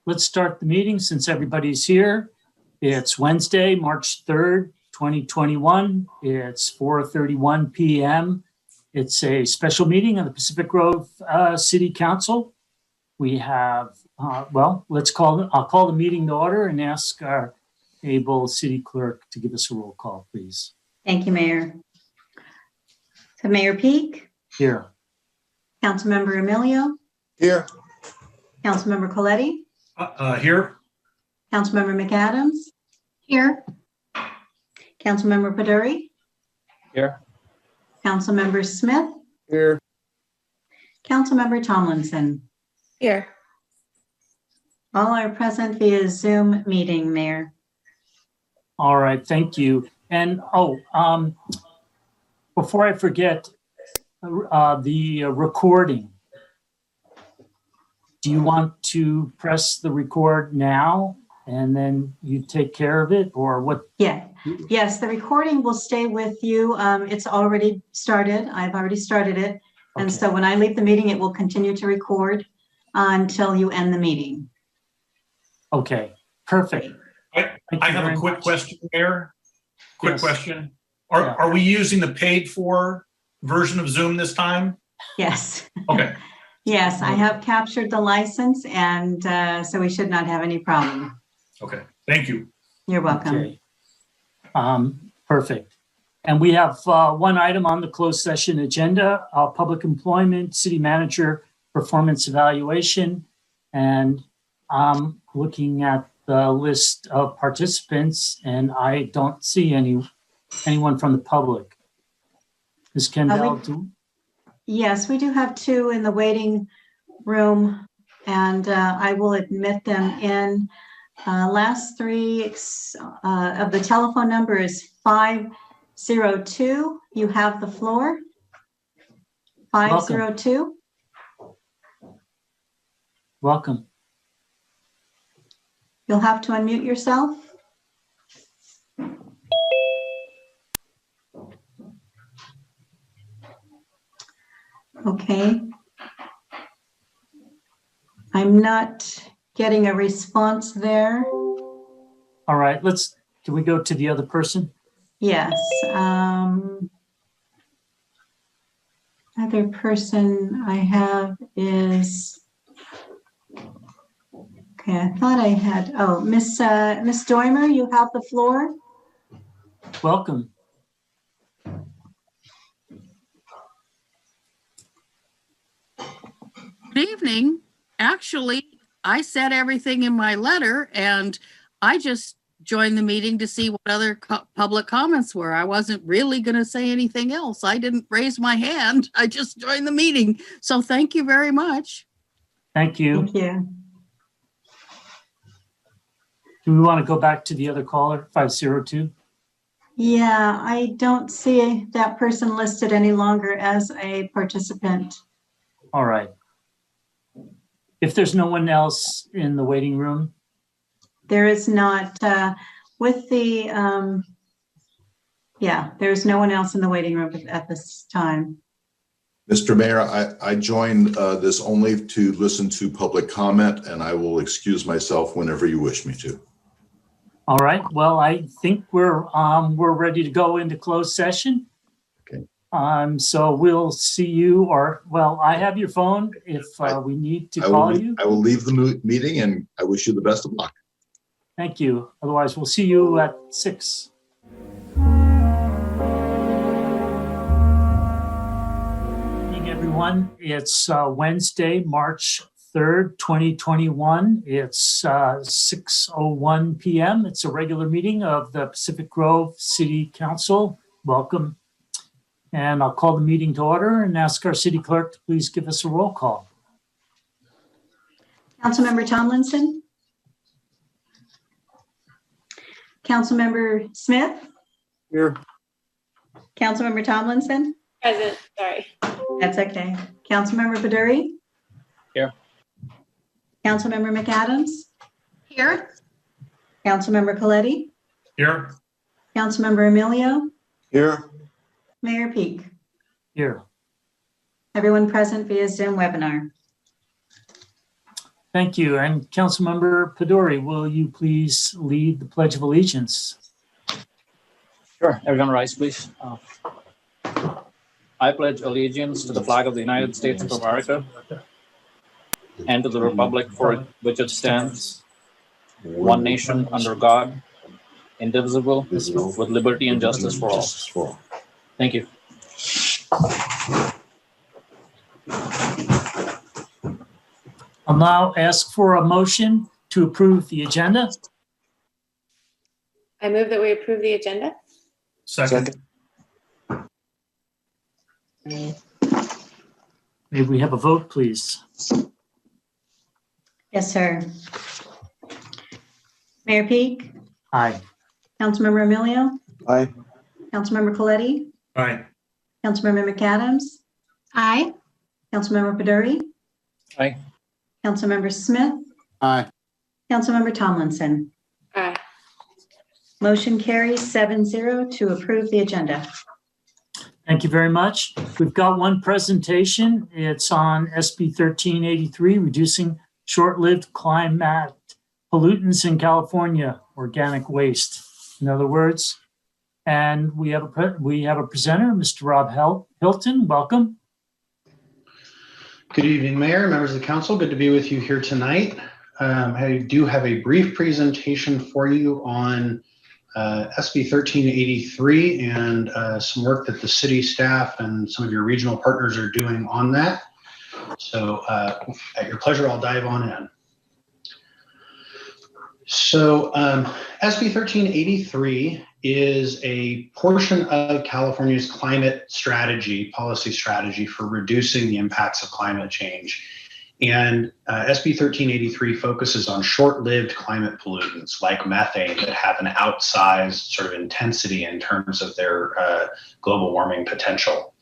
let's start the meeting since everybody's here. It's Wednesday, March 3rd, 2021. It's 4:31 p.m. It's a special meeting of the Pacific Grove City Council. We have, I'll call the meeting to order and ask our able city clerk to give us a roll call, please. Thank you, Mayor. So Mayor Peak. Here. Councilmember Emilio. Here. Councilmember Coletti. Here. Councilmember McAdams. Here. Councilmember Paduri. Here. Councilmember Smith. Here. Councilmember Tomlinson. Here. All are present via Zoom meeting, Mayor. All right, thank you. And before I forget, the recording. Do you want to press the record now and then you take care of it, or what? Yeah. Yes, the recording will stay with you. It's already started. I've already started it. And Okay. so when I leave the meeting, it will continue to record until you end the meeting. Okay, perfect. I have a quick question, Mayor. Quick Yes. question. Yeah. Are we using the paid for version of Zoom this time? Yes. Okay. Yes, I have captured the license, and so we should not have any problem. Okay. Thank you. You're welcome. Okay. Perfect. And we have one item on the closed session agenda, public employment, city manager performance evaluation. And I'm looking at the list of participants and I don't see anyone from the public. Ms. Kendall, Yes, we do have two in the waiting room, and I will admit them in. Last three of the telephone number is 502. You have the floor. 502. welcome. You'll have to unmute yourself. Okay. I'm not getting a response there. All right, can we go to the other person? Yes. Other person I have is, okay, I thought I had, Miss Doimer, you have the floor. Welcome. Good evening. Actually, I said everything in my letter and I just joined the meeting to see what other public comments were. I wasn't really going to say anything else. I didn't raise my hand. I just joined the meeting. So thank you very much. Thank you. Thank you. Do we want to go back to the other caller, 502? Yeah, I don't see that person listed any longer as a participant. All right. If there's no one else in the waiting room, There is not, with the, there's no one else in the waiting room at this time. Mr. Mayor, I joined this only to listen to public comment, and I will excuse myself whenever you wish me to. all right. Well, I think we're ready to go into closed session. Okay. So we'll see you, I have your phone if we need to call you. I will leave the meeting, and I wish you the best of luck. Thank you. Otherwise, we'll see you at 6. Good evening, everyone. It's Wednesday, March 3rd, 2021. It's 6:01 p.m. It's a regular meeting of the Pacific Grove City Council. Welcome. And I'll call the meeting to order and ask our city clerk to please give us a roll call. Councilmember Tomlinson. Councilmember Smith. Here. Councilmember Tomlinson. Present, sorry. That's okay. Councilmember Baduri. Here. Councilmember McAdams. Here. Councilmember Coletti. Here. Councilmember Emilio. Here. Mayor Peak. Here. Everyone present via Zoom webinar. Thank you. And Councilmember Pedori, will you please lead the Pledge of Allegiance? Sure. Everyone rise, please. I pledge allegiance to the flag of the United States of America and to the republic for which it stands, one nation under God, indivisible, with liberty and justice for all. Thank you. I'll now ask for a motion to approve the agenda. I move that we approve the agenda. Second. May we have a vote, please? Yes, sir. Mayor Peak, Aye. Councilmember Emilio, Aye. Councilmember Coletti, Aye. Councilmember McAdams, Aye. Councilmember Peduri, Aye. Councilmember Smith, Aye. Councilmember Tomlinson. Aye. Motion carries 7-0 to approve the agenda. Thank you very much. We've got one presentation. It's on SB 1383, Reducing Short-Lived Climate Pollutants in California, Organic Waste, in other words. And we have a presenter, Mr. Rob Hilton. Welcome. Good evening, Mayor, members of the council. Good to be with you here tonight. I do have a brief presentation for you on SB 1383 and some work that the city staff and some of your regional partners are doing on that. So at your pleasure, I'll dive on in. So SB 1383 is a portion of California's climate strategy, policy strategy for reducing the impacts of climate change. And SB 1383 focuses on short-lived climate pollutants like methane that have an outsized sort of intensity in terms of their global warming potential.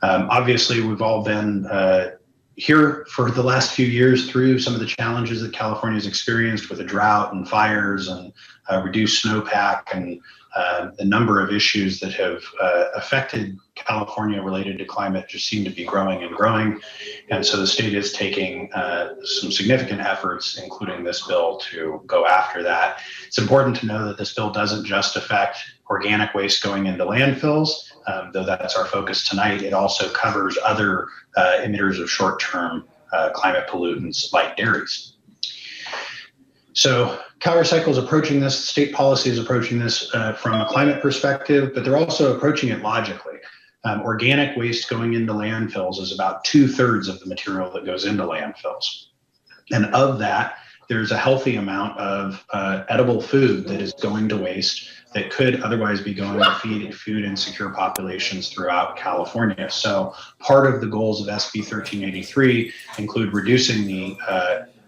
Obviously, we've all been here for the last few years through some of the challenges that California has experienced with the drought and fires and reduced snowpack and the number of issues that have affected California related to climate just seem to be growing and growing. And so the state is taking some significant efforts, including this bill, to go after that. It's important to know that this bill doesn't just affect organic waste going into landfills, though that's our focus tonight. It also covers other emitters of short-term climate pollutants like dairies. So CalRecycle is approaching this, state policy is approaching this from a climate perspective, but they're also approaching it logically. Organic waste going into landfills is about 2/3 of the material that goes into landfills. And of that, there's a healthy amount of edible food that is going to waste that could otherwise be going to feed food insecure populations throughout California. So part of the goals of SB 1383 include reducing the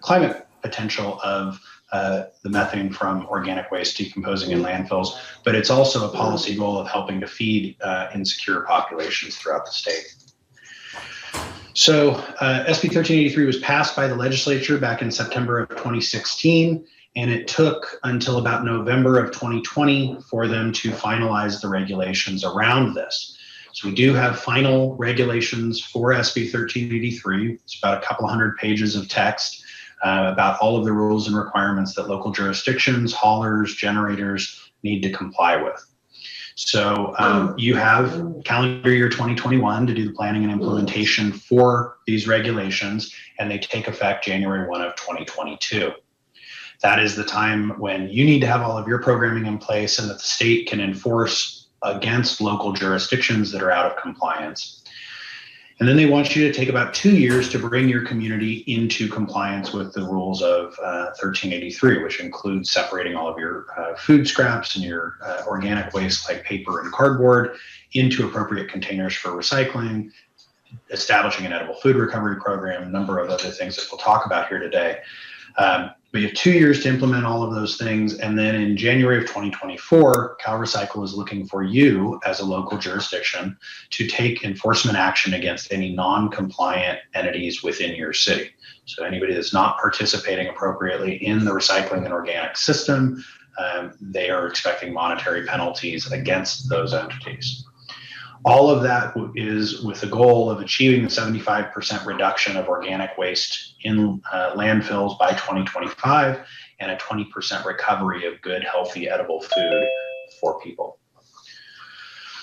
climate potential of the methane from organic waste decomposing in landfills, but it's also a policy goal of helping to feed insecure populations throughout the state. So SB 1383 was passed by the legislature back in September of 2016, and it took until about November of 2020 for them to finalize the regulations around this. So we do have final regulations for SB 1383. It's about a couple hundred pages of text about all of the rules and requirements that local jurisdictions, haulers, generators need to comply with. So you have calendar year 2021 to do the planning and implementation for these regulations, and they take effect January 1 of 2022. That is the time when you need to have all of your programming in place and that the state can enforce against local jurisdictions that are out of compliance. And then they want you to take about 2 years to bring your community into compliance with the rules of 1383, which includes separating all of your food scraps and your organic waste like paper and cardboard into appropriate containers for recycling, establishing an edible food recovery program, a number of other things that we'll talk about here today. But you have 2 years to implement all of those things. And then in January of 2024, CalRecycle is looking for you as a local jurisdiction to take enforcement action against any non-compliant entities within your city. So anybody that's not participating appropriately in the recycling and organic system, they are expecting monetary penalties against those entities. All of that is with the goal of achieving a 75% reduction of organic waste in landfills by 2025 and a 20% recovery of good, healthy, edible food for people.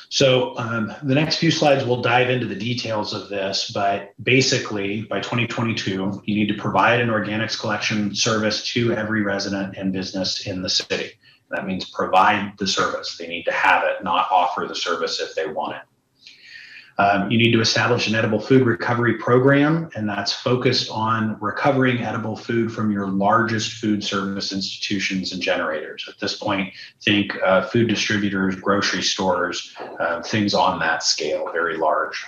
So the next few slides will dive into the details of this, but basically by 2022, you need to provide an organics collection service to every resident and business in the city. That means provide the service. They need to have it, not offer the service if they want it. You need to establish an edible food recovery program, and that's focused on recovering edible food from your largest food service institutions and generators. At this point, think food distributors, grocery stores, things on that scale, very large.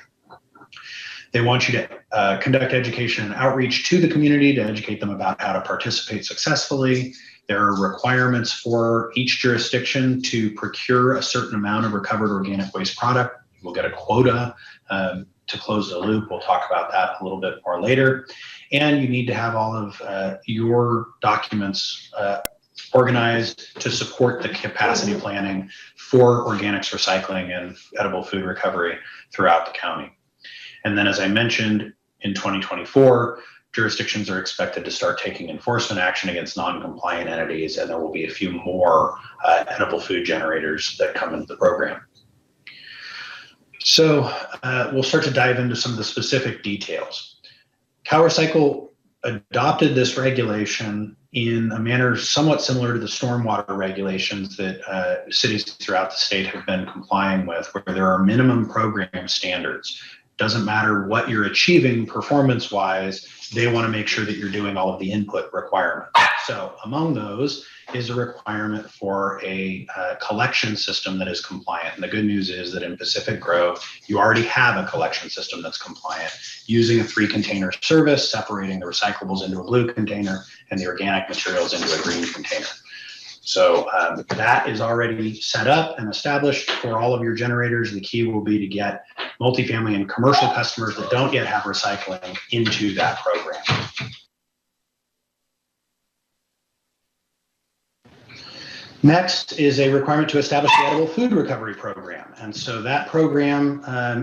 They want you to conduct education and outreach to the community to educate them about how to participate successfully. There are requirements for each jurisdiction to procure a certain amount of recovered organic waste product. We'll get a quota to close the loop. We'll talk about that a little bit more later. And you need to have all of your documents organized to support the capacity planning for organics recycling and edible food recovery throughout the county. And then, as I mentioned, in 2024, jurisdictions are expected to start taking enforcement action against non-compliant entities, and there will be a few more edible food generators that come into the program. So we'll start to dive into some of the specific details. CalRecycle adopted this regulation in a manner somewhat similar to the stormwater regulations that cities throughout the state have been complying with, where there are minimum program standards. Doesn't matter what you're achieving performance-wise, they want to make sure that you're doing all of the input requirements. So among those is a requirement for a collection system that is compliant. And the good news is that in Pacific Grove, you already have a collection system that's compliant, using a 3-container service, separating the recyclables into a blue container and the organic materials into a green container. So that is already set up and established for all of your generators. The key will be to get multifamily and commercial customers that don't yet have recycling into that program. Next is a requirement to establish the edible food recovery program. And so that program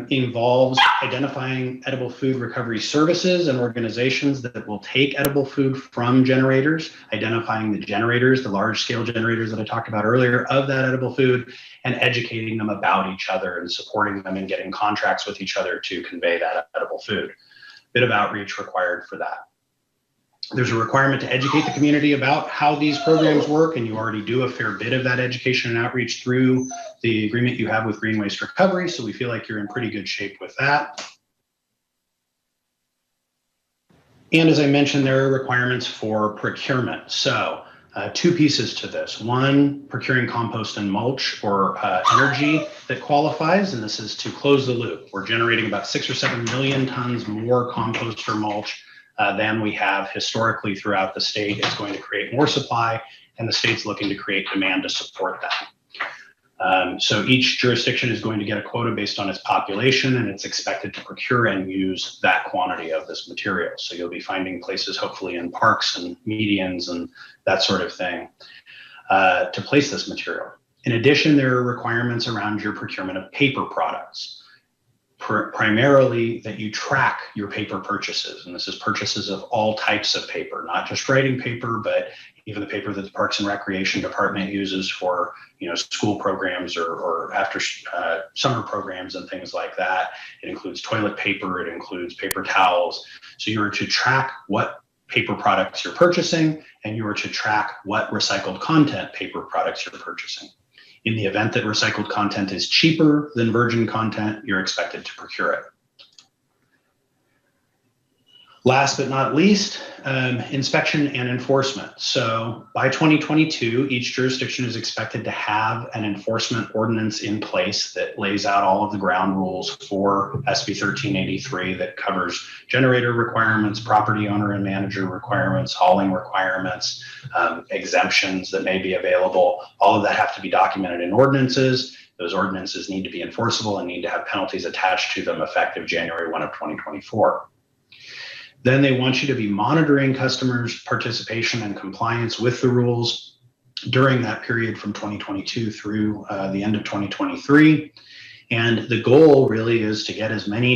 involves identifying edible food recovery services and organizations that will take edible food from generators, identifying the generators, the large scale generators that I talked about earlier of that edible food, and educating them about each other and supporting them in getting contracts with each other to convey that edible food. Bit of outreach required for that. There's a requirement to educate the community about how these programs work, and you already do a fair bit of that education and outreach through the agreement you have with Green Waste Recovery, so we feel like you're in pretty good shape with that. And as I mentioned, there are requirements for procurement. So 2 pieces to this. One, procuring compost and mulch or energy that qualifies, and this is to close the loop. We're generating about 6 or 7 million tons more compost or mulch than we have historically throughout the state. It's going to create more supply, and the state's looking to create demand to support that. So each jurisdiction is going to get a quota based on its population, and it's expected to procure and use that quantity of this material. So you'll be finding places, hopefully in parks and medians and that sort of thing, to place this material. In addition, there are requirements around your procurement of paper products. Primarily that you track your paper purchases, and this is purchases of all types of paper, not just writing paper, but even the paper that the Parks and Recreation Department uses for, school programs or after summer programs and things like that. It includes toilet paper, it includes paper towels. So you are to track what paper products you're purchasing, and you are to track what recycled content paper products you're purchasing. In the event that recycled content is cheaper than virgin content, you're expected to procure it. Last but not least, inspection and enforcement. So by 2022, each jurisdiction is expected to have an enforcement ordinance in place that lays out all of the ground rules for SB 1383 that covers generator requirements, property owner and manager requirements, hauling requirements, exemptions that may be available. All of that have to be documented in ordinances. Those ordinances need to be enforceable and need to have penalties attached to them effective January 1 of 2024. Then they want you to be monitoring customers' participation and compliance with the rules during that period from 2022 through the end of 2023. And the goal really is to get as many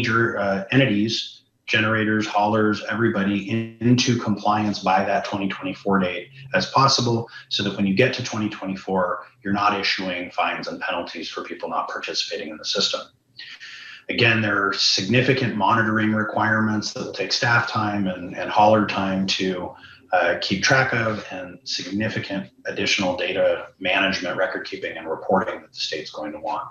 entities, generators, haulers, everybody into compliance by that 2024 date as possible, so that when you get to 2024, you're not issuing fines and penalties for people not participating in the system. Again, there are significant monitoring requirements that will take staff time and hauler time to keep track of, and significant additional data management, record keeping, and reporting that the state's going to want.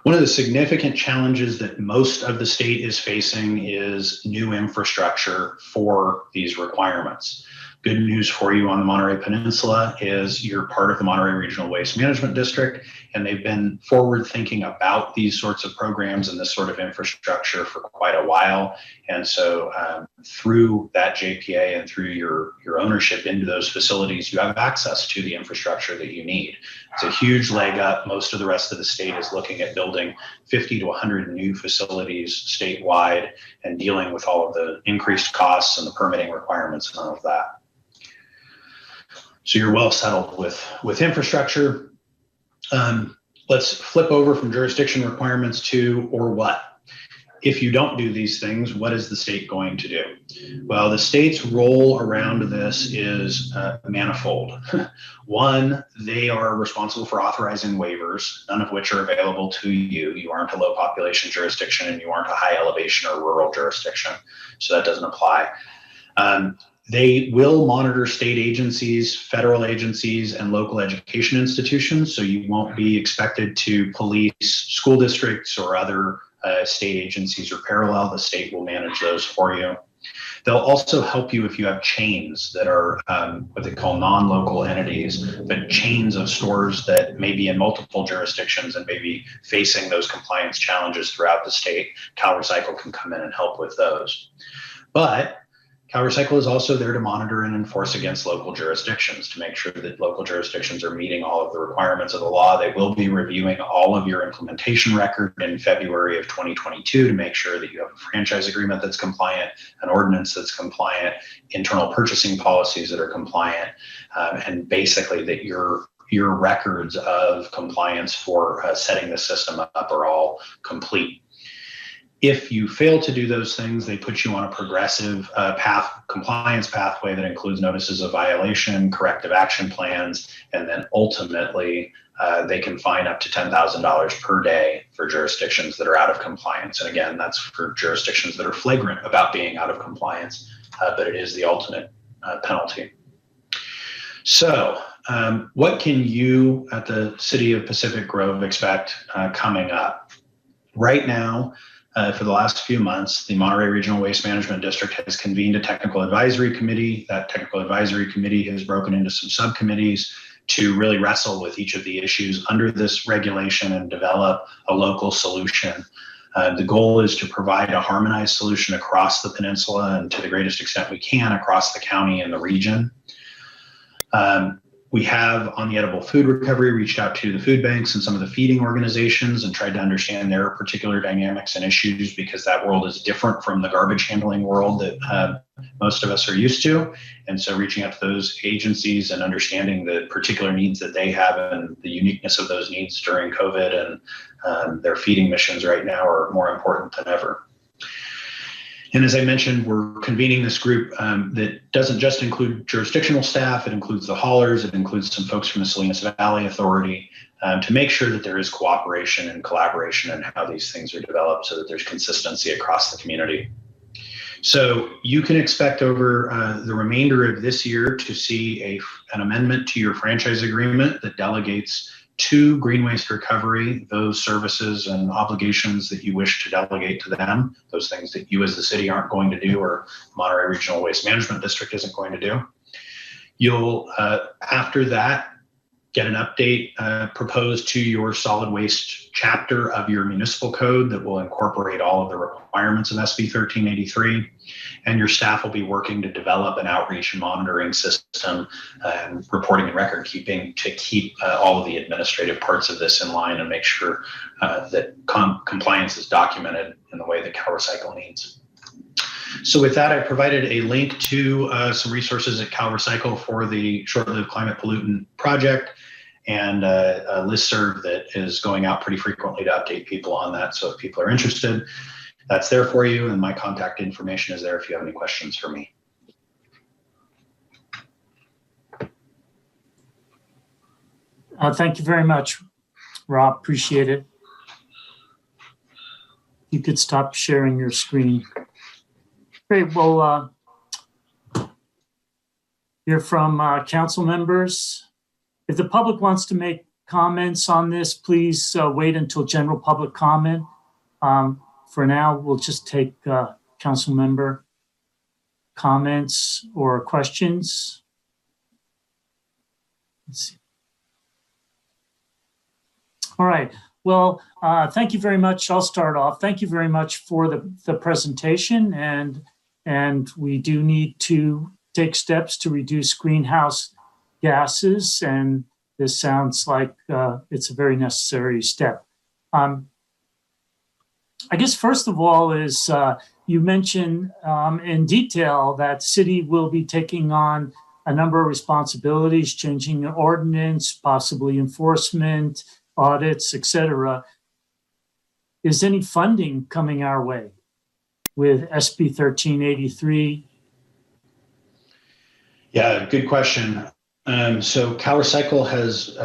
One of the significant challenges that most of the state is facing is new infrastructure for these requirements. Good news for you on the Monterey Peninsula is you're part of the Monterey Regional Waste Management District, and they've been forward thinking about these sorts of programs and this sort of infrastructure for quite a while. And so through that JPA and through your ownership into those facilities, you have access to the infrastructure that you need. It's a huge leg up. Most of the rest of the state is looking at building 50 to 100 new facilities statewide and dealing with all of the increased costs and the permitting requirements and all of that. So you're well settled with infrastructure. Let's flip over from jurisdiction requirements to or what. If you don't do these things, what is the state going to do? Well, the state's role around this is manifold. One, they are responsible for authorizing waivers, none of which are available to you. You aren't a low population jurisdiction, and you aren't a high elevation or rural jurisdiction, so that doesn't apply. They will monitor state agencies, federal agencies, and local education institutions, so you won't be expected to police school districts or other state agencies or parallel. The state will manage those for you. They'll also help you if you have chains that are what they call non-local entities, but chains of stores that may be in multiple jurisdictions and may be facing those compliance challenges throughout the state. CalRecycle can come in and help with those. But CalRecycle is also there to monitor and enforce against local jurisdictions to make sure that local jurisdictions are meeting all of the requirements of the law. They will be reviewing all of your implementation record in February of 2022 to make sure that you have a franchise agreement that's compliant, an ordinance that's compliant, internal purchasing policies that are compliant, and basically that your records of compliance for setting the system up are all complete. If you fail to do those things, they put you on a progressive compliance pathway that includes notices of violation, corrective action plans, and then ultimately they can fine up to $10,000 per day for jurisdictions that are out of compliance. And again, that's for jurisdictions that are flagrant about being out of compliance, but it is the ultimate penalty. So what can you at the City of Pacific Grove expect coming up? Right now, for the last few months, the Monterey Regional Waste Management District has convened a technical advisory committee. That technical advisory committee has broken into some subcommittees to really wrestle with each of the issues under this regulation and develop a local solution. The goal is to provide a harmonized solution across the peninsula and to the greatest extent we can across the county and the region. We have, on the edible food recovery, reached out to the food banks and some of the feeding organizations and tried to understand their particular dynamics and issues, because that world is different from the garbage handling world that most of us are used to. And so reaching out to those agencies and understanding the particular needs that they have and the uniqueness of those needs during COVID and their feeding missions right now are more important than ever. And as I mentioned, we're convening this group that doesn't just include jurisdictional staff, it includes the haulers, it includes some folks from the Salinas Valley Authority to make sure that there is cooperation and collaboration in how these things are developed so that there's consistency across the community. So you can expect over the remainder of this year to see an amendment to your franchise agreement that delegates to green waste recovery those services and obligations that you wish to delegate to them, those things that you as the city aren't going to do or Monterey Regional Waste Management District isn't going to do. You'll, after that, get an update proposed to your solid waste chapter of your municipal code that will incorporate all of the requirements of SB 1383. And your staff will be working to develop an outreach and monitoring system and reporting and record keeping to keep all of the administrative parts of this in line and make sure that compliance is documented in the way that CalRecycle needs. So with that, I provided a link to some resources at CalRecycle for the short-lived climate pollutant project. and a listserv that is going out pretty frequently to update people on that. So if people are interested, that's there for you. And my contact information is there if you have any questions for me. Thank you very much, Rob. Appreciate it. You could stop sharing your screen. Great. Well, hear from council members. If the public wants to make comments on this, please wait until general public comment. For now, we'll just take council member comments or questions. Let's see. All right. Well, thank you very much. I'll start off. Thank you very much for the presentation, and we do need to take steps to reduce greenhouse gases, and this sounds like it's a very necessary step. I guess first of all is you mentioned in detail that city will be taking on a number of responsibilities, changing the ordinance, possibly enforcement, audits, etc. Is any funding coming our way with SB 1383? Yeah, good question. So CalRecycle has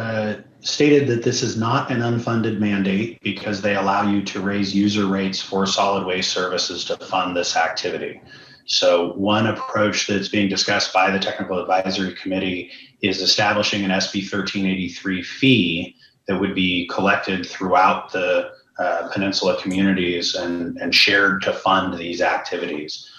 stated that this is not an unfunded mandate because they allow you to raise user rates for solid waste services to fund this activity. So one approach that's being discussed by the Technical Advisory Committee is establishing an SB 1383 fee that would be collected throughout the peninsula communities and shared to fund these activities.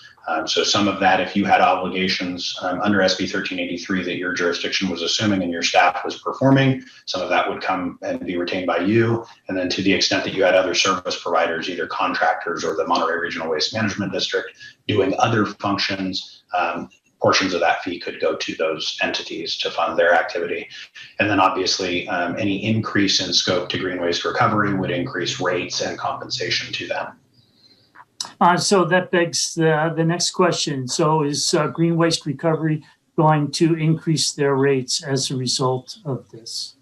So some of that, if you had obligations under SB 1383 that your jurisdiction was assuming and your staff was performing, some of that would come and be retained by you. And then to the extent that you had other service providers, either contractors or the Monterey Regional Waste Management District doing other functions, portions of that fee could go to those entities to fund their activity. And then obviously any increase in scope to green waste recovery would increase rates and compensation to them. So that begs the next question. So is green waste recovery going to increase their rates as a result of this?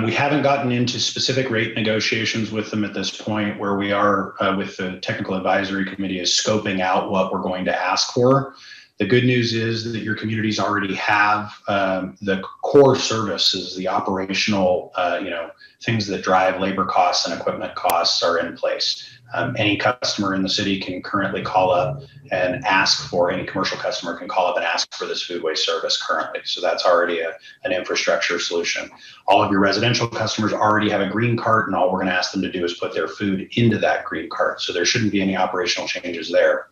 We haven't gotten into specific rate negotiations with them at this point. Where we are with the Technical Advisory Committee is scoping out what we're going to ask for. The good news is that your communities already have the core services, the operational, things that drive labor costs and equipment costs are in place. Any customer in the city can currently call up and ask for, any commercial customer can call up and ask for this food waste service currently. So that's already an infrastructure solution. All of your residential customers already have a green cart, and all we're going to ask them to do is put their food into that green cart. So there shouldn't be any operational changes there.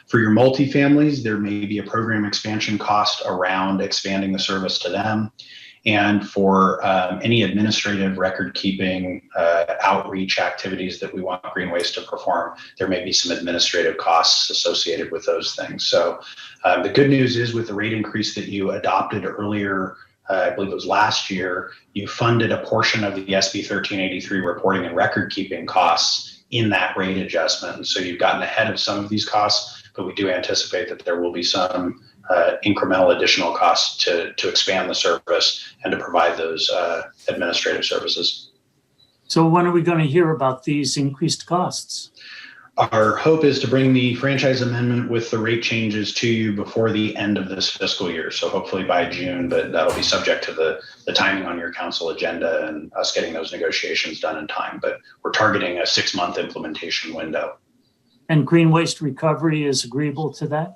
For your multifamilies, there may be a program expansion cost around expanding the service to them. And for any administrative record keeping outreach activities that we want green waste to perform, there may be some administrative costs associated with those things. So the good news is with the rate increase that you adopted earlier, I believe it was last year, you funded a portion of the SB 1383 reporting and record keeping costs in that rate adjustment. And so you've gotten ahead of some of these costs, but we do anticipate that there will be some incremental additional costs to expand the service and to provide those administrative services. So when are we going to hear about these increased costs? Our hope is to bring the franchise amendment with the rate changes to you before the end of this fiscal year. So hopefully by June, but that'll be subject to the timing on your council agenda and us getting those negotiations done in time. But we're targeting a 6-month implementation window. And green waste recovery is agreeable to that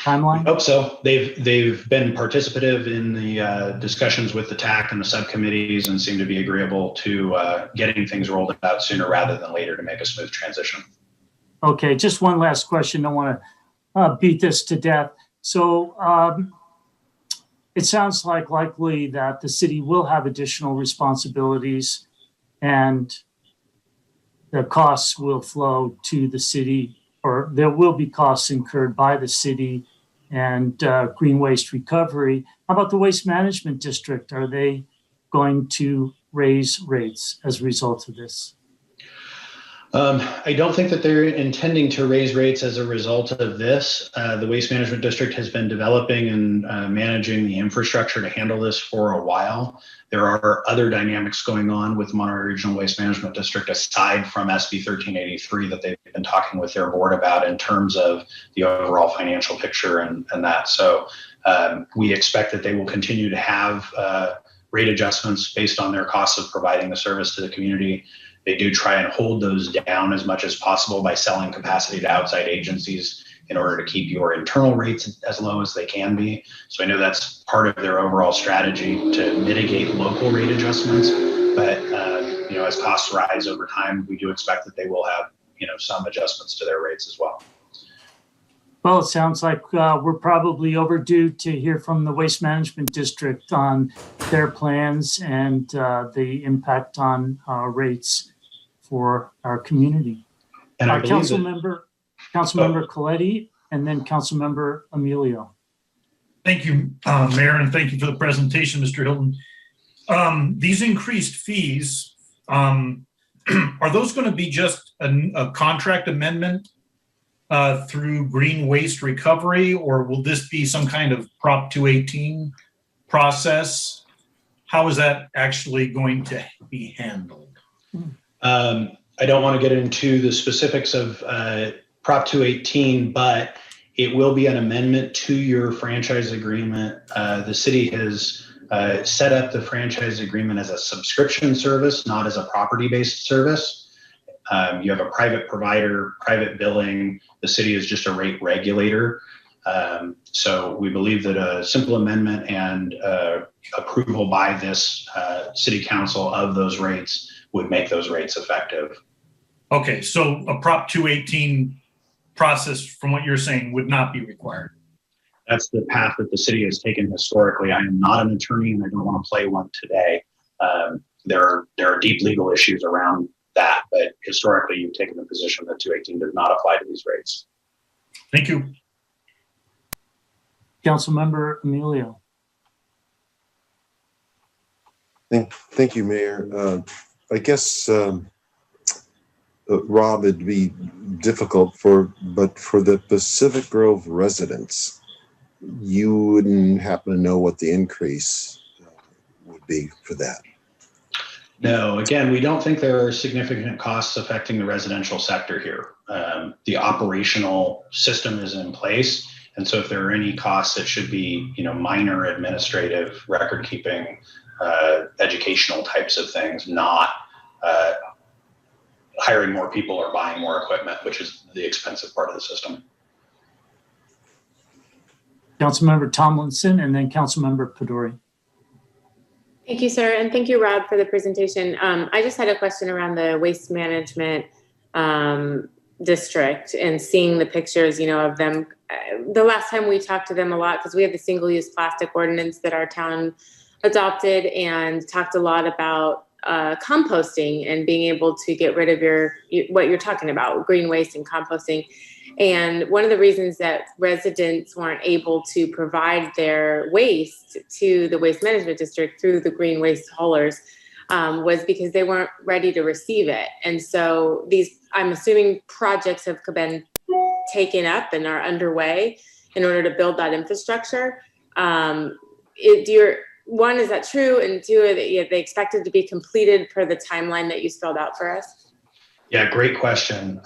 timeline? I hope so. They've been participative in the discussions with the TAC and the subcommittees and seem to be agreeable to getting things rolled out sooner rather than later to make a smooth transition. Okay, just one last question. I want to beat this to death. So it sounds like likely that the city will have additional responsibilities and the costs will flow to the city, or there will be costs incurred by the city and green waste recovery. How about the waste management district? Are they going to raise rates as a result of this? I don't think that they're intending to raise rates as a result of this. The Waste Management District has been developing and managing the infrastructure to handle this for a while. There are other dynamics going on with Monterey Regional Waste Management District aside from SB 1383 that they've been talking with their board about in terms of the overall financial picture and that. So we expect that they will continue to have rate adjustments based on their costs of providing the service to the community. They do try and hold those down as much as possible by selling capacity to outside agencies in order to keep your internal rates as low as they can be. So I know that's part of their overall strategy to mitigate local rate adjustments. But as costs rise over time, we do expect that they will have some adjustments to their rates as well. Well, it sounds like we're probably overdue to hear from the Waste Management District on their plans and the impact on rates for our community. And I believe Councilmember Coletti, and then Councilmember Emilio. Thank you, Mayor, and thank you for the presentation, Mr. Hilton. These increased fees, are those going to be just a contract amendment through green waste recovery, or will this be some kind of Prop 218 process? How is that actually going to be handled? I don't want to get into the specifics of Prop 218, but it will be an amendment to your franchise agreement. The city has set up the franchise agreement as a subscription service, not as a property-based service. You have a private provider, private billing. The city is just a rate regulator. So we believe that a simple amendment and approval by this city council of those rates would make those rates effective. Okay, so a Prop 218 process, from what you're saying, would not be required. That's the path that the city has taken historically. I am not an attorney and I don't want to play one today. There are deep legal issues around that, but historically you've taken the position that 218 does not apply to these rates. Thank you. Councilmember Emilio. Thank you, Mayor. I guess, Rob, it'd be difficult but for the Pacific Grove residents, you wouldn't happen to know what the increase would be for that. No, again, we don't think there are significant costs affecting the residential sector here. The operational system is in place. And so if there are any costs, it should be, minor administrative record keeping, educational types of things, not hiring more people or buying more equipment, which is the expensive part of the system. Councilmember Tomlinson, and then Councilmember Pedori. Thank you, sir. And thank you, Rob, for the presentation. I just had a question around the waste management district and seeing the pictures, of them. The last time we talked to them a lot, because we have the single-use plastic ordinance that our town adopted, and talked a lot about composting and being able to get rid of what you're talking about, green waste and composting. And one of the reasons that residents weren't able to provide their waste to the waste management district through the green waste haulers was because they weren't ready to receive it. And so I'm assuming projects have been taken up and are underway in order to build that infrastructure. One, is that true? And two, are they expected to be completed per the timeline that you spelled out for us? Yeah, great question.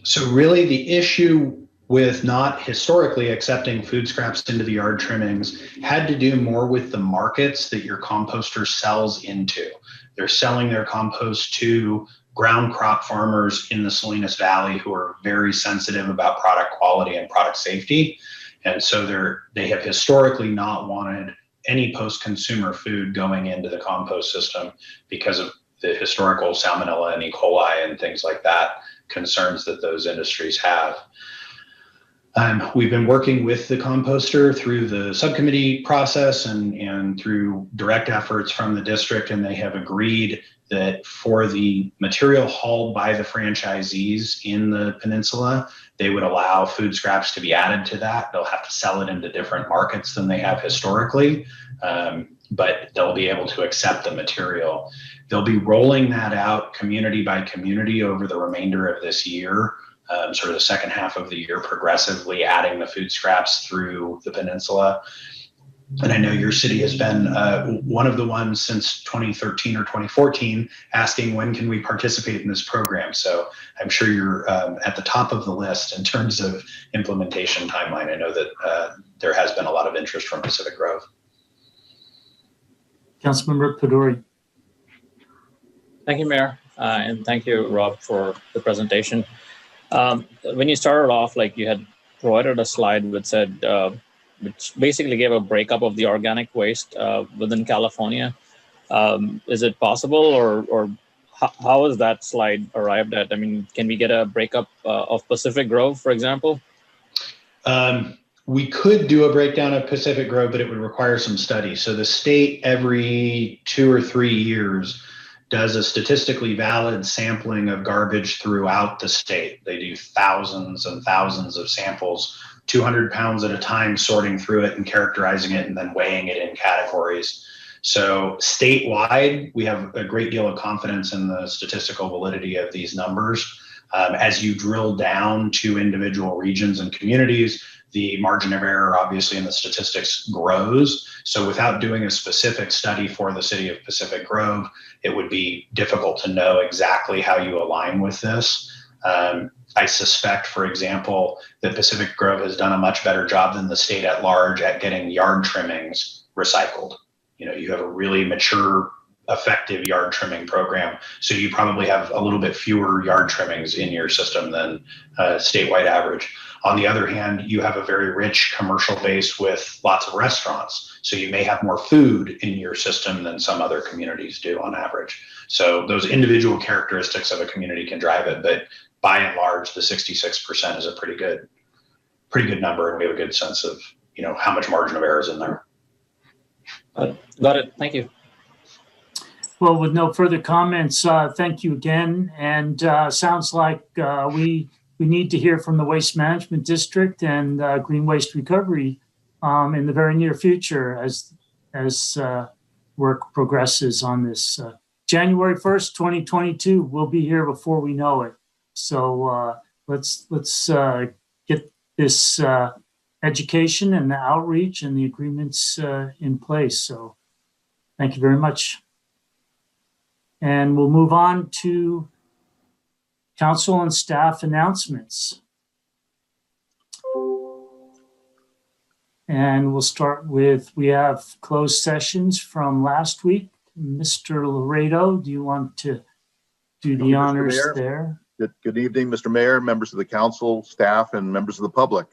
So really the issue with not historically accepting food scraps into the yard trimmings had to do more with the markets that your composter sells into. They're selling their compost to ground crop farmers in the Salinas Valley who are very sensitive about product quality and product safety. And so they have historically not wanted any post-consumer food going into the compost system because of the historical salmonella and E. coli and things like that, concerns that those industries have. We've been working with the composter through the subcommittee process and through direct efforts from the district, and they have agreed that for the material hauled by the franchisees in the peninsula, they would allow food scraps to be added to that. They'll have to sell it into different markets than they have historically, but they'll be able to accept the material. They'll be rolling that out community by community over the remainder of this year, sort of the second half of the year, progressively adding the food scraps through the peninsula. And I know your city has been one of the ones since 2013 or 2014 asking, when can we participate in this program? So I'm sure you're at the top of the list in terms of implementation timeline. I know that there has been a lot of interest from Pacific Grove. Councilmember Peduri. Thank you, Mayor, and thank you, Rob, for the presentation. When you started off, like you had provided a slide which said, which basically gave a breakup of the organic waste within California. Is it possible, or how is that slide arrived at? I mean, can we get a breakup of Pacific Grove, for example? We could do a breakdown of Pacific Grove, but it would require some study. So the state every 2 or 3 years does a statistically valid sampling of garbage throughout the state. They do thousands and thousands of samples, 200 pounds at a time, sorting through it and characterizing it and then weighing it in categories. So statewide, we have a great deal of confidence in the statistical validity of these numbers. As you drill down to individual regions and communities, the margin of error obviously in the statistics grows. So without doing a specific study for the city of Pacific Grove, it would be difficult to know exactly how you align with this. I suspect, for example, that Pacific Grove has done a much better job than the state at large at getting yard trimmings recycled. You know, you have a really mature, effective yard trimming program, so you probably have a little bit fewer yard trimmings in your system than statewide average. On the other hand, you have a very rich commercial base with lots of restaurants, so you may have more food in your system than some other communities do on average. So those individual characteristics of a community can drive it, but by and large, the 66% is a pretty good number, and we have a good sense of, you know, how much margin of error is in there. Got it. Thank you. Well, with no further comments, thank you again. And sounds like we need to hear from the Waste Management District and Green Waste Recovery in the very near future as work progresses on this. January 1st, 2022, we'll be here before we know it. So let's get this education and the outreach and the agreements in place. So thank you very much. And we'll move on to council and staff announcements. And we'll start with, we have closed sessions from last week. Mr. Laredo, do you want to do the honors there? Good evening, Mr. Mayor, members of the council, staff, and members of the public.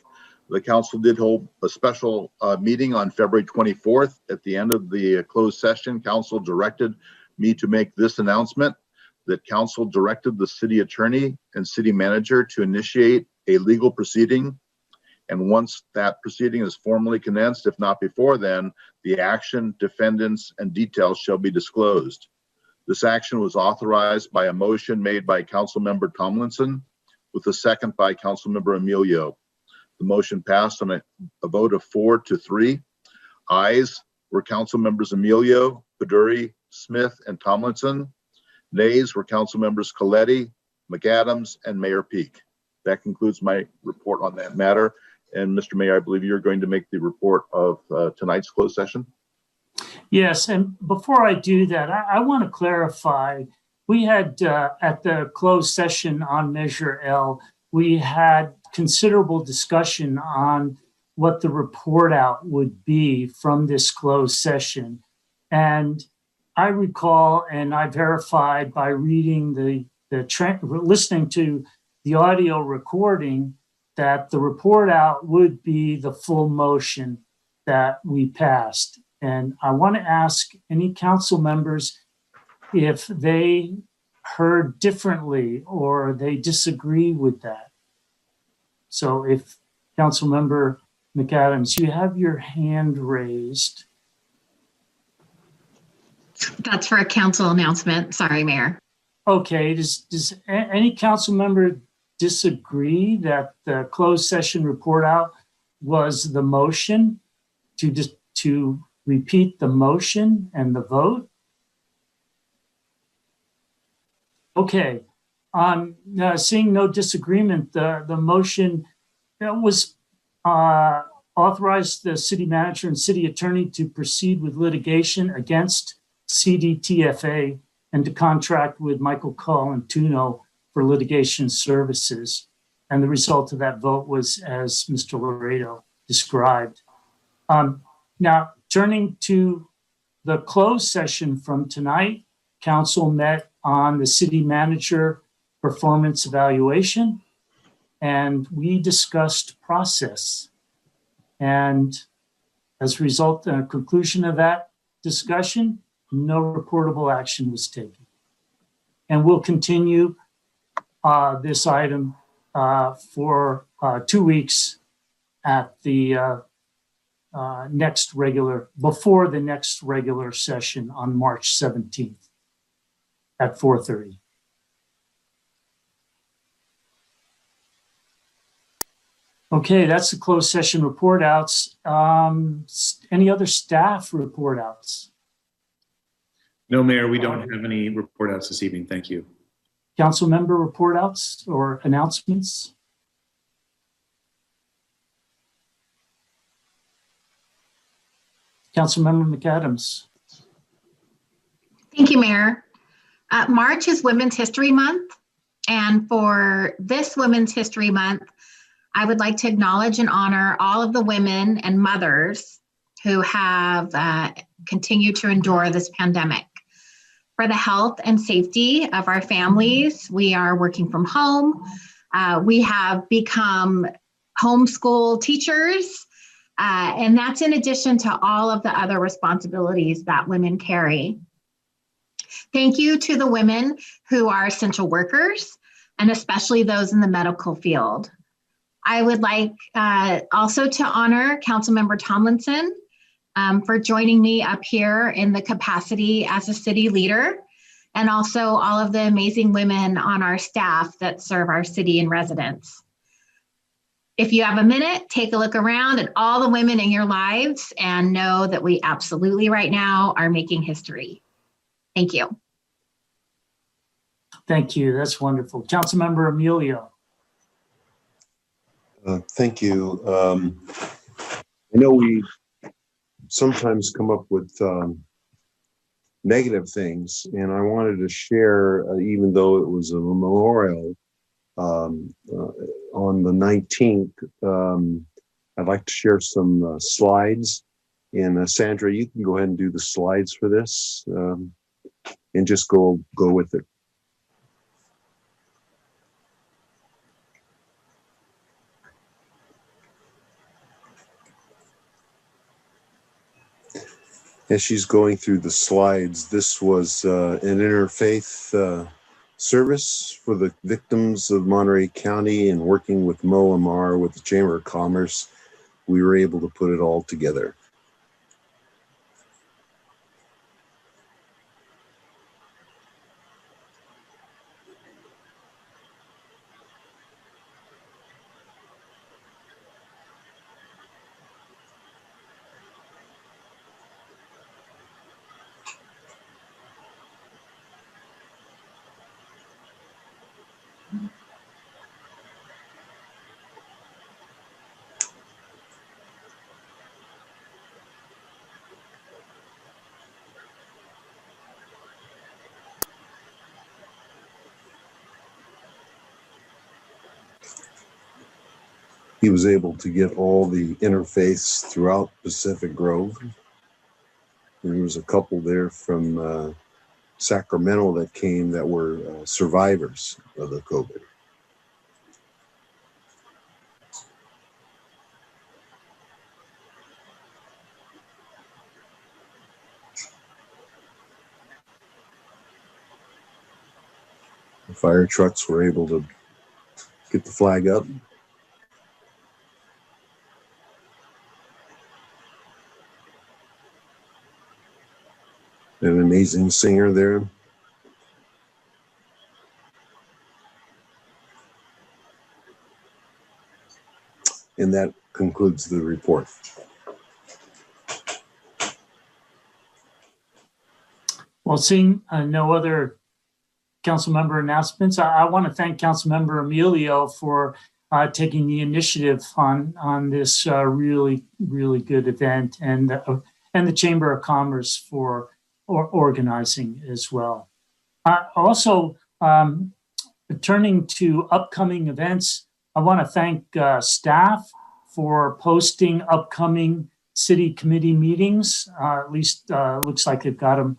The council did hold a special meeting on February 24th. At the end of the closed session, council directed me to make this announcement, that council directed the city attorney and city manager to initiate a legal proceeding. And once that proceeding is formally commenced, if not before then, the action, defendants, and details shall be disclosed. This action was authorized by a motion made by Councilmember Tomlinson with a second by Councilmember Emilio. The motion passed on a vote of 4-3. Ayes were Councilmembers Emilio, Peduri, Smith, and Tomlinson. Nays were Councilmembers Coletti, McAdams, and Mayor Peak. That concludes my report on that matter. And Mr. Mayor, I believe you're going to make the report of tonight's closed session. Yes, and before I do that, I want to clarify, we had at the closed session on Measure L, we had considerable discussion on what the report out would be from this closed session. And I recall, and I verified by reading listening to the audio recording, that the report out would be the full motion that we passed. And I want to ask any council members if they heard differently or they disagree with that. So if Council Member McAdams, you have your hand raised. That's for a council announcement. Sorry, Mayor. Okay, does any council member disagree that the closed session report out was the motion, to repeat the motion and the vote? Okay. Seeing no disagreement, the motion was authorize the city manager and city attorney to proceed with litigation against CDTFA and to contract with Michael Cull and Tuno for litigation services. And the result of that vote was as Mr. Laredo described. Now, turning to the closed session from tonight, council met on the city manager performance evaluation, and we discussed process. And as a result and conclusion of that discussion, no reportable action was taken. And we'll continue this item for 2 weeks at the before the next regular session on March 17th at 4:30. Okay, that's the closed session report outs. Any other staff report outs? No, Mayor, we don't have any report outs this evening. Thank you. Council member report outs or announcements? Councilmember McAdams. Thank you, Mayor. March is Women's History Month. And for this Women's History Month, I would like to acknowledge and honor all of the women and mothers who have continued to endure this pandemic. For the health and safety of our families, we are working from home. We have become homeschool teachers, and that's in addition to all of the other responsibilities that women carry. Thank you to the women who are essential workers, and especially those in the medical field. I would like also to honor Councilmember Tomlinson for joining me up here in the capacity as a city leader, and also all of the amazing women on our staff that serve our city and residents. If you have a minute, take a look around at all the women in your lives and know that we absolutely right now are making history. Thank you. Thank you. That's wonderful. Councilmember Emilio. Thank you. I know we sometimes come up with negative things, and I wanted to share, even though it was a memorial on the 19th, I'd like to share some slides. And Sandra, you can go ahead and do the slides for this and just go with it. As she's going through the slides, this was an interfaith service for the victims of Monterey County, and working with Mo Amar with the Chamber of Commerce, we were able to put it all together. He was able to get all the interfaiths throughout Pacific Grove. There was a couple there from Sacramento that came that were survivors of the COVID. The fire trucks were able to get the flag up. An amazing singer there. And that concludes the report. Well, seeing no other council member announcements. I want to thank council member Emilio for taking the initiative on this really good event, and the Chamber of Commerce for organizing as well. Also, turning to upcoming events, I want to thank staff for posting upcoming city committee meetings. At least looks like they've got them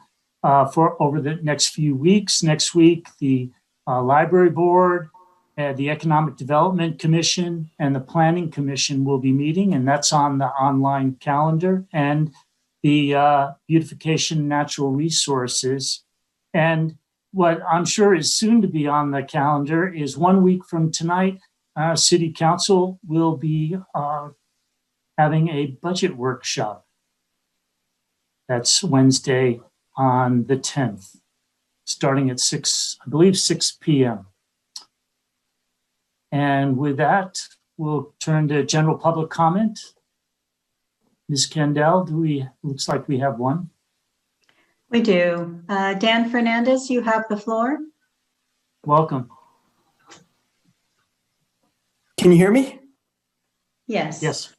for over the next few weeks. Next week, the Library Board, the Economic Development Commission, and the Planning Commission will be meeting, and that's on the online calendar, and the Beautification and Natural Resources. And what I'm sure is soon to be on the calendar is 1 week from tonight, City Council will be having a budget workshop. That's Wednesday on the 10th, starting at 6 p.m. And with that, we'll turn to general public comment. Ms. Kendall, looks like we have one. We do. Dan Fernandez, you have the floor. Welcome. Can you hear me? Yes. Yes.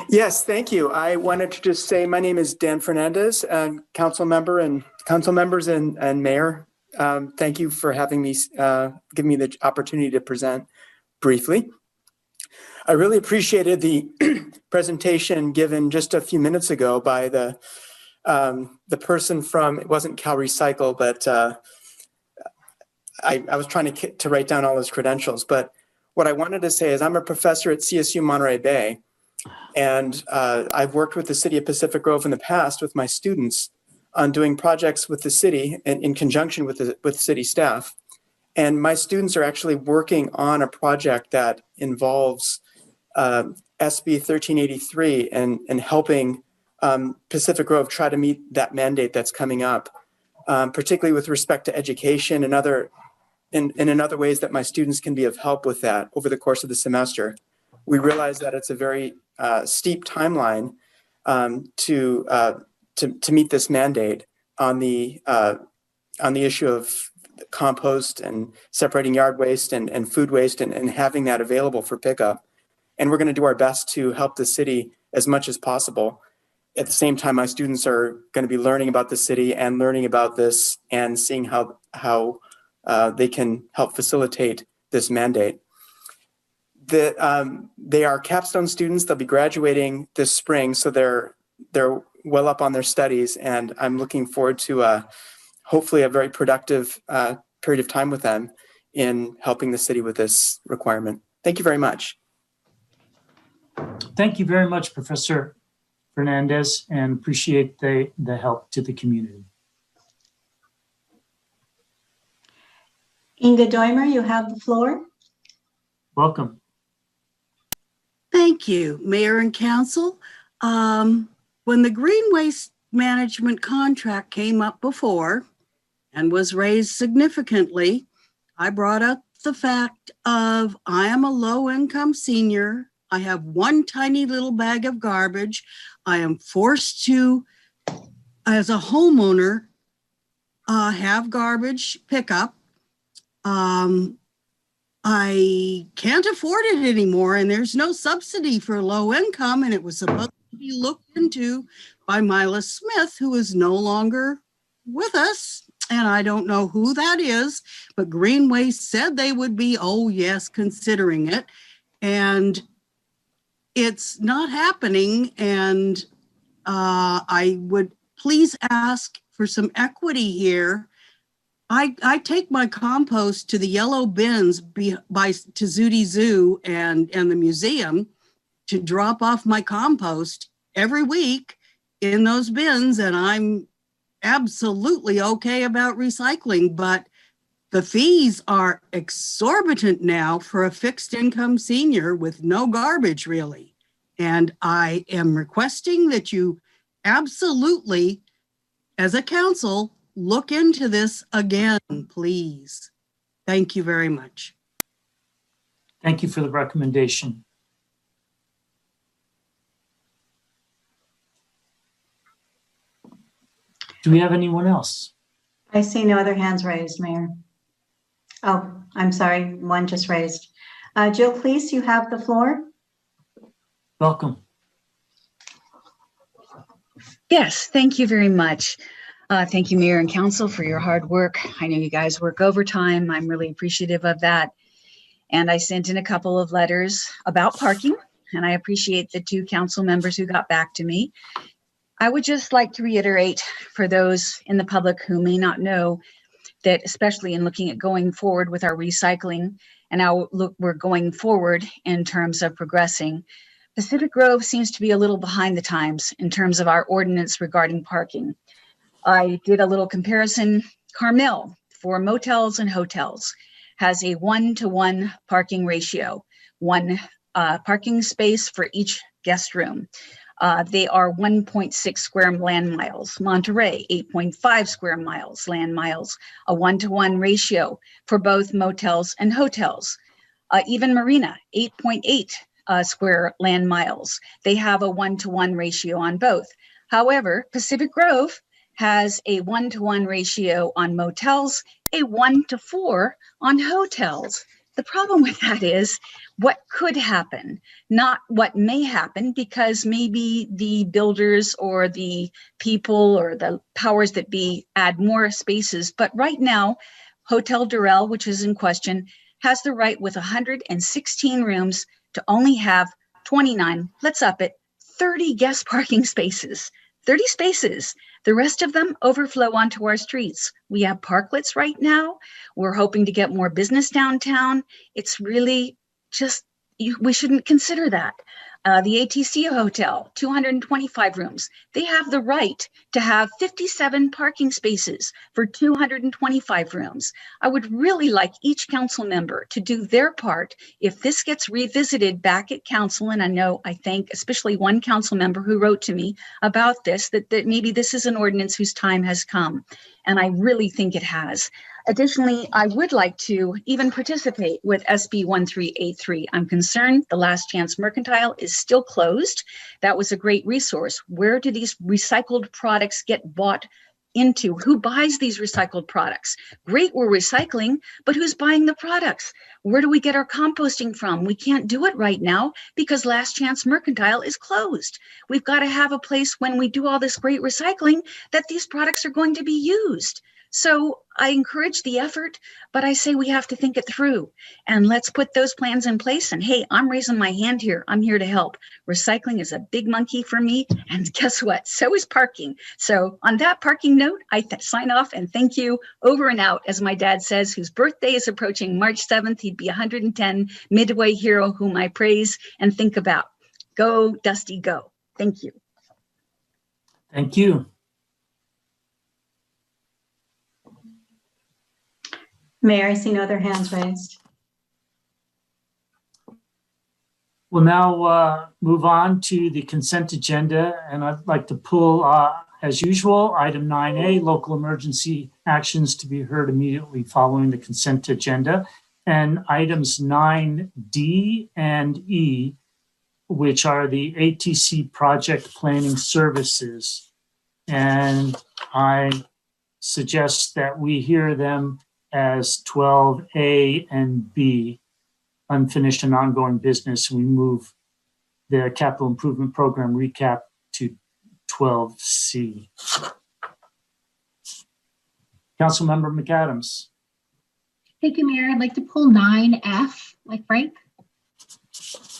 Yes, thank you. I wanted to just say my name is Dan Fernandez, council members and mayor. Thank you for having me, giving me the opportunity to present briefly. I really appreciated the presentation given just a few minutes ago by the person from, it wasn't Cal Recycle, but I was trying to write down all his credentials. But what I wanted to say is I'm a professor at CSU Monterey Bay, and I've worked with the city of Pacific Grove in the past with my students on doing projects with the city in conjunction with city staff. And my students are actually working on a project that involves SB 1383 and helping Pacific Grove try to meet that mandate that's coming up, particularly with respect to education and in other ways that my students can be of help with that over the course of the semester. We realize that it's a very steep timeline to meet this mandate on the issue of compost and separating yard waste and food waste and having that available for pickup. And we're going to do our best to help the city as much as possible. At the same time, my students are going to be learning about the city and learning about this and seeing how they can help facilitate this mandate. They are capstone students. They'll be graduating this spring, so they're well up on their studies, and I'm looking forward to hopefully a very productive period of time with them in helping the city with this requirement. Thank you very much. Thank you very much, Professor Fernandez, and appreciate the help to the community. Inga Doimer, you have the floor. Welcome. Thank you, Mayor and Council. When the Green Waste Management contract came up before and was raised significantly, I brought up the fact of I am a low-income senior. I have one tiny little bag of garbage. I am forced to, as a homeowner, have garbage pickup. I can't afford it anymore, and there's no subsidy for low income, and it was supposed to be looked into by Mila Smith, who is no longer with us, and I don't know who that is, but Green Waste said they would be, oh yes, considering it, and it's not happening, and I would please ask for some equity here. I take my compost to the yellow bins to Zooty Zoo and the museum to drop off my compost every week in those bins, and I'm absolutely okay about recycling, but the fees are exorbitant now for a fixed income senior with no garbage really. And I am requesting that you absolutely, as a council, look into this again, please. Thank you very much. Thank you for the recommendation. Do we have anyone else? I see no other hands raised, Mayor. Oh, I'm sorry, one just raised. Jill, please, you have the floor. Welcome. Yes, thank you very much. Thank you, Mayor and Council, for your hard work. I know you guys work overtime. I'm really appreciative of that. And I sent in a couple of letters about parking, and I appreciate the 2 council members who got back to me. I would just like to reiterate for those in the public who may not know that, especially in looking at going forward with our recycling and how we're going forward in terms of progressing, Pacific Grove seems to be a little behind the times in terms of our ordinance regarding parking. I did a little comparison. Carmel, for motels and hotels, has a 1-to-1 parking ratio, 1 parking space for each guest room. They are 1.6 square land miles. Monterey, 8.5 square miles, land miles, a 1-to-1 ratio for both motels and hotels. Even Marina, 8.8 square land miles. They have a 1-to-1 ratio on both. However, Pacific Grove has a 1-to-1 ratio on motels, a 1-to-4 on hotels. The problem with that is what could happen, not what may happen, because maybe the builders or the people or the powers that be add more spaces. But right now, Hotel Durrell, which is in question, has the right with 116 rooms to only have 29, let's up it, 30 guest parking spaces. 30 spaces. The rest of them overflow onto our streets. We have parklets right now. We're hoping to get more business downtown. It's really just, we shouldn't consider that. The ATC Hotel, 225 rooms. They have the right to have 57 parking spaces for 225 rooms. I would really like each council member to do their part if this gets revisited back at council. And I thank especially one council member who wrote to me about this, that maybe this is an ordinance whose time has come. And I really think it has. Additionally, I would like to even participate with SB 1383. I'm concerned the Last Chance Mercantile is still closed. That was a great resource. Where do these recycled products get bought into? Who buys these recycled products? Great, we're recycling, but who's buying the products? Where do we get our composting from? We can't do it right now because Last Chance Mercantile is closed. We've got to have a place when we do all this great recycling that these products are going to be used. So I encourage the effort, but I say we have to think it through and let's put those plans in place. And hey, I'm raising my hand here. I'm here to help. Recycling is a big monkey for me. And guess what? So is parking. So on that parking note, I sign off and thank you. Over and out, as my dad says, whose birthday is approaching March 7th. He'd be 110, Midway hero whom I praise and think about. Go, Dusty, go. Thank you. Thank you. Mayor, I see no other hands raised. We'll now move on to the consent agenda, and I'd like to pull, as usual, item 9A, local emergency actions to be heard immediately following the consent agenda, and items 9D and E, which are the ATC project planning services. And I suggest that we hear them as 12A and B, unfinished and ongoing business. We move the capital improvement program recap to 12C. Councilmember McAdams. Thank you, Mayor. I'd like to pull 9F, like Frank.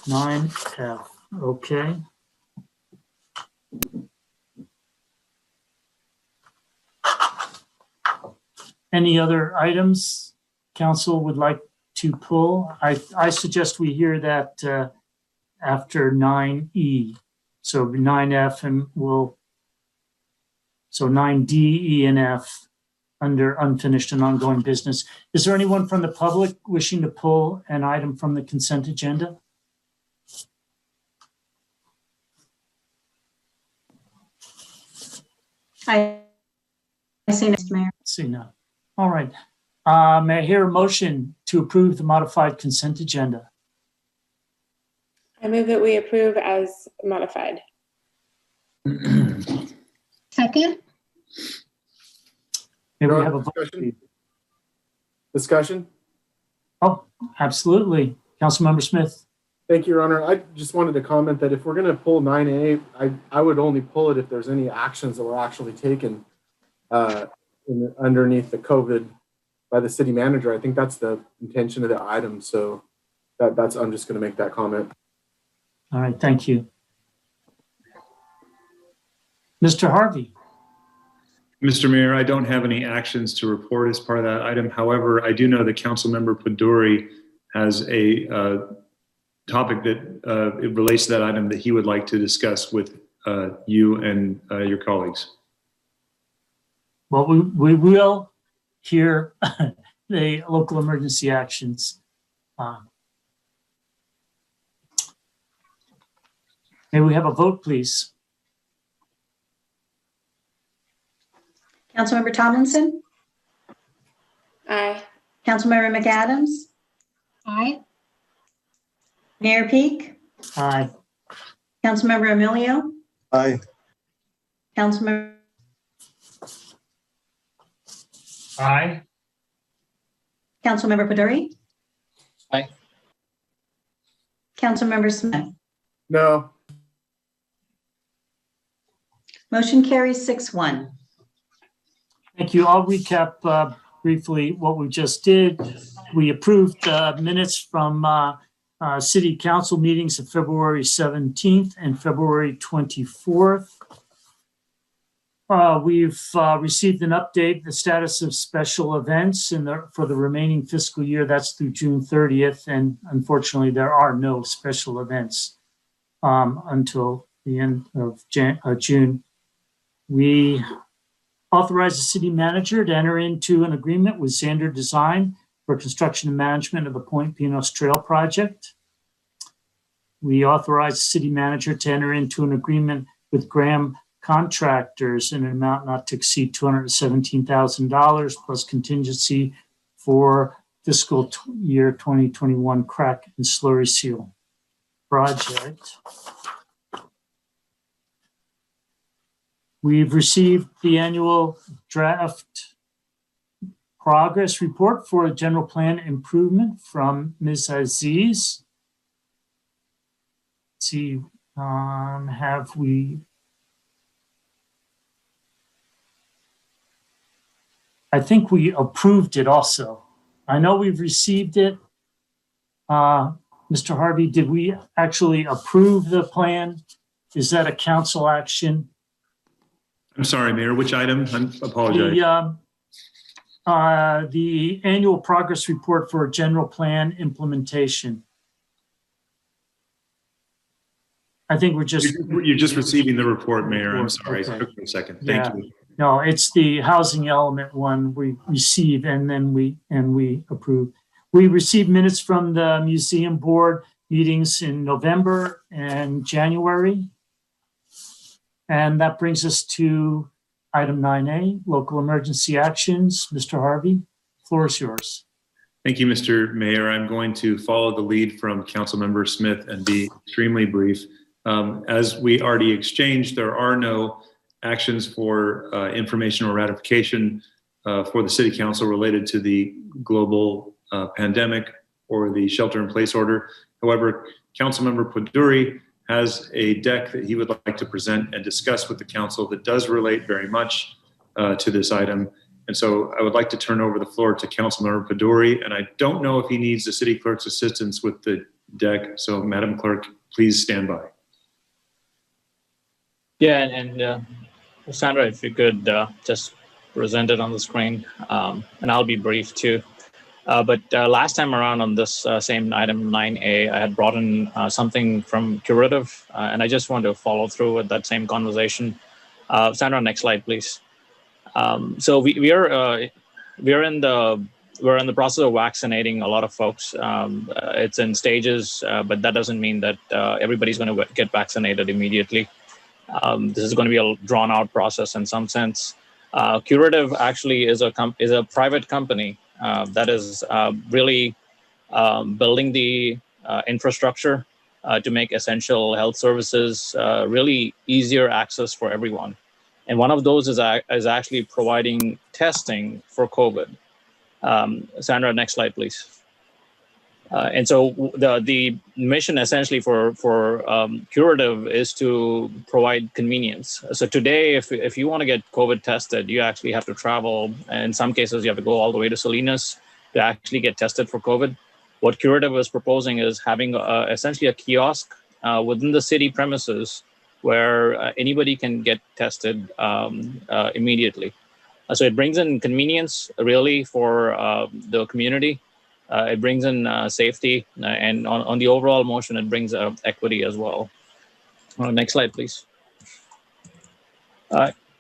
9F, okay. Any other items council would like to pull? I suggest we hear that after 9E. So 9F and so 9D, E, and F under unfinished and ongoing business. Is there anyone from the public wishing to pull an item from the consent agenda? I see, Mr. Mayor. See none. All right. May I hear a motion to approve the modified consent agenda? I move that we approve as modified. Second. May we have a vote? Discussion? Oh, absolutely. Councilmember Smith. Thank you, Your Honor. I just wanted to comment that if we're going to pull 9A, I would only pull it if there's any actions that were actually taken underneath the COVID by the city manager. I think that's the intention of the item. So that's I'm just going to make that comment. All right, thank you. Mr. Harvey. Mr. Mayor, I don't have any actions to report as part of that item. However, I do know that Councilmember Paduri has a topic that it relates to that item that he would like to discuss with you and your colleagues. Well, we will hear the local emergency actions. May we have a vote, please? Councilmember Tomlinson? Aye. Councilmember McAdams? Aye. Mayor Peak? Aye. Councilmember Emilio? Aye. Councilmember Aye. Councilmember Paduri? Aye. Councilmember Smith? No. Motion carries 6-1. Thank you. I'll recap briefly what we just did. We approved minutes from city council meetings of February 17th and February 24th. We've received an update, the status of special events for the remaining fiscal year. That's through June 30th. And unfortunately, there are no special events until the end of June. We authorize the city manager to enter into an agreement with Xander Design for construction and management of the Point Pinos Trail project. We authorize the city manager to enter into an agreement with Graham Contractors in an amount not to exceed $217,000 plus contingency for fiscal year 2021 crack and slurry seal project. We've received the annual draft progress report for a general plan improvement from Ms. Aziz. Let's see, have we? I think we approved it also. I know we've received it. Mr. Harvey, did we actually approve the plan? Is that a council action? I'm sorry, Mayor, which item? I apologize. The annual progress report for general plan implementation. I think we're just... You're just receiving the report, Mayor. I'm sorry. Okay. It took me a second. Thank you. No, it's the housing element one we receive and then we approve. We received minutes from the museum board meetings in November and January. And that brings us to item 9A, local emergency actions. Mr. Harvey, floor is yours. Thank you, Mr. Mayor. I'm going to follow the lead from Councilmember Smith and be extremely brief. As we already exchanged, there are no actions for information or ratification for the City Council related to the global pandemic or the shelter-in-place order. However, Councilmember Paduri has a deck that he would like to present and discuss with the council that does relate very much to this item. And so I would like to turn over the floor to Councilmember Paduri, and I don't know if he needs the city clerk's assistance with the deck. So Madam Clerk, please stand by. Yeah, and Sandra, if you could just present it on the screen, and I'll be brief too. But last time around on this same item 9A, I had brought in something from Curative, and I just want to follow through with that same conversation. Sandra, next slide, please. So we're in the process of vaccinating a lot of folks. It's in stages, but that doesn't mean that everybody's going to get vaccinated immediately. This is going to be a drawn-out process in some sense. Curative actually is a private company that is really building the infrastructure to make essential health services really easier access for everyone. And one of those is actually providing testing for COVID. Sandra, next slide, please. And so the mission essentially for Curative is to provide convenience. So today, if you want to get COVID tested, you actually have to travel. And in some cases, you have to go all the way to Salinas to actually get tested for COVID. What Curative is proposing is having essentially a kiosk within the city premises where anybody can get tested immediately. So it brings in convenience really for the community. It brings in safety, and on the overall motion, it brings equity as well. Next slide, please.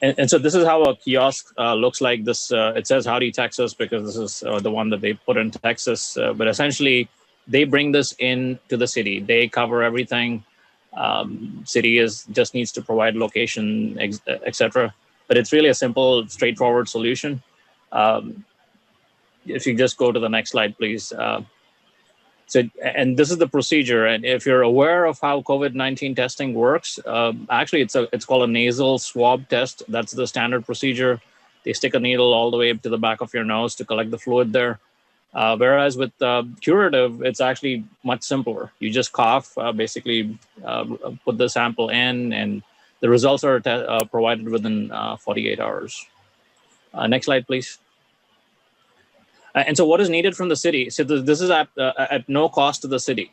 And so this is how a kiosk looks like. This it says Howdy Texas because this is the one that they put in Texas. But essentially, they bring this in to the city. They cover everything. City just needs to provide location, etc. But it's really a simple, straightforward solution. If you just go to the next slide, please. And this is the procedure. And if you're aware of how COVID-19 testing works, actually it's called a nasal swab test. That's the standard procedure. They stick a needle all the way up to the back of your nose to collect the fluid there. Whereas with Curative, it's actually much simpler. You just cough, basically put the sample in, and the results are provided within 48 hours. Next slide, please. And so what is needed from the city? So this is at no cost to the city.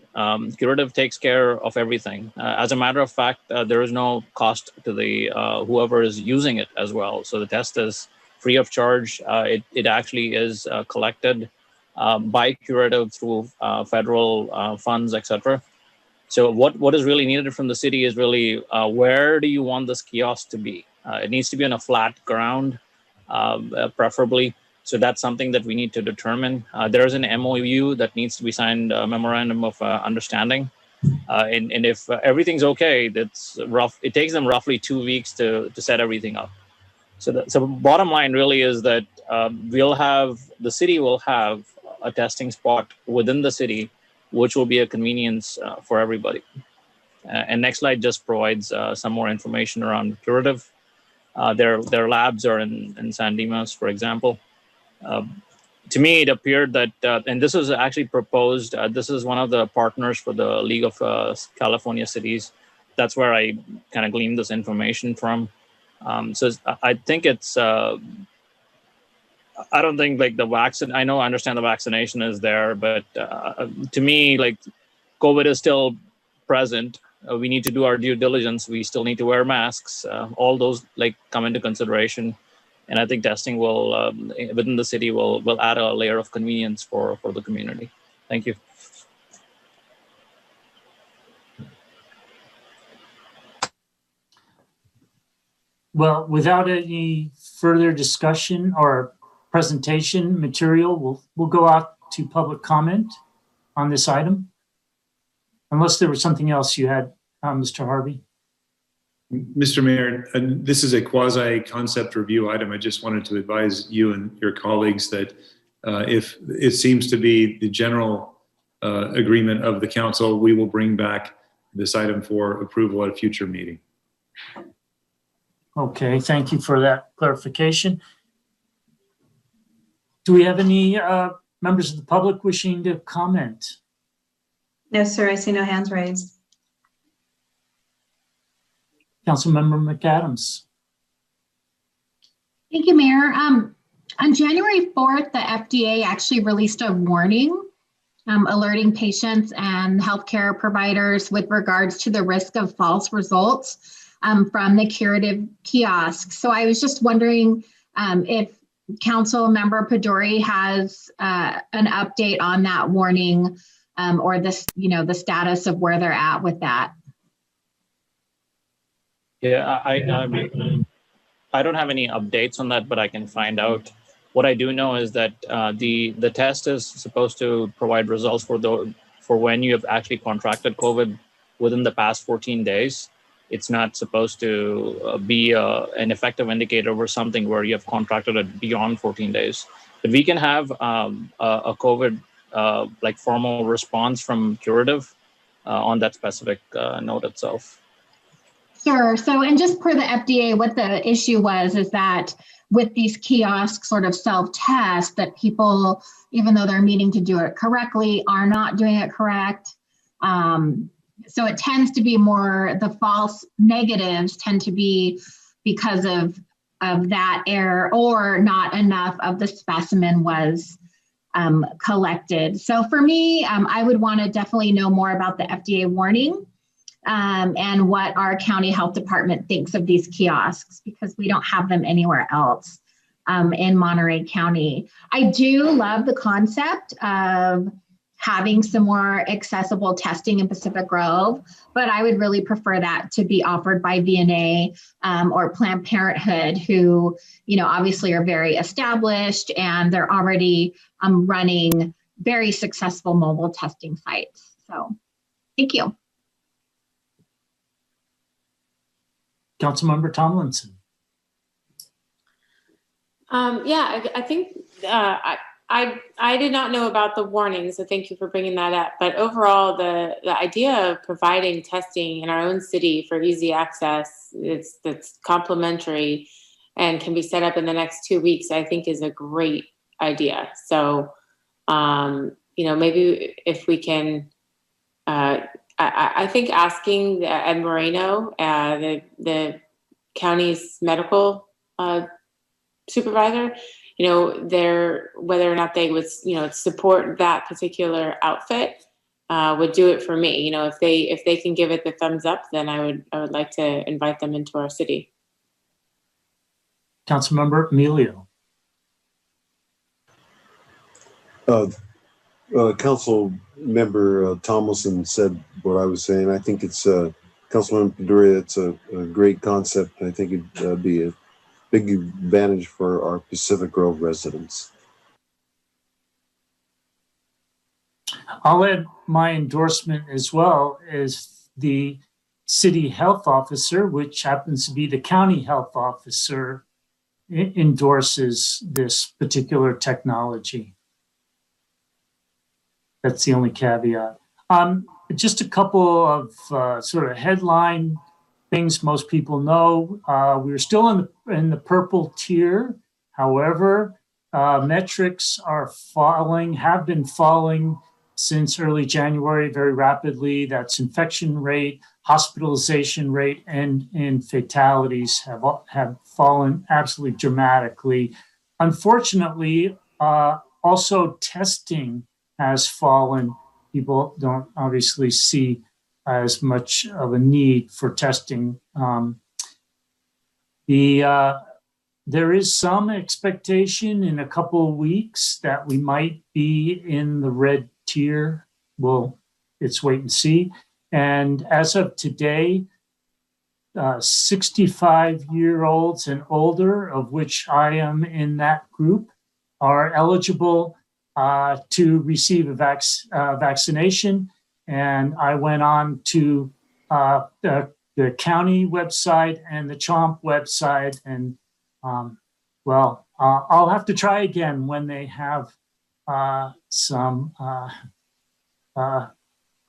Curative takes care of everything. As a matter of fact, there is no cost to the whoever is using it as well. So the test is free of charge. It actually is collected by Curative through federal funds, etc. So what is really needed from the city is really where do you want this kiosk to be? It needs to be on a flat ground, preferably. So that's something that we need to determine. There's an MOU that needs to be signed, a memorandum of understanding. And if everything's okay, that's rough. It takes them roughly 2 weeks to set everything up. So bottom line really is that the city will have a testing spot within the city, which will be a convenience for everybody. And next slide just provides some more information around Curative. Their labs are in San Dimas, for example. To me, it appeared that, and this was actually proposed, this is one of the partners for the League of California Cities. That's where I kind of gleaned this information from. So I think it's, I don't think like the vaccine, I understand the vaccination is there, but to me, like COVID is still present. We need to do our due diligence. We still need to wear masks. All those like come into consideration. And I think testing will, within the city, will add a layer of convenience for the community. Thank you. Well, without any further discussion or presentation material, we'll go out to public comment on this item. Unless there was something else you had, Mr. Harvey. Mr. Mayor, this is a quasi-concept review item. I just wanted to advise you and your colleagues that if it seems to be the general agreement of the council, we will bring back this item for approval at a future meeting. Okay, thank you for that clarification. Do we have any members of the public wishing to comment? No, sir, I see no hands raised. Councilmember McAdams. Thank you, Mayor. On January 4th, the FDA actually released a warning alerting patients and healthcare providers with regards to the risk of false results from the Curative kiosk. So I was just wondering if Council Member Pedori has an update on that warning or this, the status of where they're at with that. Yeah, I don't have any updates on that, but I can find out. What I do know is that the test is supposed to provide results for when you have actually contracted COVID within the past 14 days. It's not supposed to be an effective indicator for something where you have contracted it beyond 14 days. But we can have a COVID like formal response from Curative on that specific note itself. Sure. So, and just per the FDA, what the issue was is that with these kiosks sort of self-test, that people, even though they're meaning to do it correctly, are not doing it correct. So it tends to be more, the false negatives tend to be because of that error, or not enough of the specimen was collected. So for me, I would want to definitely know more about the FDA warning and what our county health department thinks of these kiosks, because we don't have them anywhere else in Monterey County. I do love the concept of having some more accessible testing in Pacific Grove, but I would really prefer that to be offered by VNA or Planned Parenthood, who, obviously are very established and they're already running very successful mobile testing sites. So, thank you. Councilmember Tomlinson. I think I did not know about the warning, so thank you for bringing that up. But overall, the idea of providing testing in our own city for easy access, that's complimentary and can be set up in the next 2 weeks, I think is a great idea. So, maybe if we can, I think asking Ed Moreno, the county's medical supervisor, whether or not they would, support that particular outfit, would do it for me. If they can give it the thumbs up, then I would like to invite them into our city. Councilmember Emilio. Council member Tomlinson said what I was saying. I think it's Councilmember Pedroia. It's a great concept. I think it'd be a big advantage for our Pacific Grove residents. I'll add my endorsement as well as the city health officer, which happens to be the county health officer, endorses this particular technology. That's the only caveat. Just a couple of sort of headline things most people know. We're still in the purple tier. However, metrics are falling, have been falling since early January very rapidly. That's infection rate, hospitalization rate, and fatalities have fallen absolutely dramatically. Unfortunately, also testing has fallen. People don't obviously see as much of a need for testing. There is some expectation in a couple of weeks that we might be in the red tier. Well, it's wait and see. And as of today, 65-year-olds and older, of which I am in that group, are eligible to receive a vaccination. And I went on to the county website and the CHOMP website, and I'll have to try again when they have some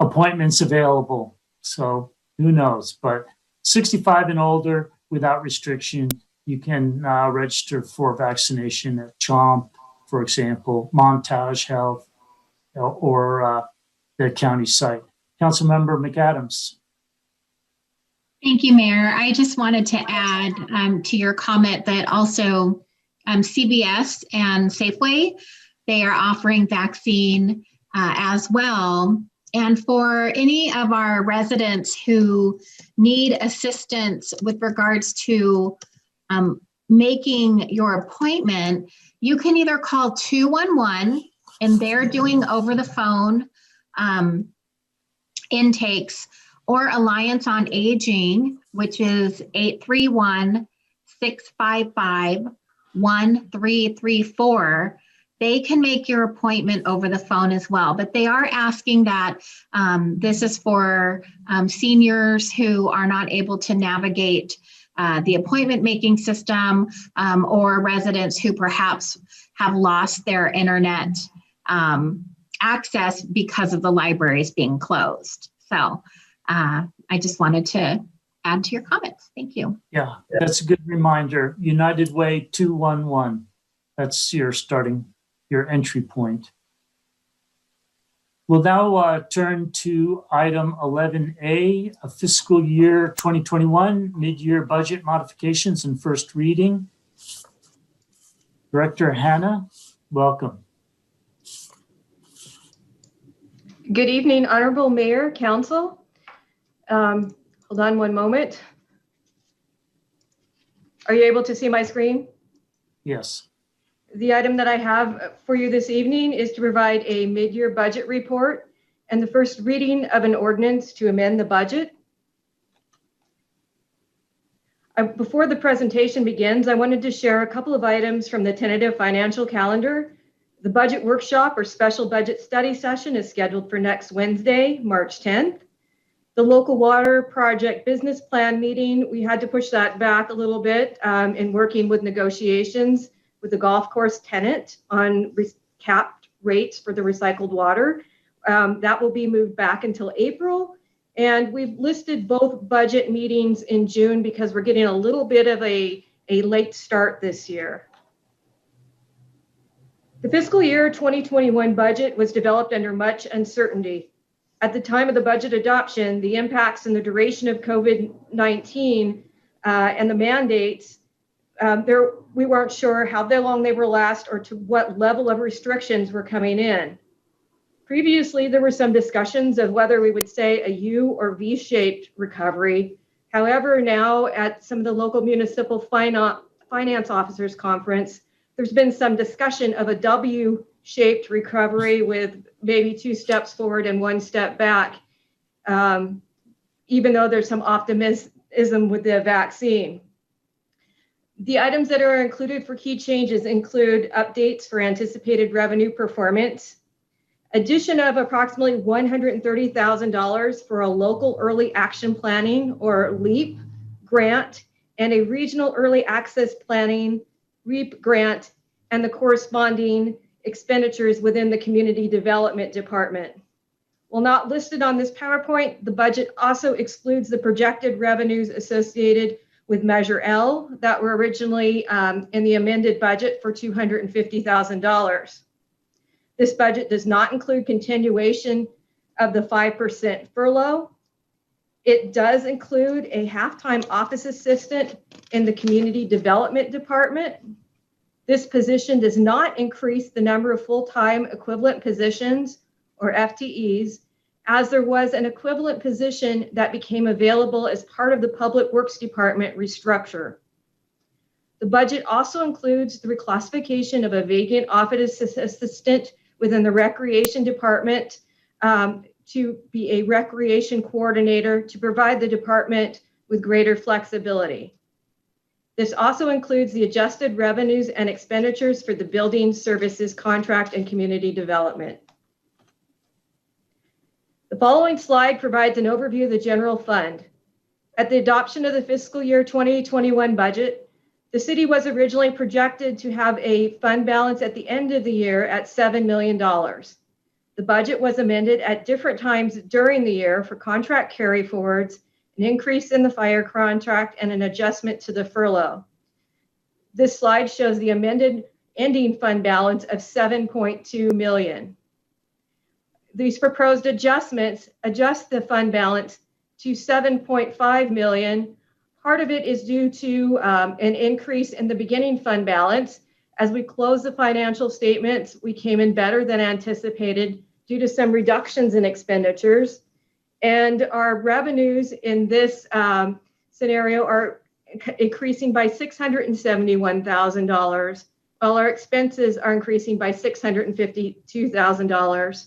appointments available. So who knows? But 65 and older, without restriction, you can register for vaccination at CHOMP, for example, Montage Health, or the county site. Councilmember McAdams. Thank you, Mayor. I just wanted to add to your comment that also CVS and Safeway, they are offering vaccine as well. And for any of our residents who need assistance with regards to making your appointment, you can either call 211, and they're doing over the phone intakes, or Alliance on Aging, which is 831-655-1334. They can make your appointment over the phone as well. But they are asking that this is for seniors who are not able to navigate the appointment making system, or residents who perhaps have lost their internet access because of the libraries being closed. So I just wanted to add to your comments. Thank you. Yeah, that's a good reminder. United Way 211. That's your entry point. We'll now turn to item 11A, a fiscal year 2021 mid-year budget modifications and first reading. Director Hannah, welcome. Good evening, Honorable Mayor, Council. Hold on one moment. Are you able to see my screen? Yes. The item that I have for you this evening is to provide a mid-year budget report and the first reading of an ordinance to amend the budget. Before the presentation begins, I wanted to share a couple of items from the tentative financial calendar. The budget workshop or special budget study session is scheduled for next Wednesday, March 10th. The local water project business plan meeting, we had to push that back a little bit in working with negotiations with the golf course tenant on capped rates for the recycled water. That will be moved back until April. And we've listed both budget meetings in June because we're getting a little bit of a late start this year. The fiscal year 2021 budget was developed under much uncertainty. At the time of the budget adoption, the impacts and the duration of COVID-19 and the mandates, we weren't sure how long they will last or to what level of restrictions were coming in. Previously, there were some discussions of whether we would say a U or V-shaped recovery. However, now at some of the local municipal finance officers conference, there's been some discussion of a W-shaped recovery with maybe 2 steps forward and 1 step back, even though there's some optimism with the vaccine. The items that are included for key changes include updates for anticipated revenue performance, addition of approximately $130,000 for a local early action planning or LEAP grant and a regional early access planning REAP grant and the corresponding expenditures within the community development department. While not listed on this PowerPoint, the budget also excludes the projected revenues associated with Measure L that were originally in the amended budget for $250,000. This budget does not include continuation of the 5% furlough. It does include a half-time office assistant in the community development department. This position does not increase the number of full-time equivalent positions or FTEs, as there was an equivalent position that became available as part of the Public Works Department restructure. The budget also includes the reclassification of a vacant office assistant within the Recreation Department to be a recreation coordinator to provide the department with greater flexibility. This also includes the adjusted revenues and expenditures for the building services contract and community development. The following slide provides an overview of the general fund. At the adoption of the fiscal year 2021 budget, the city was originally projected to have a fund balance at the end of the year at $7 million. The budget was amended at different times during the year for contract carry forwards, an increase in the fire contract, and an adjustment to the furlough. This slide shows the amended ending fund balance of $7.2 million. These proposed adjustments adjust the fund balance to $7.5 million. Part of it is due to an increase in the beginning fund balance. As we close the financial statements, we came in better than anticipated due to some reductions in expenditures. And our revenues in this scenario are increasing by $671,000, while our expenses are increasing by $652,000.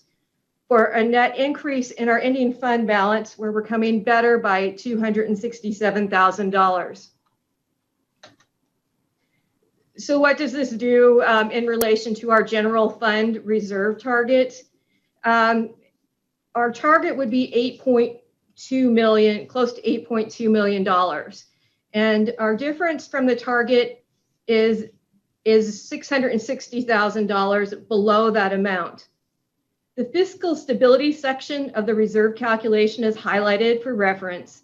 For a net increase in our ending fund balance, where we're coming better by $267,000. So what does this do in relation to our general fund reserve target? Our target would be $8.2 million, close to $8.2 million. And our difference from the target is $660,000 below that amount. The fiscal stability section of the reserve calculation is highlighted for reference.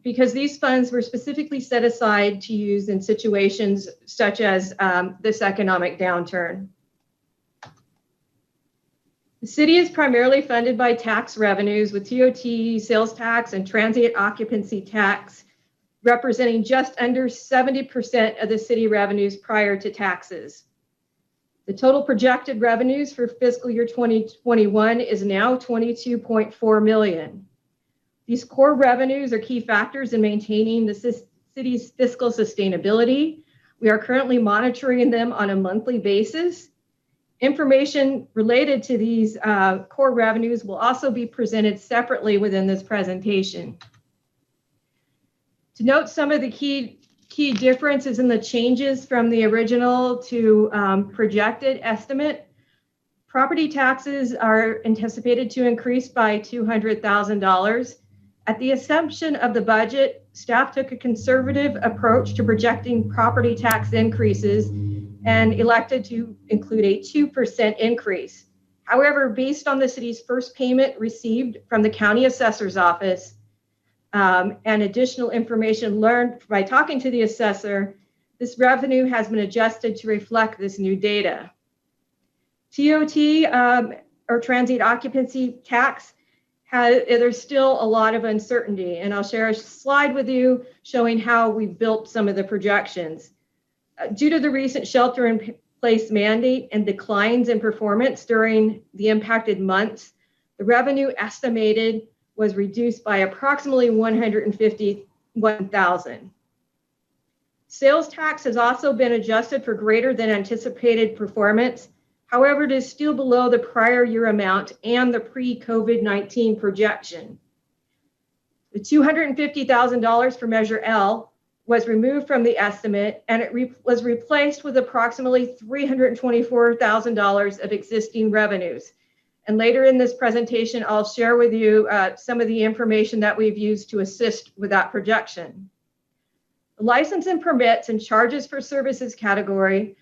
because these funds were specifically set aside to use in situations such as this economic downturn. The city is primarily funded by tax revenues, with TOT, sales tax, and transient occupancy tax representing just under 70% of the city revenues prior to taxes. The total projected revenues for fiscal year 2021 is now $22.4 million. These core revenues are key factors in maintaining the city's fiscal sustainability. We are currently monitoring them on a monthly basis. Information related to these core revenues will also be presented separately within this presentation. To note some of the key differences in the changes from the original to projected estimate, property taxes are anticipated to increase by $200,000. At the assumption of the budget, staff took a conservative approach to projecting property tax increases and elected to include a 2% increase. However, based on the city's first payment received from the county assessor's office and additional information learned by talking to the assessor, this revenue has been adjusted to reflect this new data. TOT, or transient occupancy tax, there's still a lot of uncertainty, and I'll share a slide with you showing how we built some of the projections. Due to the recent shelter-in-place mandate and declines in performance during the impacted months, the revenue estimated was reduced by approximately $151,000. Sales tax has also been adjusted for greater than anticipated performance. However, it is still below the prior year amount and the pre-COVID-19 projection. The $250,000 for Measure L was removed from the estimate, and it was replaced with approximately $324,000 of existing revenues. And later in this presentation, I'll share with you some of the information that we've used to assist with that projection. The license and permits and charges for services category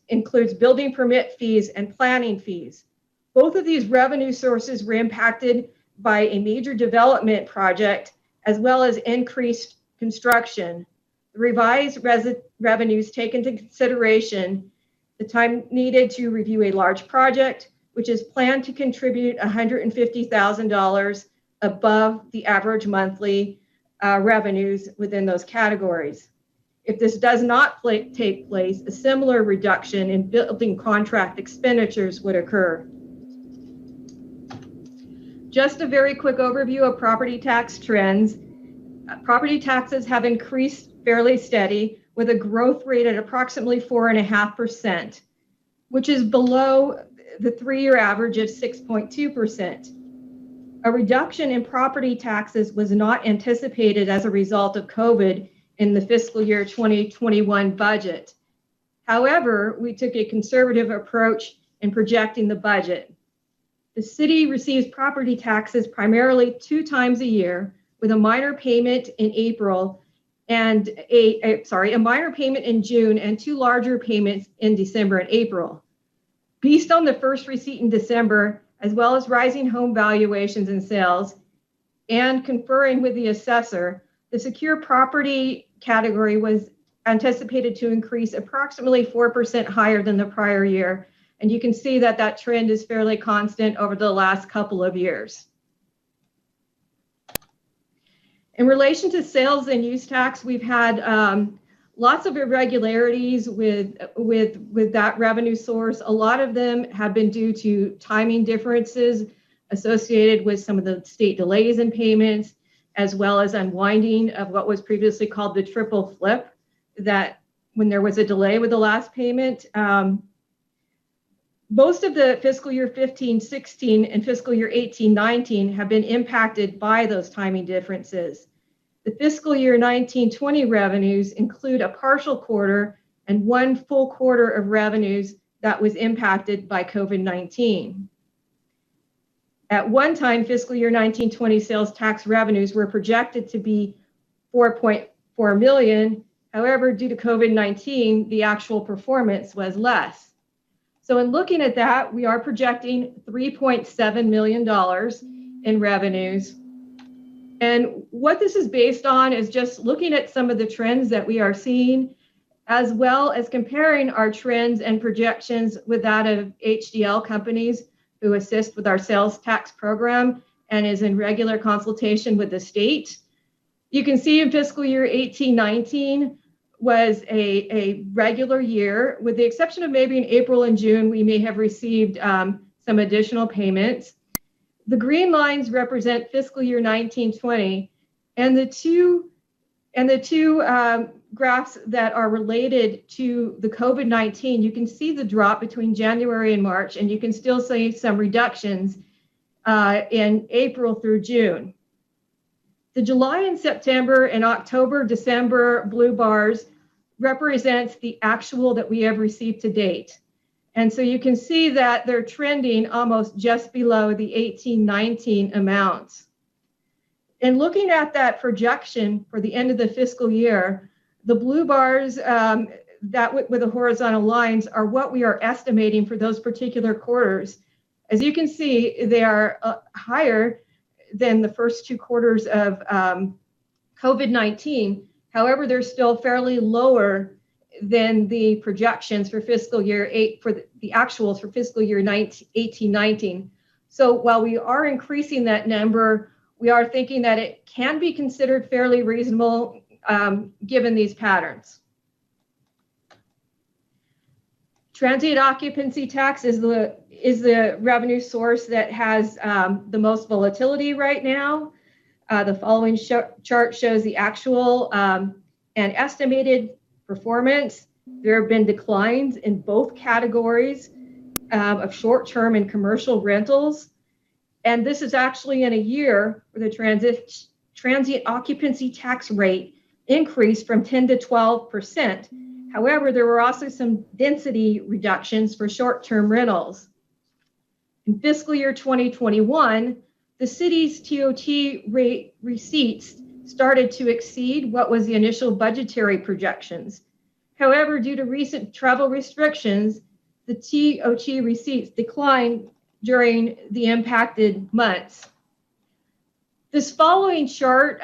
includes building permit fees and planning fees. Both of these revenue sources were impacted by a major development project as well as increased construction. The revised revenues take into consideration the time needed to review a large project, which is planned to contribute $150,000 above the average monthly revenues within those categories. If this does not take place, a similar reduction in building contract expenditures would occur. Just a very quick overview of property tax trends. Property taxes have increased fairly steady with a growth rate at approximately 4.5%, which is below the 3-year average of 6.2%. A reduction in property taxes was not anticipated as a result of COVID in the fiscal year 2021 budget. However, we took a conservative approach in projecting the budget. The city receives property taxes primarily 2 times a year, with a minor payment in April and a minor payment in June and 2 larger payments in December and April. Based on the first receipt in December, as well as rising home valuations and sales, and conferring with the assessor, the secure property category was anticipated to increase approximately 4% higher than the prior year. And you can see that that trend is fairly constant over the last couple of years. In relation to sales and use tax, we've had lots of irregularities with that revenue source. A lot of them have been due to timing differences associated with some of the state delays in payments, as well as unwinding of what was previously called the triple flip, that when there was a delay with the last payment. Most of the fiscal year 15-16 and fiscal year 18-19 have been impacted by those timing differences. The fiscal year 19-20 revenues include a partial quarter and 1 full quarter of revenues that was impacted by COVID-19. At one time, fiscal year 19-20 sales tax revenues were projected to be $4.4 million. However, due to COVID-19, the actual performance was less. So in looking at that, we are projecting $3.7 million in revenues And what this is based on is just looking at some of the trends that we are seeing, as well as comparing our trends and projections with that of HDL companies who assist with our sales tax program and is in regular consultation with the state. You can see in fiscal year 18-19 was a regular year, with the exception of maybe in April and June, we may have received some additional payments. The green lines represent fiscal year 19-20, and the two graphs that are related to the COVID-19, you can see the drop between January and March, and you can still see some reductions in April through June. The July and September and October, December blue bars represents the actual that we have received to date. And so you can see that they're trending almost just below the 18-19 amounts. And looking at that projection for the end of the fiscal year, the blue bars that with the horizontal lines are what we are estimating for those particular quarters. As you can see, they are higher than the first two quarters of COVID-19. However, they're still fairly lower than the projections for fiscal year the actuals for fiscal year 18-19. So while we are increasing that number, we are thinking that it can be considered fairly reasonable given these patterns. Transient occupancy tax is the revenue source that has the most volatility right now. The following chart shows the actual and estimated performance. There have been declines in both categories of short-term and commercial rentals. And this is actually in a year where the transient occupancy tax rate increased from 10 to 12%. However, there were also some density reductions for short-term rentals. In fiscal year 2021, the city's TOT rate receipts started to exceed what was the initial budgetary projections. However, due to recent travel restrictions, the TOT receipts declined during the impacted months. This following chart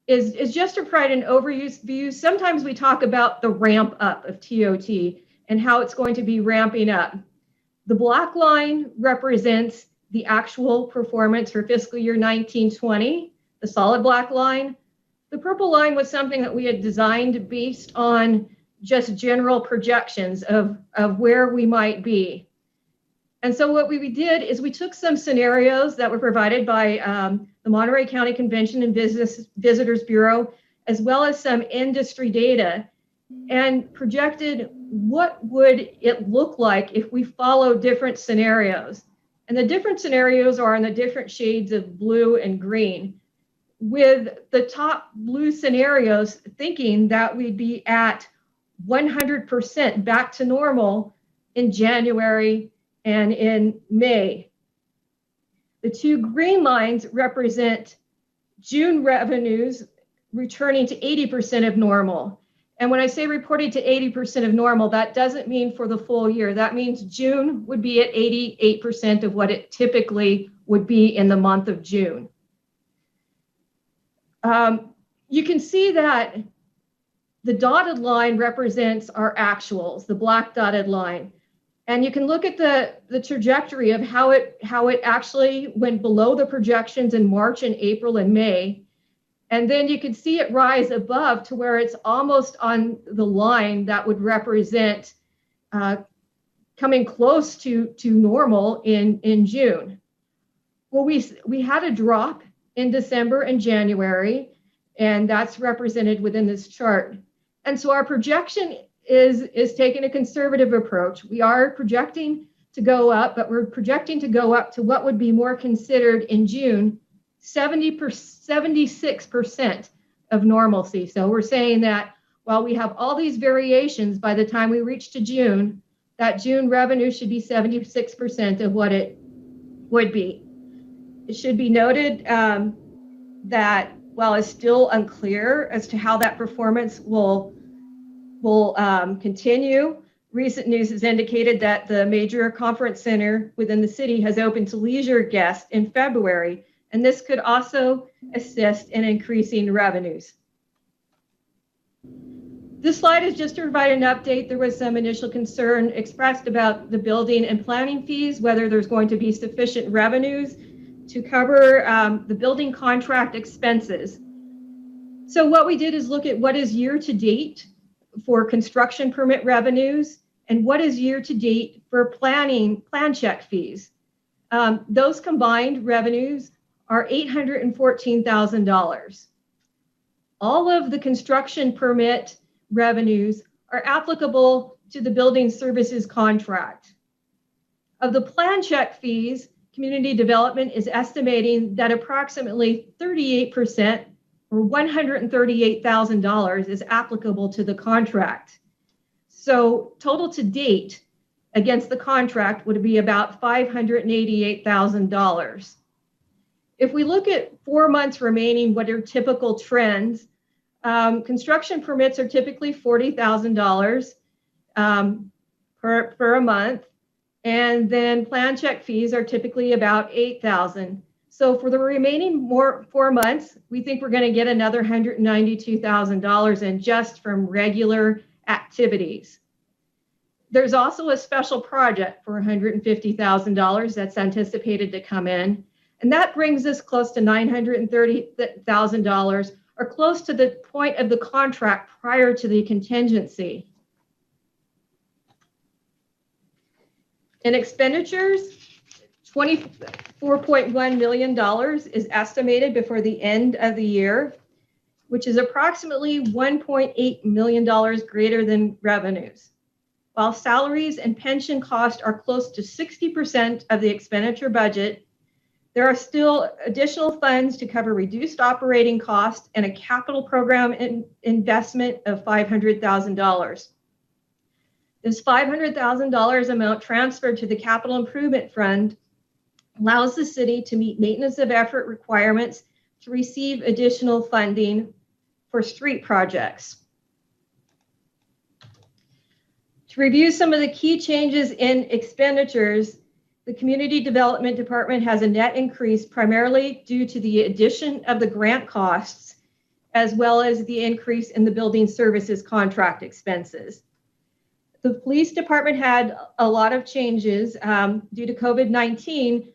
is just to provide an overview. Sometimes we talk about the ramp up of TOT and how it's going to be ramping up. The black line represents the actual performance for fiscal year 19-20, the solid black line. The purple line was something that we had designed based on just general projections of where we might be. And so what we did is we took some scenarios that were provided by the Monterey County Convention and Visitors Bureau, as well as some industry data, and projected what would it look like if we follow different scenarios. And the different scenarios are in the different shades of blue and green, with the top blue scenarios thinking that we'd be at 100% back to normal in January and in May. The two green lines represent June revenues returning to 80% of normal. And when I say reporting to 80% of normal, that doesn't mean for the full year. That means June would be at 88% of what it typically would be in the month of June. You can see that the dotted line represents our actuals, the black dotted line. And you can look at the trajectory of how it actually went below the projections in March and April and May. And then you can see it rise above to where it's almost on the line that would represent coming close to normal in June. Well, we had a drop in December and January, and that's represented within this chart. And so our projection is taking a conservative approach. We are projecting to go up, but we're projecting to go up to what would be more considered in June 76% of normalcy. So we're saying that while we have all these variations, by the time we reach to June, that June revenue should be 76% of what it would be. It should be noted that while it's still unclear as to how that performance will continue, recent news has indicated that the major conference center within the city has opened to leisure guests in February, and this could also assist in increasing revenues. This slide is just to provide an update. There was some initial concern expressed about the building and planning fees, whether there's going to be sufficient revenues to cover the building contract expenses. So what we did is look at what is year to date for construction permit revenues and what is year to date for plan check fees. Those combined revenues are $814,000. All of the construction permit revenues are applicable to the building services contract. Of the plan check fees, community development is estimating that approximately 38% or $138,000 is applicable to the contract. So total to date against the contract would be about $588,000. If we look at 4 months remaining, what are typical trends? Construction permits are typically $40,000 per a month, and then plan check fees are typically about $8,000. So for the remaining 4 months, we think we're going to get another $192,000 in just from regular activities. There's also a special project for $150,000 that's anticipated to come in, and that brings us close to $930,000, or close to the point of the contract prior to the contingency. In expenditures, $24.1 million is estimated before the end of the year, which is approximately $1.8 million greater than revenues. While salaries and pension costs are close to 60% of the expenditure budget, there are still additional funds to cover reduced operating costs and a capital program investment of $500,000. This $500,000 amount transferred to the capital improvement fund allows the city to meet maintenance of effort requirements to receive additional funding for street projects. To review some of the key changes in expenditures, the Community Development Department has a net increase primarily due to the addition of the grant costs, as well as the increase in the building services contract expenses. The Police Department had a lot of changes due to COVID-19.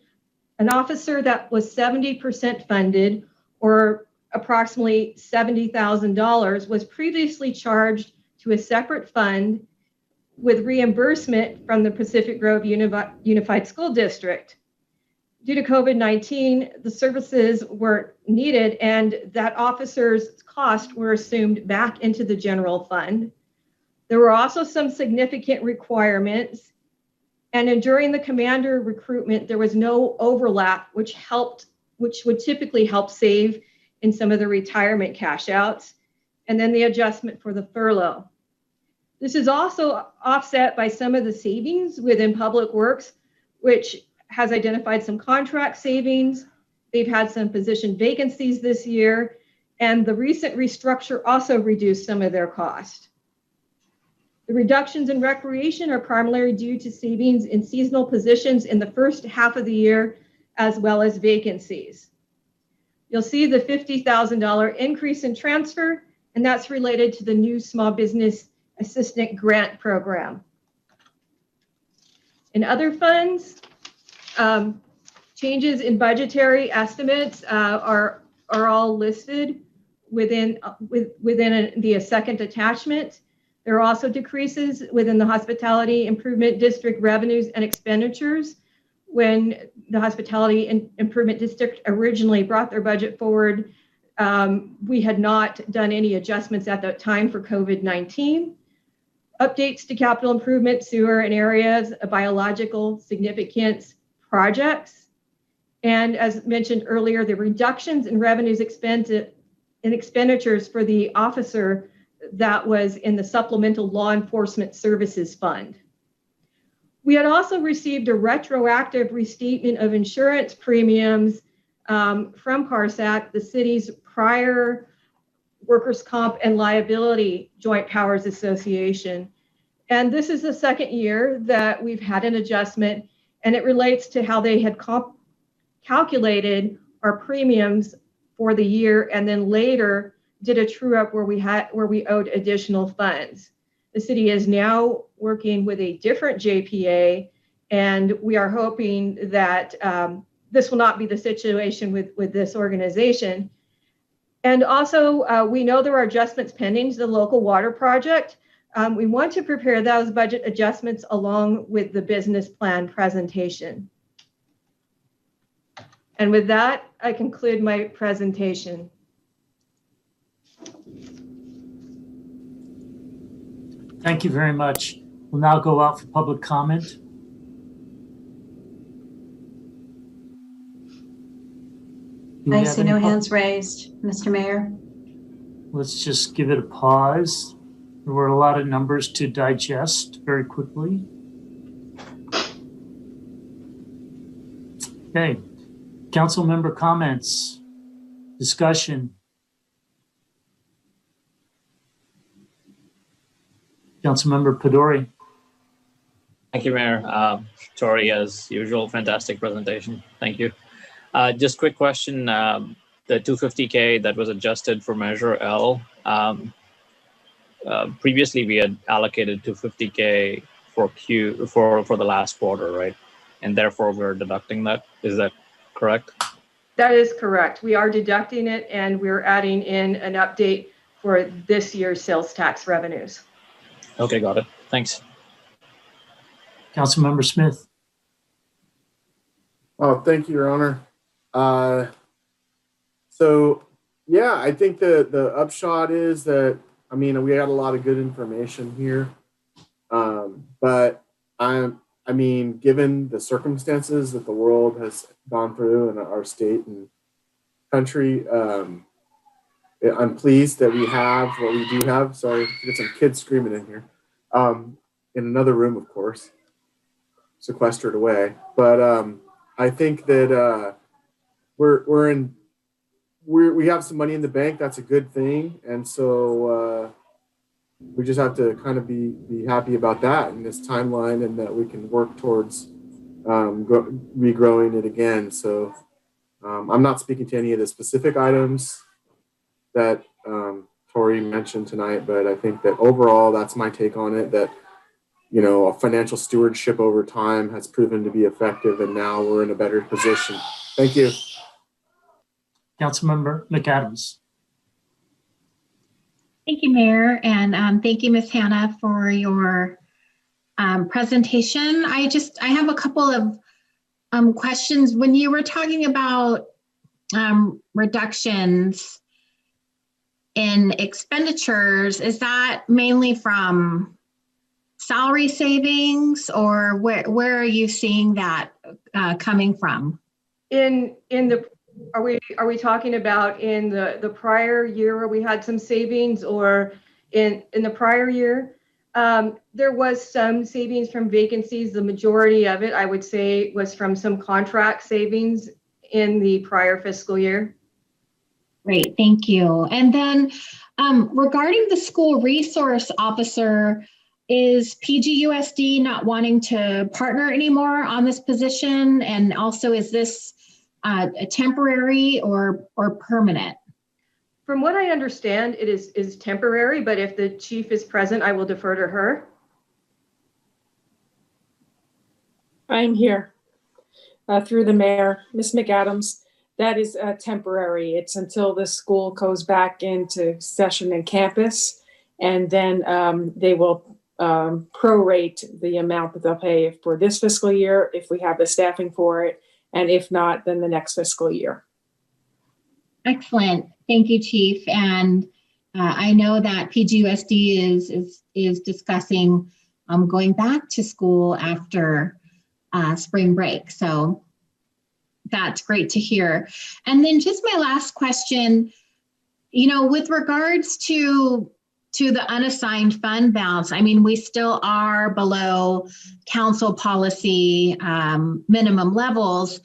An officer that was 70% funded, or approximately $70,000, was previously charged to a separate fund with reimbursement from the Pacific Grove Unified School District. Due to COVID-19, the services were needed and that officer's costs were assumed back into the general fund. There were also some significant requirements, and during the commander recruitment, there was no overlap, which would typically help save in some of the retirement cash outs, and then the adjustment for the furlough. This is also offset by some of the savings within Public Works, which has identified some contract savings. They've had some position vacancies this year, and the recent restructure also reduced some of their cost. The reductions in recreation are primarily due to savings in seasonal positions in the first half of the year, as well as vacancies. You'll see the $50,000 increase in transfer, and that's related to the new Small Business Assistant Grant Program. In other funds, changes in budgetary estimates are all listed within the second attachment. There are also decreases within the Hospitality Improvement District revenues and expenditures. When the Hospitality Improvement District originally brought their budget forward, we had not done any adjustments at that time for COVID-19. Updates to capital improvement, sewer, and areas of biological significance projects. And as mentioned earlier, the reductions in revenues expenditures for the officer that was in the Supplemental Law Enforcement Services Fund. We had also received a retroactive restatement of insurance premiums from CARSAC, the city's prior workers' comp and liability joint powers association. And this is the second year that we've had an adjustment, and it relates to how they had calculated our premiums for the year, and then later did a true up where we owed additional funds. The city is now working with a different JPA, and we are hoping that this will not be the situation with this organization. And also, we know there are adjustments pending to the local water project. We want to prepare those budget adjustments along with the business plan presentation. And with that, I conclude my presentation. Thank you very much. We'll now go out for public comment. I see no hands raised, Mr. Mayor. Let's just give it a pause. There were a lot of numbers to digest very quickly. Okay, council member comments, discussion. Councilmember Pedori. Thank you, Mayor. Tori, as usual, fantastic presentation. Thank you. Just quick question. The 250K that was adjusted for Measure L. Previously, we had allocated 250K for the last quarter, right? And therefore, we're deducting that. Is that correct? That is correct. We are deducting it, and we're adding in an update for this year's sales tax revenues. Okay, got it. Thanks. Councilmember Smith. Oh, thank you, Your Honor. So, yeah, I think the upshot is that, I mean, we had a lot of good information here. But I mean, given the circumstances that the world has gone through in our state and country, I'm pleased that we have what we do have. Sorry, get some kids screaming in here. In another room, of course, sequestered away. But I think that we have some money in the bank. That's a good thing, and so we just have to kind of be happy about that in this timeline, and that we can work towards regrowing it again. So I'm not speaking to any of the specific items that Tori mentioned tonight, but I think that overall, that's my take on it, that, you know, a financial stewardship over time has proven to be effective, and now we're in a better position. Thank you. Councilmember McAdams. Thank you, Mayor, and thank you, Ms. Hannah, for your presentation. I have a couple of questions. When you were talking about reductions in expenditures, is that mainly from salary savings, or where are you seeing that coming from? Are we talking about in the prior year where we had some savings, or in the prior year? There was some savings from vacancies. The majority of it, I would say, was from some contract savings in the prior fiscal year. Great, thank you. And then regarding the school resource officer, is PGUSD not wanting to partner anymore on this position? And also, is this a temporary or permanent? From what I understand, it is temporary, but if the chief is present, I will defer to her. I'm here through the mayor, Ms. McAdams. That is temporary. It's until the school goes back into session and campus, and then they will prorate the amount that they'll pay for this fiscal year if we have the staffing for it, and if not, then the next fiscal year. Excellent. Thank you, Chief. And I know that PGUSD is discussing going back to school after spring break. So that's great to hear. And then just my last question, you know, with regards to the unassigned fund balance, I mean, we still are below council policy minimum levels.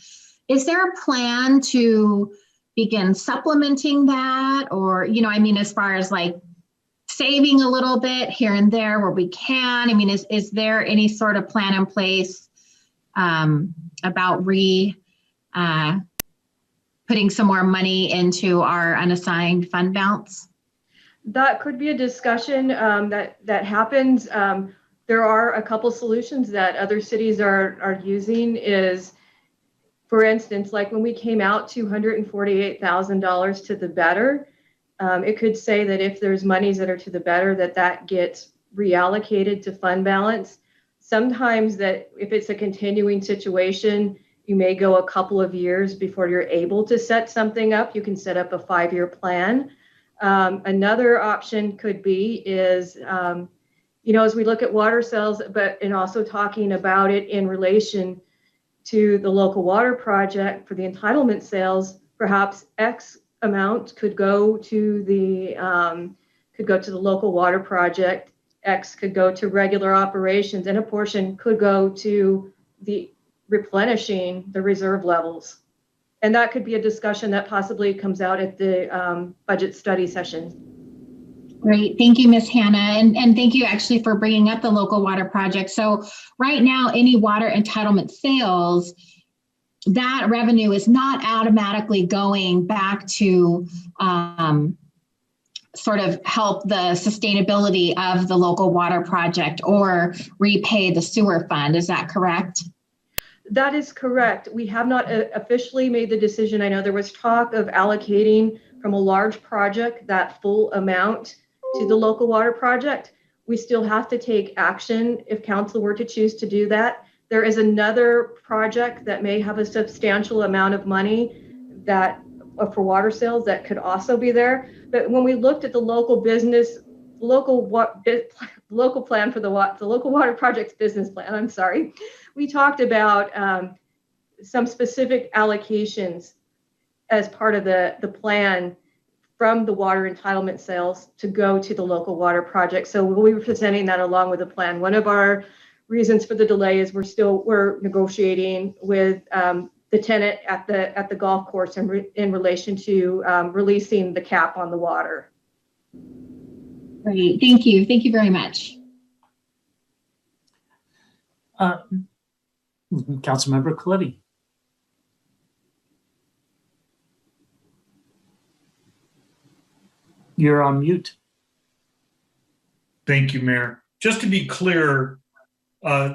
Is there a plan to begin supplementing that? Or, you know, I mean, as far as like saving a little bit here and there where we can, I mean, is there any sort of plan in place about putting some more money into our unassigned fund balance? That could be a discussion that happens. There are a couple solutions that other cities are using is, for instance, like when we came out $248,000 to the better, it could say that if there's monies that are to the better, that gets reallocated to fund balance. Sometimes that if it's a continuing situation, you may go a couple of years before you're able to set something up. You can set up a 5-year plan. Another option could be is, as we look at water sales, and also talking about it in relation to the local water project for the entitlement sales, perhaps X amount could go to the local water project, X could go to regular operations, and a portion could go to the replenishing the reserve levels. And that could be a discussion that possibly comes out at the budget study session. Great, thank you, Ms. Hannah, and thank you actually for bringing up the local water project. So right now, any water entitlement sales, that revenue is not automatically going back to sort of help the sustainability of the local water project or repay the sewer fund. Is that correct? That is correct. We have not officially made the decision. I know there was talk of allocating from a large project that full amount to the local water project. We still have to take action if council were to choose to do that. There is another project that may have a substantial amount of money that for water sales that could also be there. But when we looked at the local business, local plan for the local water project's business plan, we talked about some specific allocations as part of the plan from the water entitlement sales to go to the local water project. So we'll be presenting that along with the plan. One of our reasons for the delay is we're negotiating with the tenant at the golf course in relation to releasing the cap on the water. Great, thank you. Thank you very much. Councilmember Coletti. You're on mute. Thank you, Mayor. Just to be clear,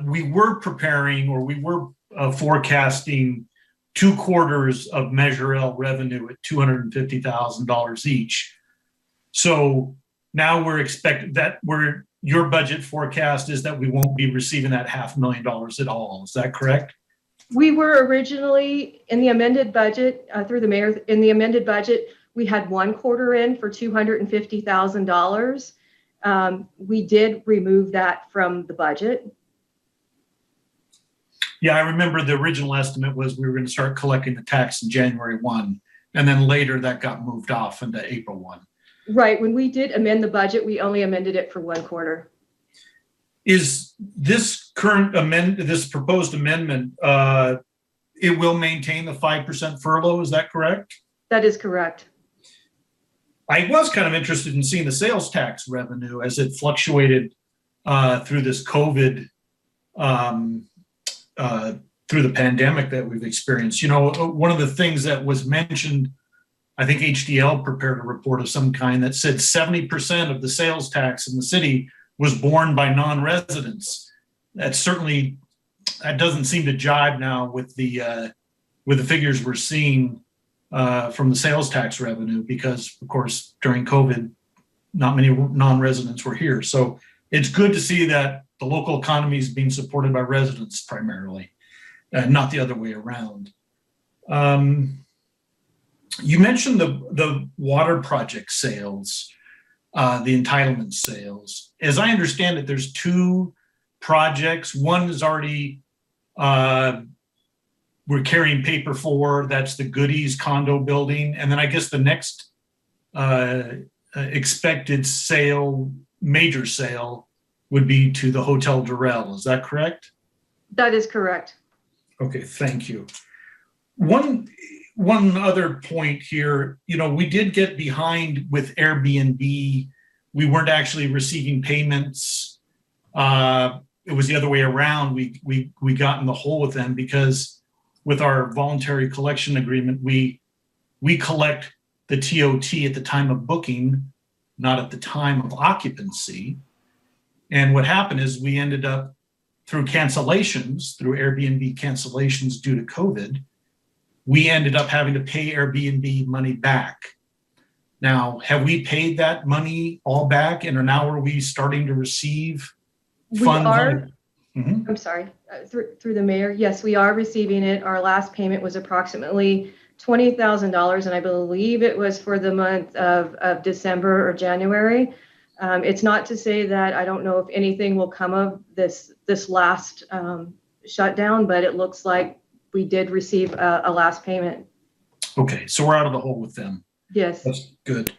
we were preparing, or we were forecasting 2 quarters of Measure L revenue at $250,000 each. So now we're expecting that your budget forecast is that we won't be receiving that $500,000 at all. Is that correct? We were originally in the amended budget through the mayor. In the amended budget, we had 1 quarter in for $250,000. We did remove that from the budget. Yeah, I remember the original estimate was we were going to start collecting the tax in January 1, and then later that got moved off into April 1. Right. When we did amend the budget, we only amended it for 1 quarter. Is this this proposed amendment, it will maintain the 5% furlough? Is that correct? That is correct. I was kind of interested in seeing the sales tax revenue as it fluctuated through this COVID, through the pandemic that we've experienced. One of the things that was mentioned, I think HDL prepared a report of some kind that said 70% of the sales tax in the city was borne by non-residents. That doesn't seem to jibe now with the figures we're seeing from the sales tax revenue, because of course during COVID, not many non-residents were here. So it's good to see that the local economy is being supported by residents primarily, not the other way around. You mentioned the water project sales, the entitlement sales. As I understand it, there's 2 projects. One is already we're carrying paper for. That's the Goodies condo building, and then I guess the next expected major sale, would be to the Hotel Durrell. Is that correct? That is correct. Okay, thank you. One other point here, we did get behind with Airbnb. We weren't actually receiving payments. It was the other way around. We got in the hole with them because with our voluntary collection agreement, we we collect the TOT at the time of booking, not at the time of occupancy. And what happened is we ended up through cancellations, through Airbnb cancellations due to COVID, we ended up having to pay Airbnb money back. Now, have we paid that money all back, and now are we starting to receive funds? We are. Mhm. I'm sorry, through the mayor. Yes, we are receiving it. Our last payment was approximately $20,000, and I believe it was for the month of December or January. It's not to say that I don't know if anything will come of this last shutdown, but it looks like we did receive a last payment. Okay, so we're out of the hole with them. Yes. That's good.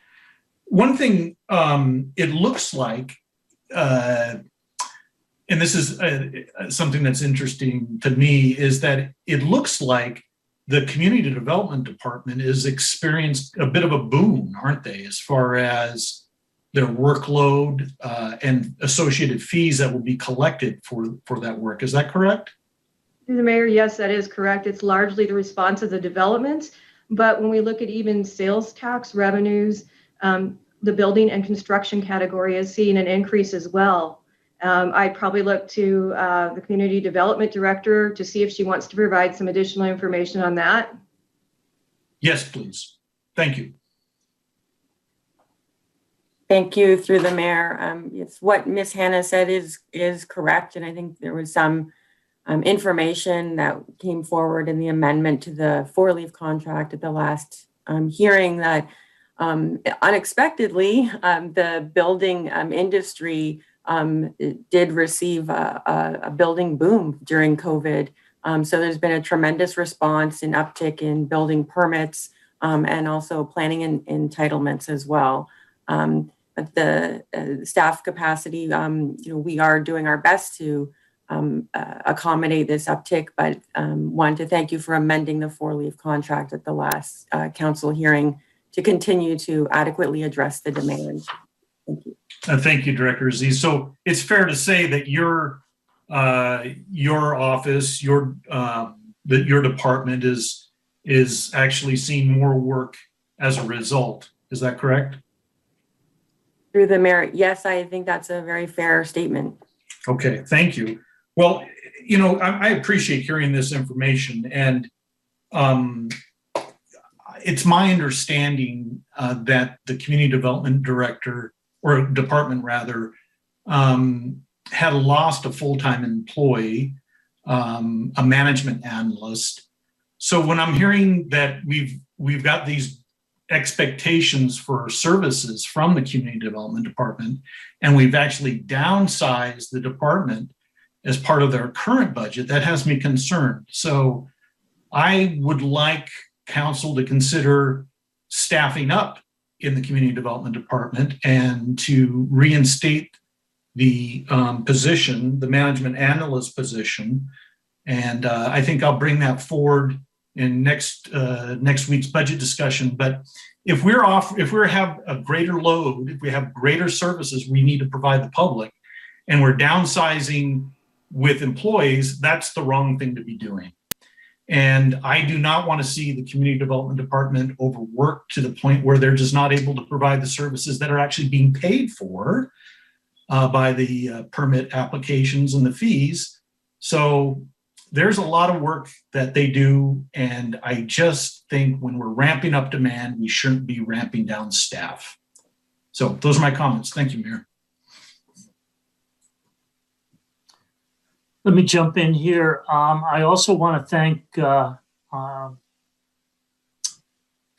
One thing it looks like, and this is something that's interesting to me, is that it looks like the community development department is experienced a bit of a boom, aren't they, as far as their workload and associated fees that will be collected for that work. Is that correct? Through the mayor, yes, that is correct. It's largely the response of the development. But when we look at even sales tax revenues, the building and construction category is seeing an increase as well. I'd probably look to the community development director to see if she wants to provide some additional information on that. Yes, please. Thank you. Thank you, through the mayor. It's what Ms. Hannah said is correct, and I think there was some information that came forward in the amendment to the 4-leaf contract at the last hearing that unexpectedly the building industry did receive a building boom during COVID. So there's been a tremendous response and uptick in building permits and also planning and entitlements as well. But the staff capacity, we are doing our best to accommodate this uptick, but wanted to thank you for amending the 4-leaf contract at the last council hearing to continue to adequately address the demand. Thank you. Thank you, Director Aziz. So it's fair to say that your office, your department is actually seeing more work as a result. Is that correct? Through the mayor, yes, I think that's a very fair statement. Okay, thank you. Well, I appreciate hearing this information, and it's my understanding that the community development director, or department rather, had lost a full-time employee, a management analyst. So when I'm hearing that we've got these expectations for services from the community development department, and we've actually downsized the department as part of their current budget, that has me concerned. So I would like council to consider staffing up in the community development department and to reinstate the position, the management analyst position. And I think I'll bring that forward in next week's budget discussion. But if we have a greater load, if we have greater services we need to provide the public, and we're downsizing with employees, that's the wrong thing to be doing. And I do not want to see the community development department overworked to the point where they're just not able to provide the services that are actually being paid for by the permit applications and the fees. So there's a lot of work that they do, and I just think when we're ramping up demand, we shouldn't be ramping down staff. So those are my comments. Thank you, Mayor. Let me jump in here. I also want to thank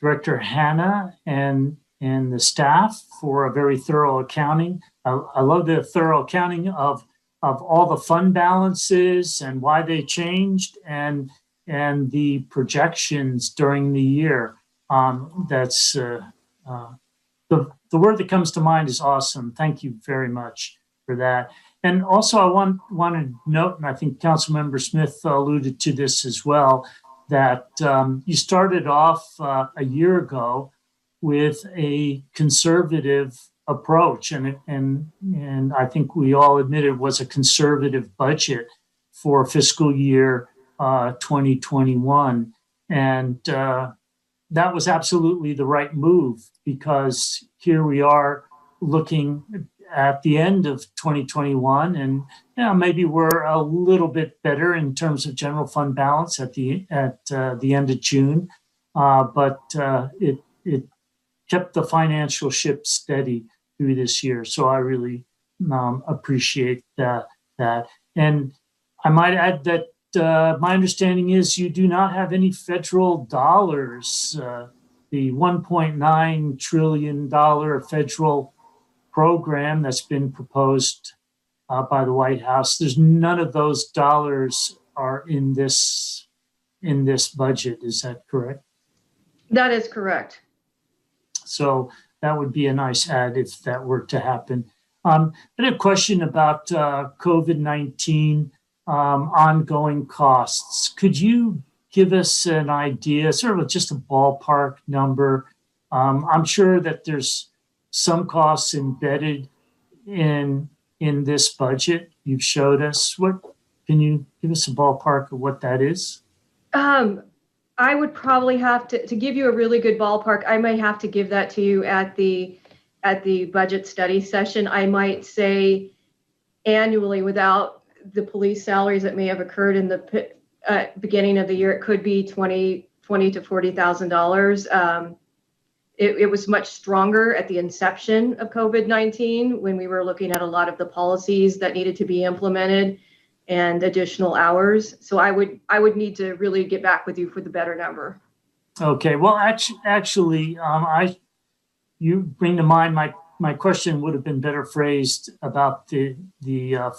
Director Hannah and the staff for a very thorough accounting. I love the thorough accounting of all the fund balances and why they changed, and the projections during the year. That's the word that comes to mind is awesome. Thank you very much for that. And also I want to note, and I think Councilmember Smith alluded to this as well, that you started off a year ago with a conservative approach, and I think we all admit it was a conservative budget for fiscal year 2021. And that was absolutely the right move, because here we are looking at the end of 2021, and maybe we're a little bit better in terms of general fund balance at the end of June, but it kept the financial ship steady through this year. So I really appreciate that. And I might add that my understanding is you do not have any federal dollars. The $1.9 trillion federal program that's been proposed by the White House, there's none of those dollars are in this budget. Is that correct? That is correct. So that would be a nice add if that were to happen. I had a question about COVID-19 ongoing costs. Could you give us an idea, sort of just a ballpark number? I'm sure that there's some costs embedded in this budget you've showed us. What can you give us a ballpark of what that is? I would probably have to give you a really good ballpark. I may have to give that to you at the budget study session. I might say annually, without the police salaries that may have occurred in the beginning of the year, it could be $20,000 to $40,000. It was much stronger at the inception of COVID-19 when we were looking at a lot of the policies that needed to be implemented and additional hours. So I would need to really get back with you for the better number. Okay. Well, actually, you bring to mind my question would have been better phrased about the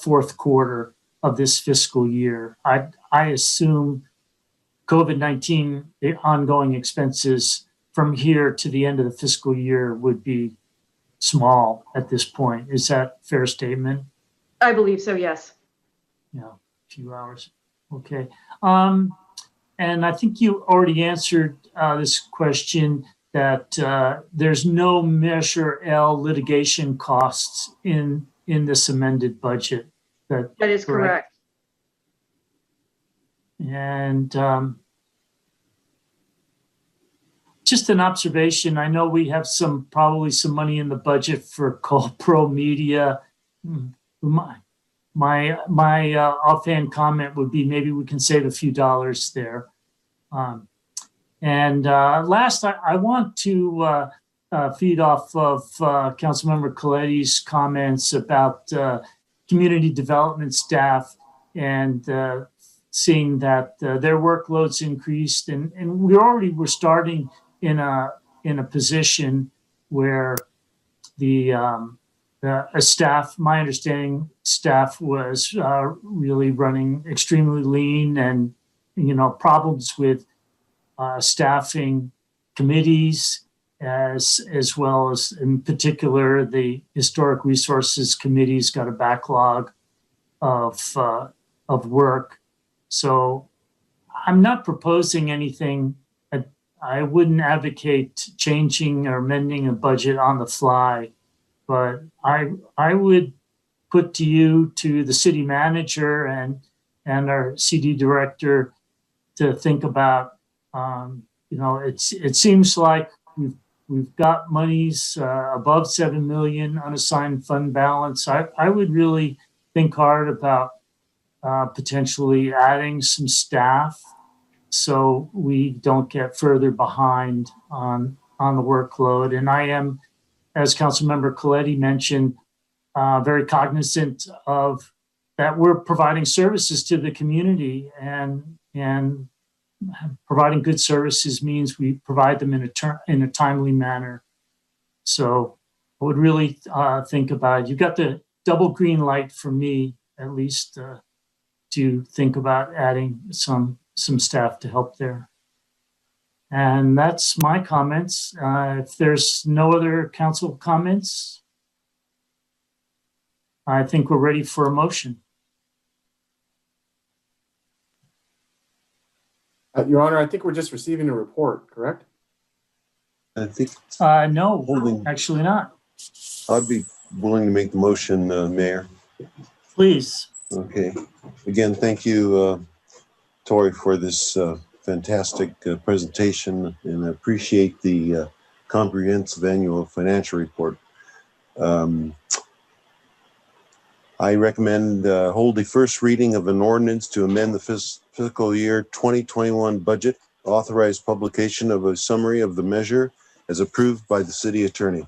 fourth quarter of this fiscal year. I assume COVID-19, the ongoing expenses from here to the end of the fiscal year would be small at this point. Is that a fair statement? I believe so, yes. Yeah, a few hours. Okay. And I think you already answered this question that there's no Measure L litigation costs in this amended budget. That is correct. And just an observation. I know we have probably some money in the budget for Pro Media. My offhand comment would be maybe we can save a few dollars there. And last, I want to feed off of Councilmember Coletti's comments about community development staff and seeing that their workloads increased, and we already were starting in a position where the staff, my understanding, staff was really running extremely lean, and problems with staffing committees as well as, in particular, the Historic Resources Committee's got a backlog of work. So I'm not proposing anything. I wouldn't advocate changing or amending a budget on the fly, but I would put to the city manager and our CD director to think about. It seems like we've got monies above $7 million unassigned fund balance. I would really think hard about potentially adding some staff so we don't get further behind on the workload. And I am, as Councilmember Coletti mentioned, very cognizant of that we're providing services to the community, and providing good services means we provide them in a timely manner. So I would really think about it. You got the double green light from me, at least, to think about adding some staff to help there. And that's my comments. If there's no other council comments, I think we're ready for a motion. Your Honor, I think we're just receiving a report, correct? I think. No, actually not. I'd be willing to make the motion, Mayor. Please. Okay. Again, thank you, Tori, for this fantastic presentation, and I appreciate the comprehensive annual financial report. I recommend hold the first reading of an ordinance to amend the fiscal year 2021 budget, authorize publication of a summary of the measure as approved by the city attorney.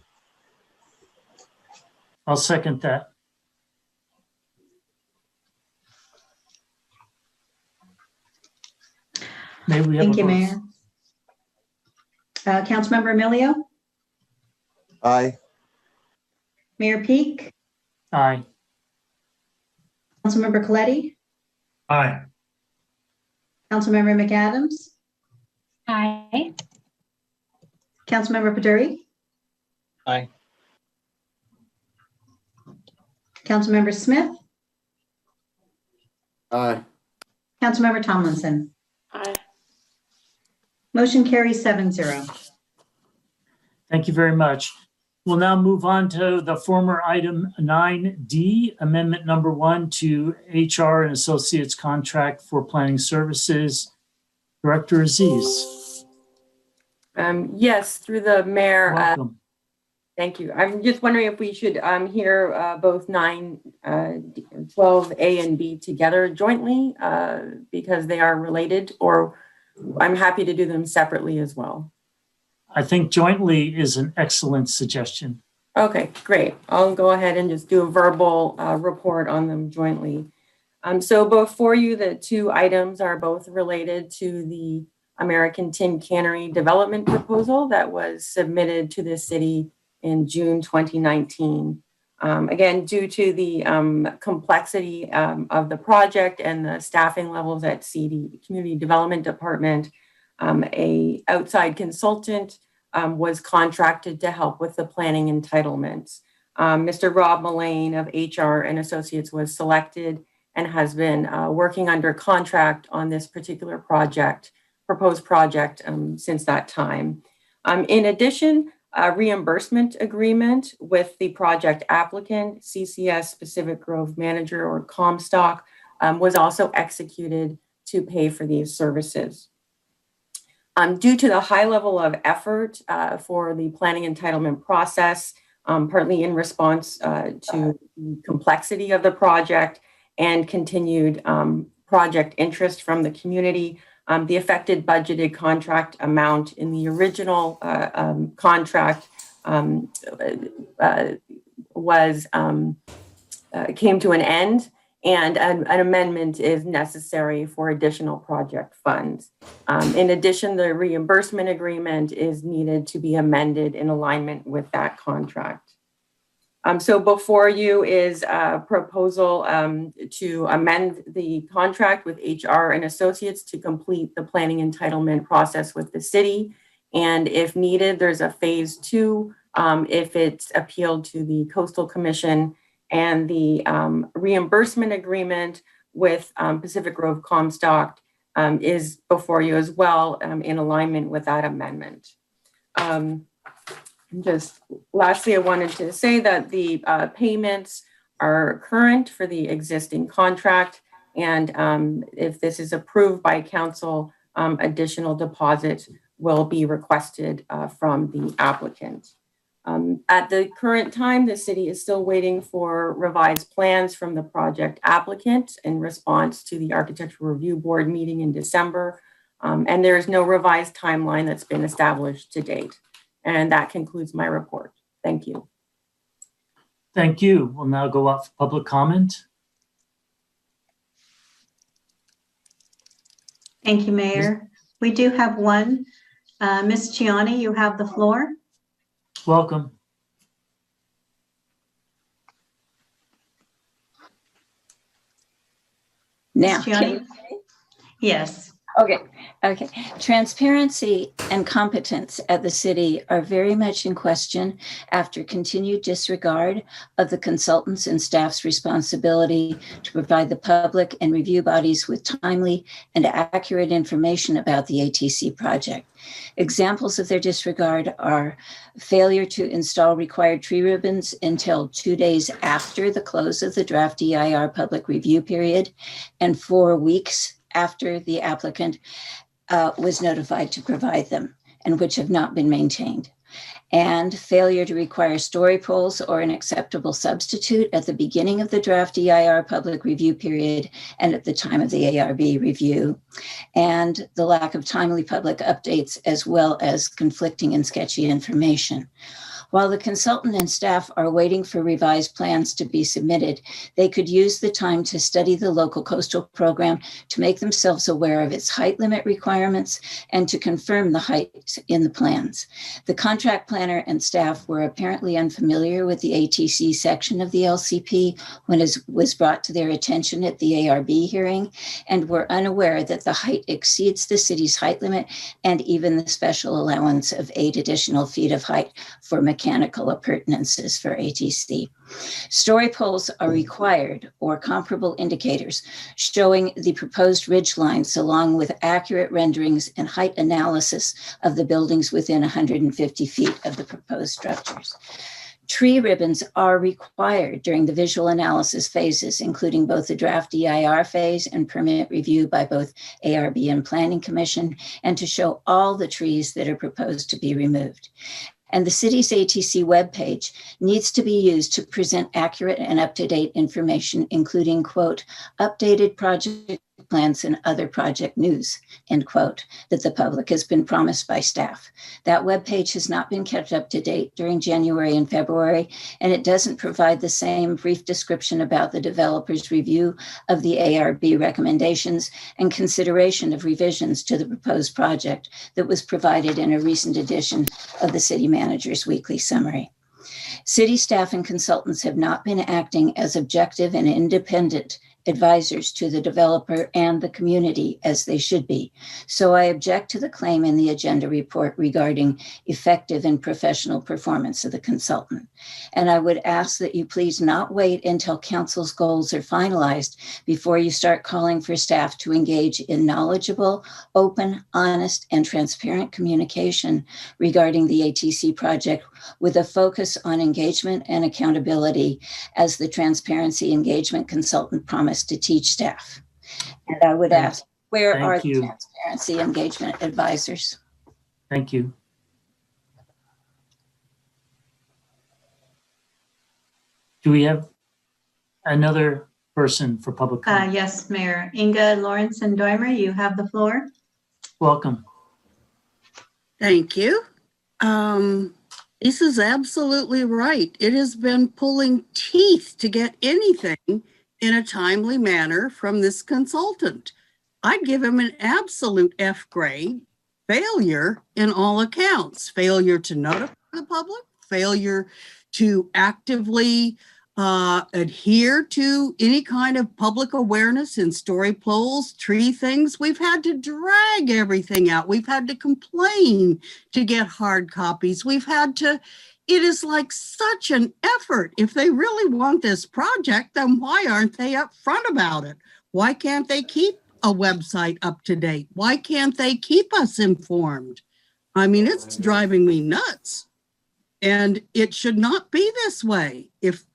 I'll second that. May we have Thank a you, vote? Mayor. Councilmember Emilio, Aye. Mayor Peak, Aye. Councilmember Coletti, Aye. Councilmember McAdams, Aye. Councilmember Paduri, Aye. Councilmember Smith, Aye. Councilmember Tomlinson. Aye. Motion carries 7-0. Thank you very much. We'll now move on to the former item 9D, amendment number 1 to HR and Associates contract for planning services. Director Aziz. Yes, through the mayor. Welcome. Thank you. I'm just wondering if we should hear both 9, 12A and B together jointly because they are related, or I'm happy to do them separately as well. I think jointly is an excellent suggestion. Okay, great. I'll go ahead and just do a verbal report on them jointly. So before you, the 2 items are both related to the American Tin Cannery development proposal that was submitted to the city in June 2019. Again, due to the complexity of the project and the staffing levels at CD, Community Development Department, a outside consultant was contracted to help with the planning entitlements. Mr. Rob Mullane of HR and Associates was selected and has been working under contract on this particular project, proposed project, since that time. In addition, a reimbursement agreement with the project applicant, CCS Pacific Grove Manager or Comstock, was also executed to pay for these services. Due to the high level of effort for the planning entitlement process, partly in response to the complexity of the project and continued project interest from the community, the affected budgeted contract amount in the original contract came to an end, and an amendment is necessary for additional project funds. In addition, the reimbursement agreement is needed to be amended in alignment with that contract. So before you is a proposal to amend the contract with HR and Associates to complete the planning entitlement process with the city. And if needed, there's a phase 2 if it's appealed to the Coastal Commission, and the reimbursement agreement with Pacific Grove Comstock is before you as well in alignment with that amendment. Just lastly, I wanted to say that the payments are current for the existing contract, and if this is approved by council, additional deposit will be requested from the applicant. At the current time, the city is still waiting for revised plans from the project applicant in response to the Architectural Review Board meeting in December, and there is no revised timeline that's been established to date. And that concludes my report. Thank you. Thank you. We'll now go up for public comment. Thank you, Mayor. We do have one. Ms. Ciani, you have the floor. Welcome. Now, yes. Okay. Transparency and competence at the city are very much in question after continued disregard of the consultants and staff's responsibility to provide the public and review bodies with timely and accurate information about the ATC project. Examples of their disregard are failure to install required tree ribbons until 2 days after the close of the draft EIR public review period and 4 weeks after the applicant was notified to provide them and which have not been maintained. And failure to require story polls or an acceptable substitute at the beginning of the draft EIR public review period and at the time of the ARB review, and the lack of timely public updates as well as conflicting and sketchy information. While the consultant and staff are waiting for revised plans to be submitted, they could use the time to study the local coastal program to make themselves aware of its height limit requirements and to confirm the heights in the plans. The contract planner and staff were apparently unfamiliar with the ATC section of the LCP when it was brought to their attention at the ARB hearing, and were unaware that the height exceeds the city's height limit and even the special allowance of 8 additional feet of height for mechanical appurtenances for ATC. Story poles are required or comparable indicators showing the proposed ridge lines along with accurate renderings and height analysis of the buildings within 150 feet of the proposed structures. Tree ribbons are required during the visual analysis phases, including both the draft EIR phase and permit review by both ARB and Planning Commission, and to show all the trees that are proposed to be removed. And the city's ATC webpage needs to be used to present accurate and up-to-date information, including, quote, updated project plans and other project news, end quote, that the public has been promised by staff. That webpage has not been kept up to date during January and February, and it doesn't provide the same brief description about the developer's review of the ARB recommendations and consideration of revisions to the proposed project that was provided in a recent edition of the city manager's weekly summary. City staff and consultants have not been acting as objective and independent advisors to the developer and the community as they should be. So I object to the claim in the agenda report regarding effective and professional performance of the consultant. And I would ask that you please not wait until council's goals are finalized before you start calling for staff to engage in knowledgeable, open, honest, and transparent communication regarding the ATC project with a focus on engagement and accountability as the transparency engagement consultant promised to teach staff. And I would ask, where are the transparency engagement advisors? Thank you. Do we have another person for public comment? Yes, Mayor. Inga Lawrence-Doimer, you have the floor. Welcome. Thank you. This is absolutely right. It has been pulling teeth to get anything in a timely manner from this consultant. I'd give him an absolute F grade. Failure in all accounts. Failure to notify the public, failure to actively adhere to any kind of public awareness in story polls, tree things. We've had to drag everything out. We've had to complain to get hard copies. We've had to, it is like such an effort. If they really want this project, then why aren't they upfront about it? Why can't they keep a website up to date? Why can't they keep us informed? I mean, it's driving me nuts. And it should not be this way.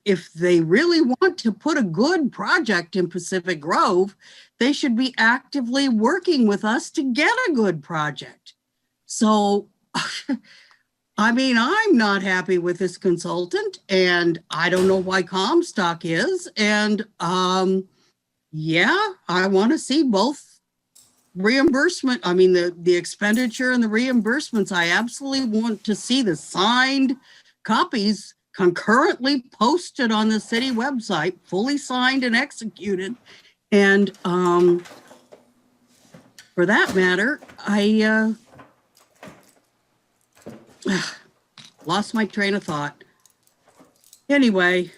If they really want to put a good project in Pacific Grove, they should be actively working with us to get a good project. So, I mean, I'm not happy with this consultant, and I don't know why Comstock is. And yeah, I want to see both reimbursement. I mean, the expenditure and the reimbursements. I absolutely want to see the signed copies concurrently posted on the city website, fully signed and executed. And for that matter, I lost my train of thought. Anyway,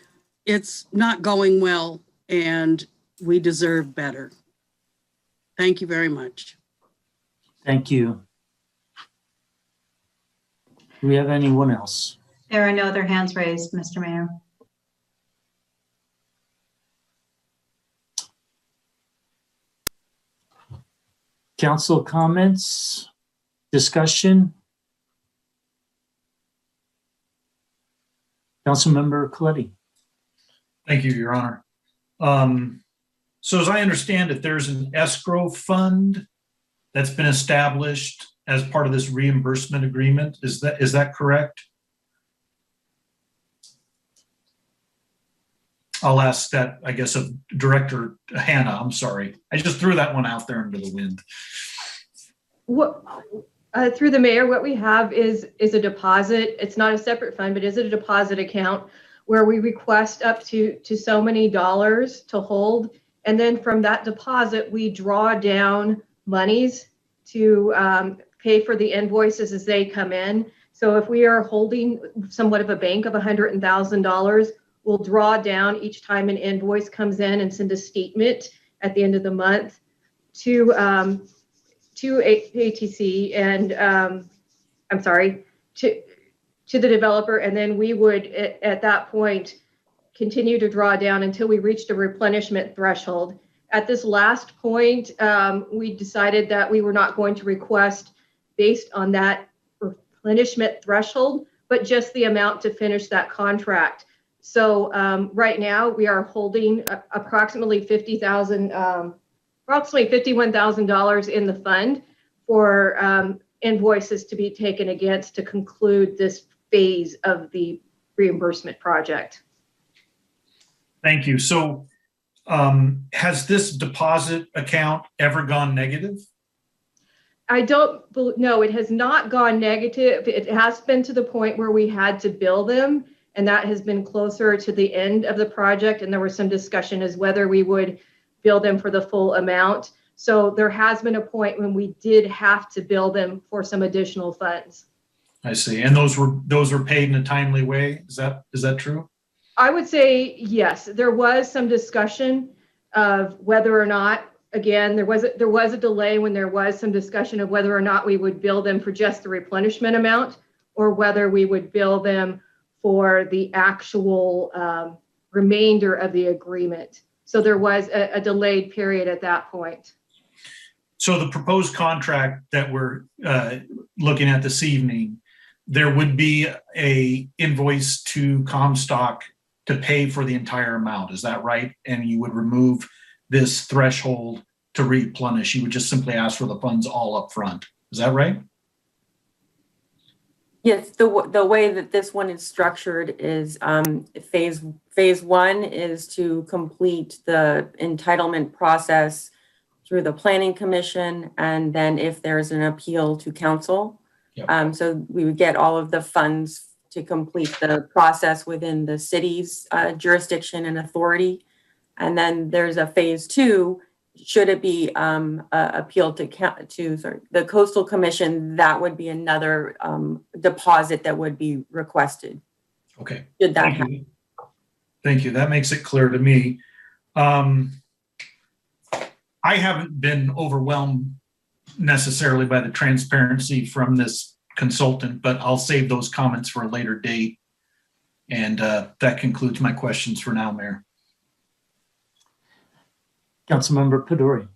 it's not going well, and we deserve better. Thank you very much. Thank you. Do we have anyone else? There are no other hands raised, Mr. Mayor. Council comments, discussion? Councilmember Coletti. Thank you, Your Honor. So as I understand it, there's an escrow fund that's been established as part of this reimbursement agreement. Is that correct? I'll ask that, I guess, of Director Hannah. I'm sorry. I just threw that one out there into the wind. What, through the mayor, what we have is a deposit. It's not a separate fund, but is a deposit account where we request up to so many dollars to hold. And then from that deposit, we draw down monies to pay for the invoices as they come in. So if we are holding somewhat of a bank of $100,000, we'll draw down each time an invoice comes in and send a statement at the end of the month to ATC and I'm sorry, to the developer. And then we would at that point continue to draw down until we reached a replenishment threshold. At this last point, we decided that we were not going to request based on that replenishment threshold, but just the amount to finish that contract. So right now we are holding approximately $51,000 in the fund for invoices to be taken against to conclude this phase of the reimbursement project. Thank you. So has this deposit account ever gone negative? I don't know. It has not gone negative. It has been to the point where we had to bill them, and that has been closer to the end of the project. And there was some discussion as whether we would bill them for the full amount. So there has been a point when we did have to bill them for some additional funds. I see. And those were paid in a timely way. Is that true? I would say yes. There was some discussion of whether or not, again, there was a delay when there was some discussion of whether or not we would bill them for just the replenishment amount or whether we would bill them for the actual remainder of the agreement. So there was a delayed period at that point. So the proposed contract that we're looking at this evening, there would be a invoice to Comstock to pay for the entire amount. Is that right? And you would remove this threshold to replenish. You would just simply ask for the funds all up front. Is that right? Yes, the way that this one is structured is phase one is to complete the entitlement process through the planning commission, and then if there's an appeal to council. Yep. So we would get all of the funds to complete the process within the city's jurisdiction and authority. And then there's a phase two, should it be appealed to the coastal commission, that would be another deposit that would be requested. Okay. Did that happen? Thank you. That makes it clear to me. I haven't been overwhelmed necessarily by the transparency from this consultant, but I'll save those comments for a later date. And that concludes my questions for now, Mayor. Councilmember Peduri.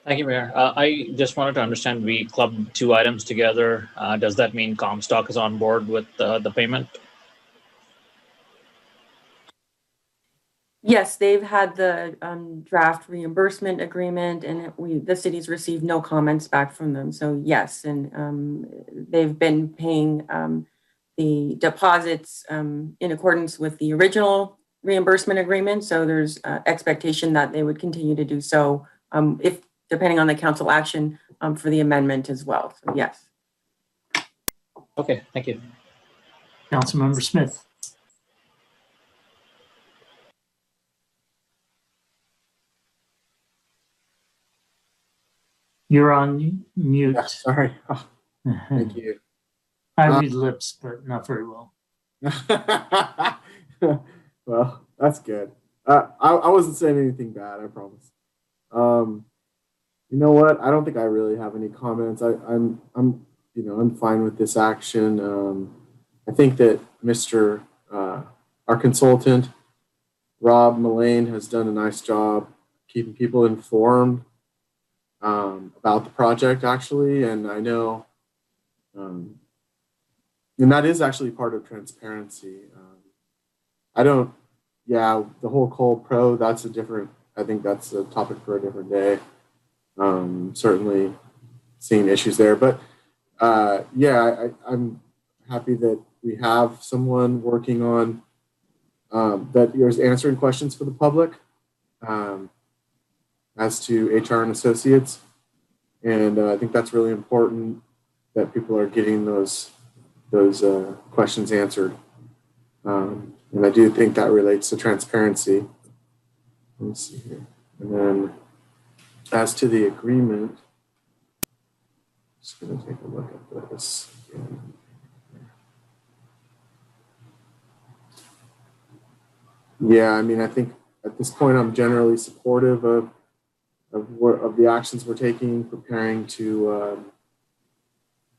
Thank you, Mayor. I just wanted to understand, we clubbed two items together. Does that mean Comstock is on board with the payment? Yes, they've had the draft reimbursement agreement, and the city's received no comments back from them. So yes, and they've been paying the deposits in accordance with the original reimbursement agreement. So there's expectation that they would continue to do so, if depending on the council action for the amendment as well. So yes. Okay, thank you. Councilmember Smith. You're on mute. Yeah, sorry. Oh, thank you. I read lips, but not very well. Well, that's good. I wasn't saying anything bad, I promise. You know what? I don't think I really have any comments. I'm fine with this action. I think that Mr. Our consultant, Rob Mullane, has done a nice job keeping people informed about the project, actually. And I know, and that is actually part of transparency. The whole Cole Pro, I think that's a topic for a different day. Certainly seeing issues there, but yeah, I'm happy that we have someone working on that is answering questions for the public as to HR and associates. And I think that's really important that people are getting those questions answered. And I do think that relates to transparency. Let me see here. And then as to the agreement, just going to take a look at this again. Yeah, I mean, I think at this point I'm generally supportive of the actions we're taking, preparing to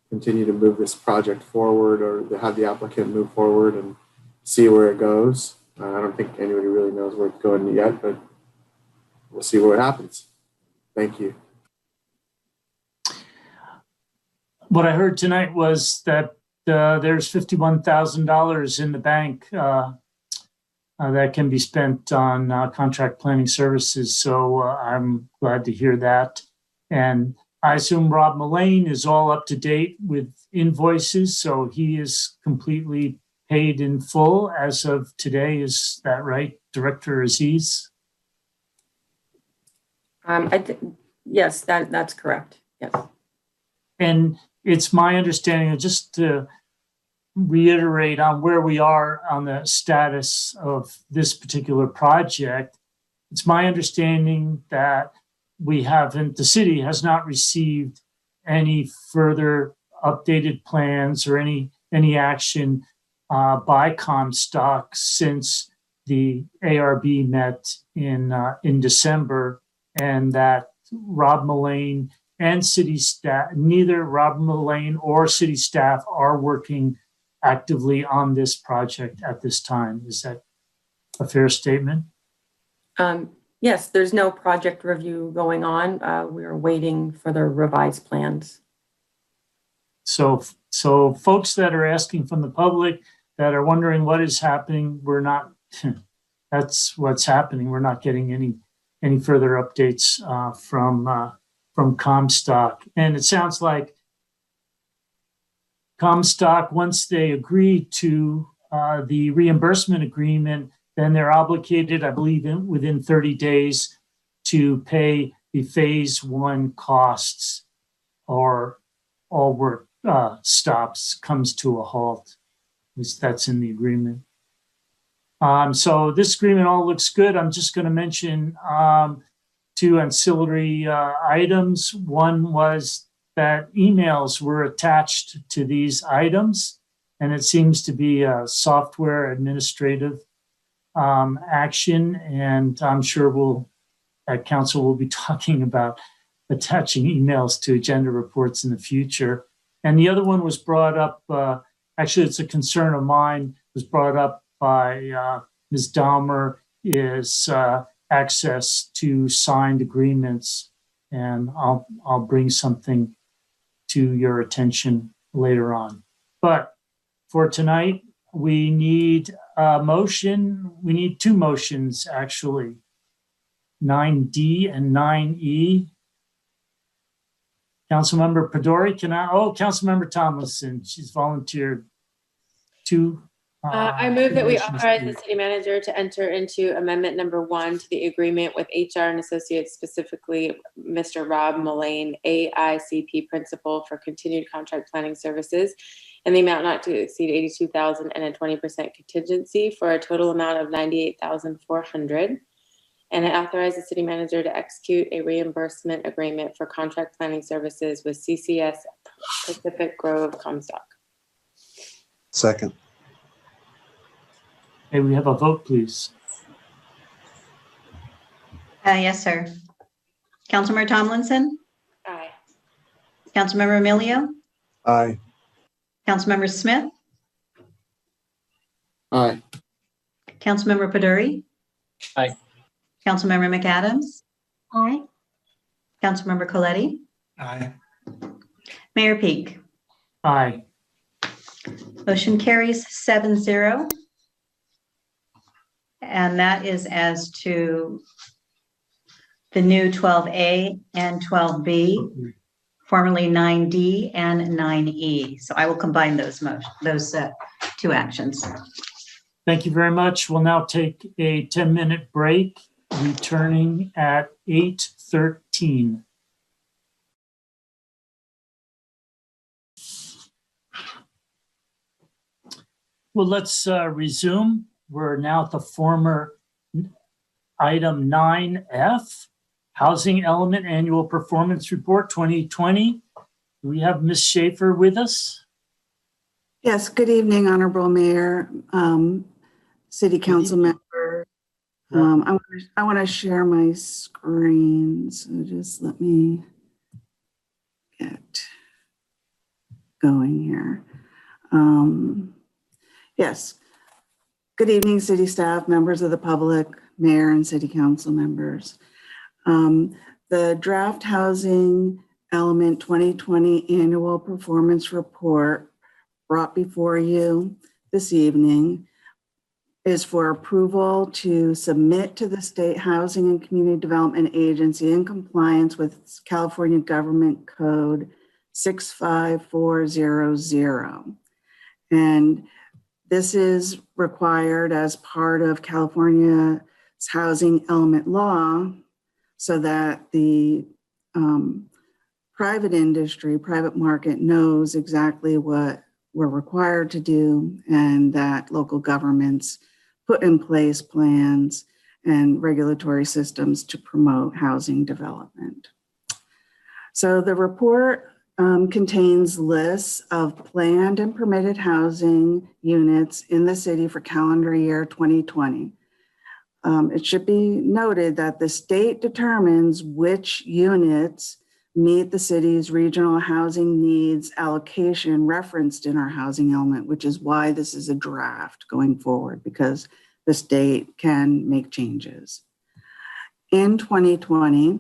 continue to move this project forward, or to have the applicant move forward and see where it goes. I don't think anybody really knows where it's going yet, but we'll see what happens. Thank you. What I heard tonight was that there's $51,000 in the bank that can be spent on contract planning services. So I'm glad to hear that. And I assume Rob Mullane is all up to date with invoices, so he is completely paid in full as of today. Is that right, Director Aziz? Yes, that's correct. Yes. And it's my understanding, just to reiterate on where we are on the status of this particular project, it's my understanding that the city has not received any further updated plans or any action by Comstock since the ARB met in December, and that Rob Mullane and city staff, neither Rob Mullane or city staff are working actively on this project at this time. Is that a fair statement? Yes, there's no project review going on. We're waiting for the revised plans. So folks that are asking from the public that are wondering what is happening, we're not, that's what's happening. We're not getting any further updates from Comstock. And it sounds like Comstock, once they agree to the reimbursement agreement, then they're obligated, I believe, within 30 days to pay the phase one costs, or all work comes to a halt. At least that's in the agreement. So this agreement all looks good. I'm just going to mention two ancillary items. One was that emails were attached to these items, and it seems to be a software administrative action, and I'm sure at council we'll be talking about attaching emails to agenda reports in the future. And the other one was brought up, actually it's a concern of mine, was brought up by Ms. Dahmer, is access to signed agreements, and I'll bring something to your attention later on. But for tonight, we need a motion. We need two motions, actually, 9D and 9E. Councilmember Pedori, Councilmember Tomlinson, she's volunteered to. I move that we motions, authorize the please. city manager to enter into amendment number 1 to the agreement with HR and Associates, specifically Mr. Rob Mullane, AICP principal, for continued contract planning services, and the amount not to exceed $82,000 and a 20% contingency for a total amount of $98,400. And I authorize the city manager to execute a reimbursement agreement for contract planning services with CCS Pacific Grove Comstock. Second. May we have a vote, please? Yes, sir. Councilmember Tomlinson? Aye. Councilmember Emilio? Aye. Councilmember Smith? Aye. Councilmember Peduri? Aye. Councilmember McAdams? Aye. Councilmember Coletti? Aye. Mayor Peak? Aye. Motion carries 7-0. And that is as to the new 12A and 12B, formerly 9D and 9E. So I will combine those two actions. Thank you very much. We'll now take a 10-minute break, returning at 8:13. Well, let's resume. We're now at the former item 9F, Housing Element Annual Performance Report 2020. Do we have Ms. Schaefer with us? Yes, good evening, Honorable Mayor, City Council member. I want to share my screen, so just let me get going here. Yes, good evening, city staff, members of the public, mayor and city council members. The draft Housing Element 2020 Annual Performance Report brought before you this evening is for approval to submit to the State Housing and Community Development Agency in compliance with California Government Code 65400. And this is required as part of California's housing element law so that the private industry, private market knows exactly what we're required to do, and that local governments put in place plans and regulatory systems to promote housing development. So the report contains lists of planned and permitted housing units in the city for calendar year 2020. It should be noted that the state determines which units meet the city's regional housing needs allocation referenced in our housing element, which is why this is a draft going forward, because the state can make changes. In 2020,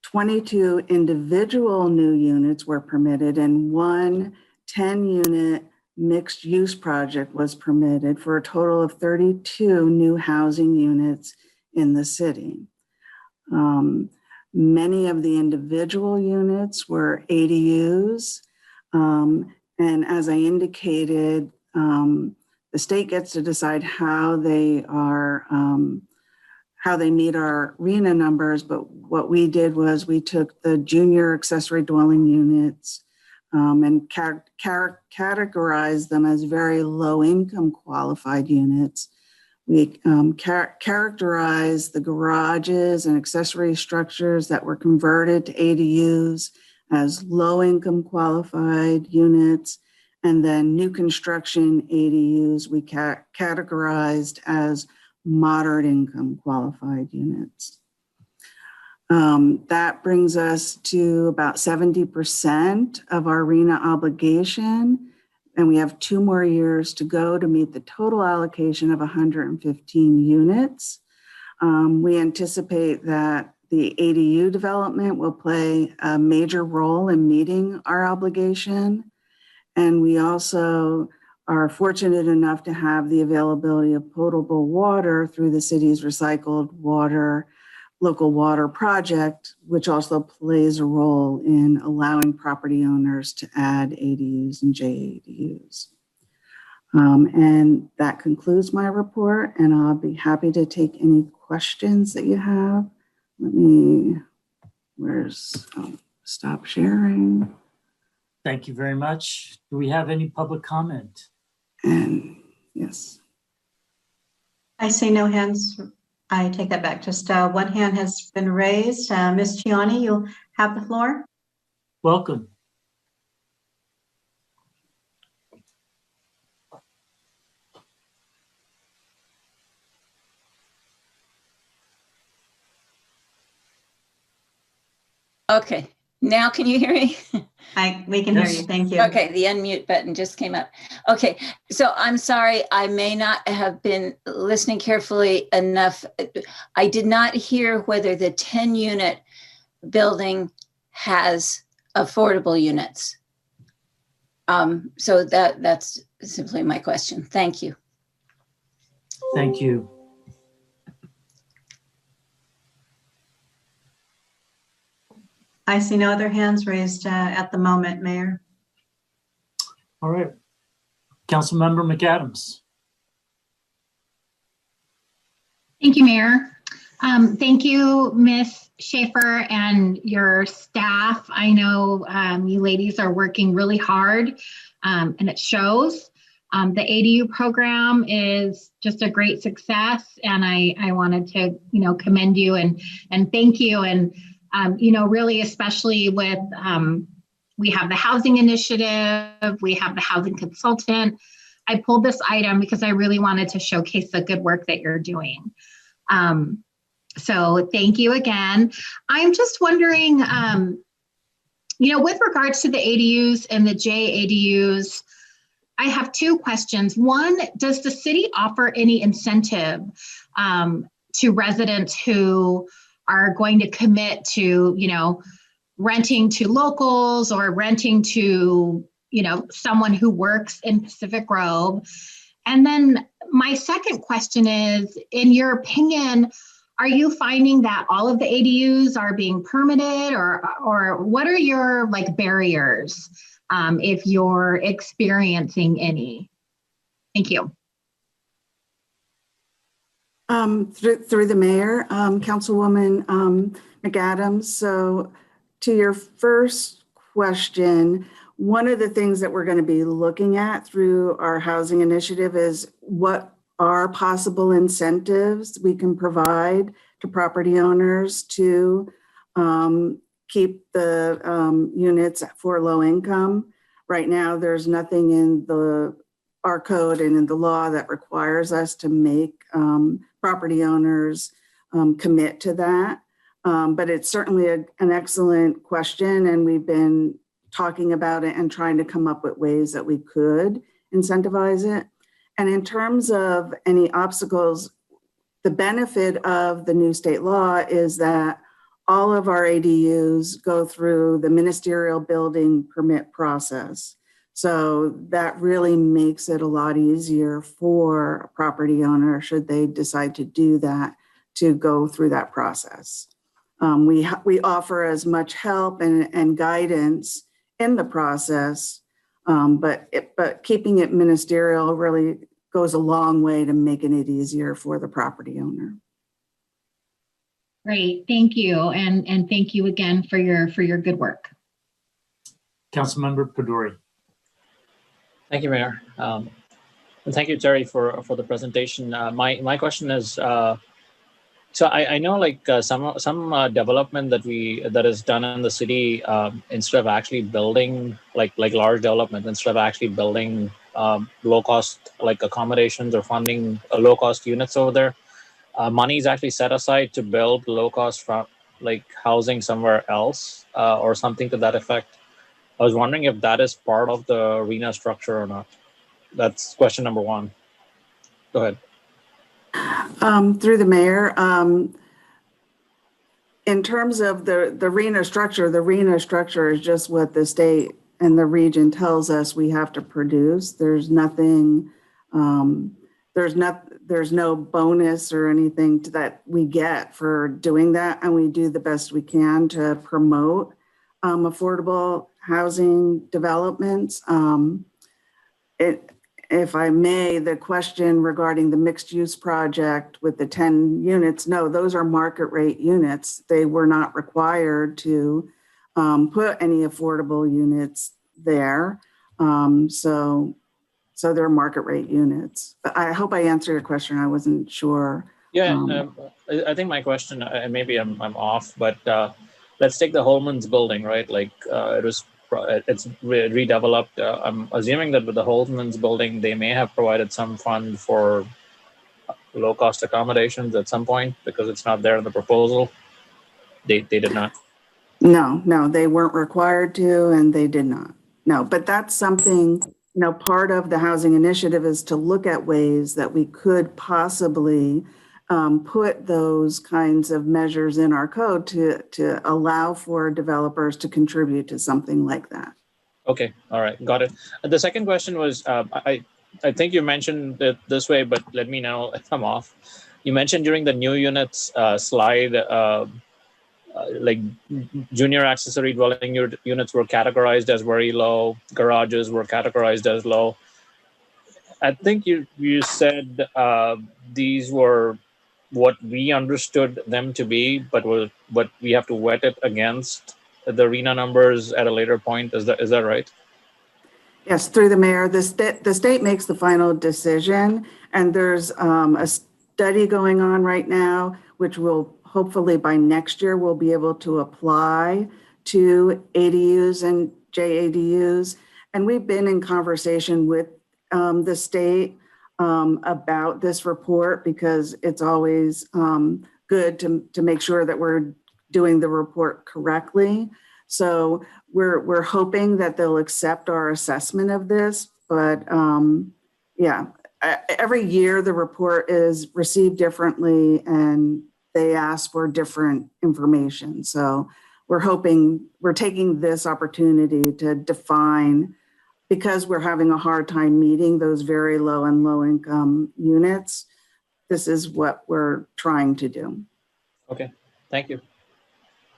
22 individual new units were permitted and one 10-unit mixed use project was permitted for a total of 32 new housing units in the city. Many of the individual units were ADUs. And as I indicated, the state gets to decide how they are, how they meet our RHNA numbers. But what we did was we took the junior accessory dwelling units and categorized them as very low income qualified units. We characterized the garages and accessory structures that were converted to ADUs as low-income qualified units, and then new construction ADUs we categorized as moderate-income qualified units. That brings us to about 70% of our RHNA obligation. And we have 2 more years to go to meet the total allocation of 115 units. We anticipate that the ADU development will play a major role in meeting our obligation. And we also are fortunate enough to have the availability of potable water through the city's recycled water, local water project, which also plays a role in allowing property owners to add ADUs and JADUs. And that concludes my report, and I'll be happy to take any questions that you have. Let me, stop sharing. Thank you very much. Do we have any public comment? And yes. I see no hands. I take that back. Just one hand has been raised. Ms. Ciani, you'll have the floor. Welcome. Okay, now can you hear me? We can hear you, thank you. Okay, the unmute button just came up. Okay, so I'm sorry, I may not have been listening carefully enough. I did not hear whether the 10-unit building has affordable units. So that's simply my question. Thank you. Thank you. I see no other hands raised at the moment, Mayor. All right. Councilmember McAdams. Thank you, Mayor. Thank you, Ms. Schaefer and your staff. I know you ladies are working really hard, and it shows. The ADU program is just a great success, and I wanted to, commend you and thank you. And really, especially with we have the housing initiative, we have the housing consultant. I pulled this item because I really wanted to showcase the good work that you're doing. So thank you again. I'm just wondering, with regards to the ADUs and the JADUs, I have two questions. One, does the city offer any incentive to residents who are going to commit to, renting to locals or renting to, someone who works in Pacific Grove? And then my second question is, in your opinion, are you finding that all of the ADUs are being permitted, or what are your barriers if you're experiencing any? Thank you. Through the mayor, Councilwoman McAdams. So to your first question, one of the things that we're going to be looking at through our housing initiative is what are possible incentives we can provide to property owners to keep the units for low income. Right now, there's nothing in our code and in the law that requires us to make property owners commit to that. But it's certainly an excellent question, and we've been talking about it and trying to come up with ways that we could incentivize it. And in terms of any obstacles, the benefit of the new state law is that all of our ADUs go through the ministerial building permit process. So that really makes it a lot easier for a property owner, should they decide to do that, to go through that process. We offer as much help and guidance in the process, but keeping it ministerial really goes a long way to making it easier for the property owner. Great, thank you, and thank you again for your good work. Councilmember Peduri. Thank you, Mayor. And thank you, Terry, for the presentation. My question is, so I know some development that is done in the city, instead of actually building like large development, instead of actually building low cost accommodations or funding low cost units over there, money is actually set aside to build low cost housing somewhere else or something to that effect. I was wondering if that is part of the arena structure or not. That's question number one. Go ahead. Through the mayor, in terms of the arena structure is just what the state and the region tells us we have to produce. There's nothing, there's no bonus or anything that we get for doing that, and we do the best we can to promote affordable housing developments. If I may, the question regarding the mixed use project with the 10 units, no, those are market rate units. They were not required to put any affordable units there. So they're market rate units. But I hope I answered your question. I wasn't sure. Yeah, I think my question, and maybe I'm off, but let's take the Holman's building, right? It's redeveloped. I'm assuming that with the Holman's building, they may have provided some fund for low-cost accommodations at some point because it's not there in the proposal. They did not. No, they weren't required to, and they did not. No, but that's something, part of the housing initiative is to look at ways that we could possibly put those kinds of measures in our code to allow for developers to contribute to something like that. Okay, all right, got it. The second question was, I think you mentioned it this way, but let me know if I'm off. You mentioned during the new units slide like junior accessory dwelling units were categorized as very low, garages were categorized as low. I think you said these were what we understood them to be, but we have to wet it against the RENA numbers at a later point. Is that right? Yes, through the mayor, the state makes the final decision, and there's a study going on right now, which will hopefully by next year we'll be able to apply to ADUs and JADUs. And we've been in conversation with the state about this report, because it's always good to make sure that we're doing the report correctly. So we're hoping that they'll accept our assessment of this, but yeah, every year the report is received differently and they ask for different information. So we're taking this opportunity to define, because we're having a hard time meeting those very low and low income units. This is what we're trying to do. Okay, thank you.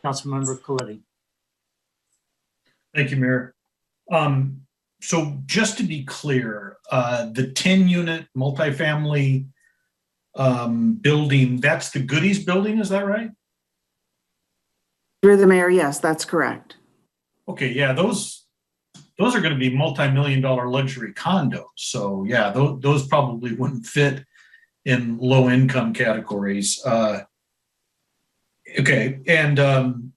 Councilmember Coletti. Thank you, Mayor. So just to be clear, the 10-unit multifamily building, that's the Goodies building, is that right? Through the mayor, yes, that's correct. Okay, yeah, those are going to be multi-million-dollar luxury condos. So yeah, those probably wouldn't fit in low-income categories. Okay, and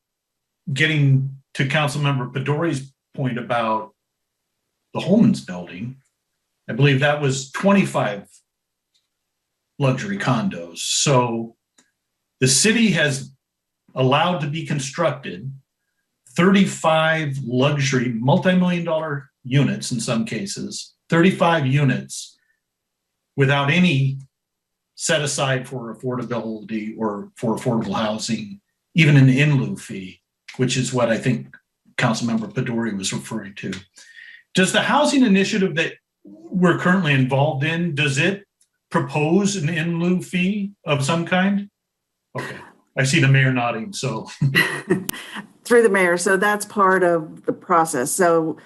getting to Councilmember Pedori's point about the Holman's building, I believe that was 25 luxury condos. So the city has allowed to be constructed 35 luxury multi-million-dollar units in some cases, 35 units without any set aside for affordability or for affordable housing, even an in lieu fee, which is what I think Councilmember Pedori was referring to. Does the housing initiative that we're currently involved in, does it propose an in lieu fee of some kind? Okay, I see the mayor nodding, so. Through the mayor, so that's part of the process. So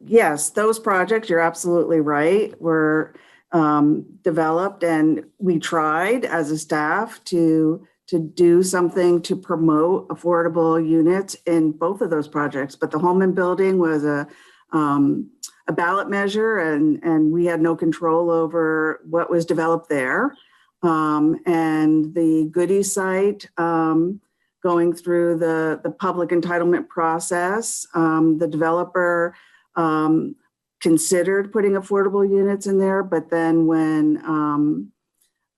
yes, those projects, you're absolutely right, were developed, and we tried as a staff to do something to promote affordable units in both of those projects. But the Holman building was a ballot measure, and we had no control over what was developed there. And the Goody site, going through the public entitlement process, the developer considered putting affordable units in there, but then when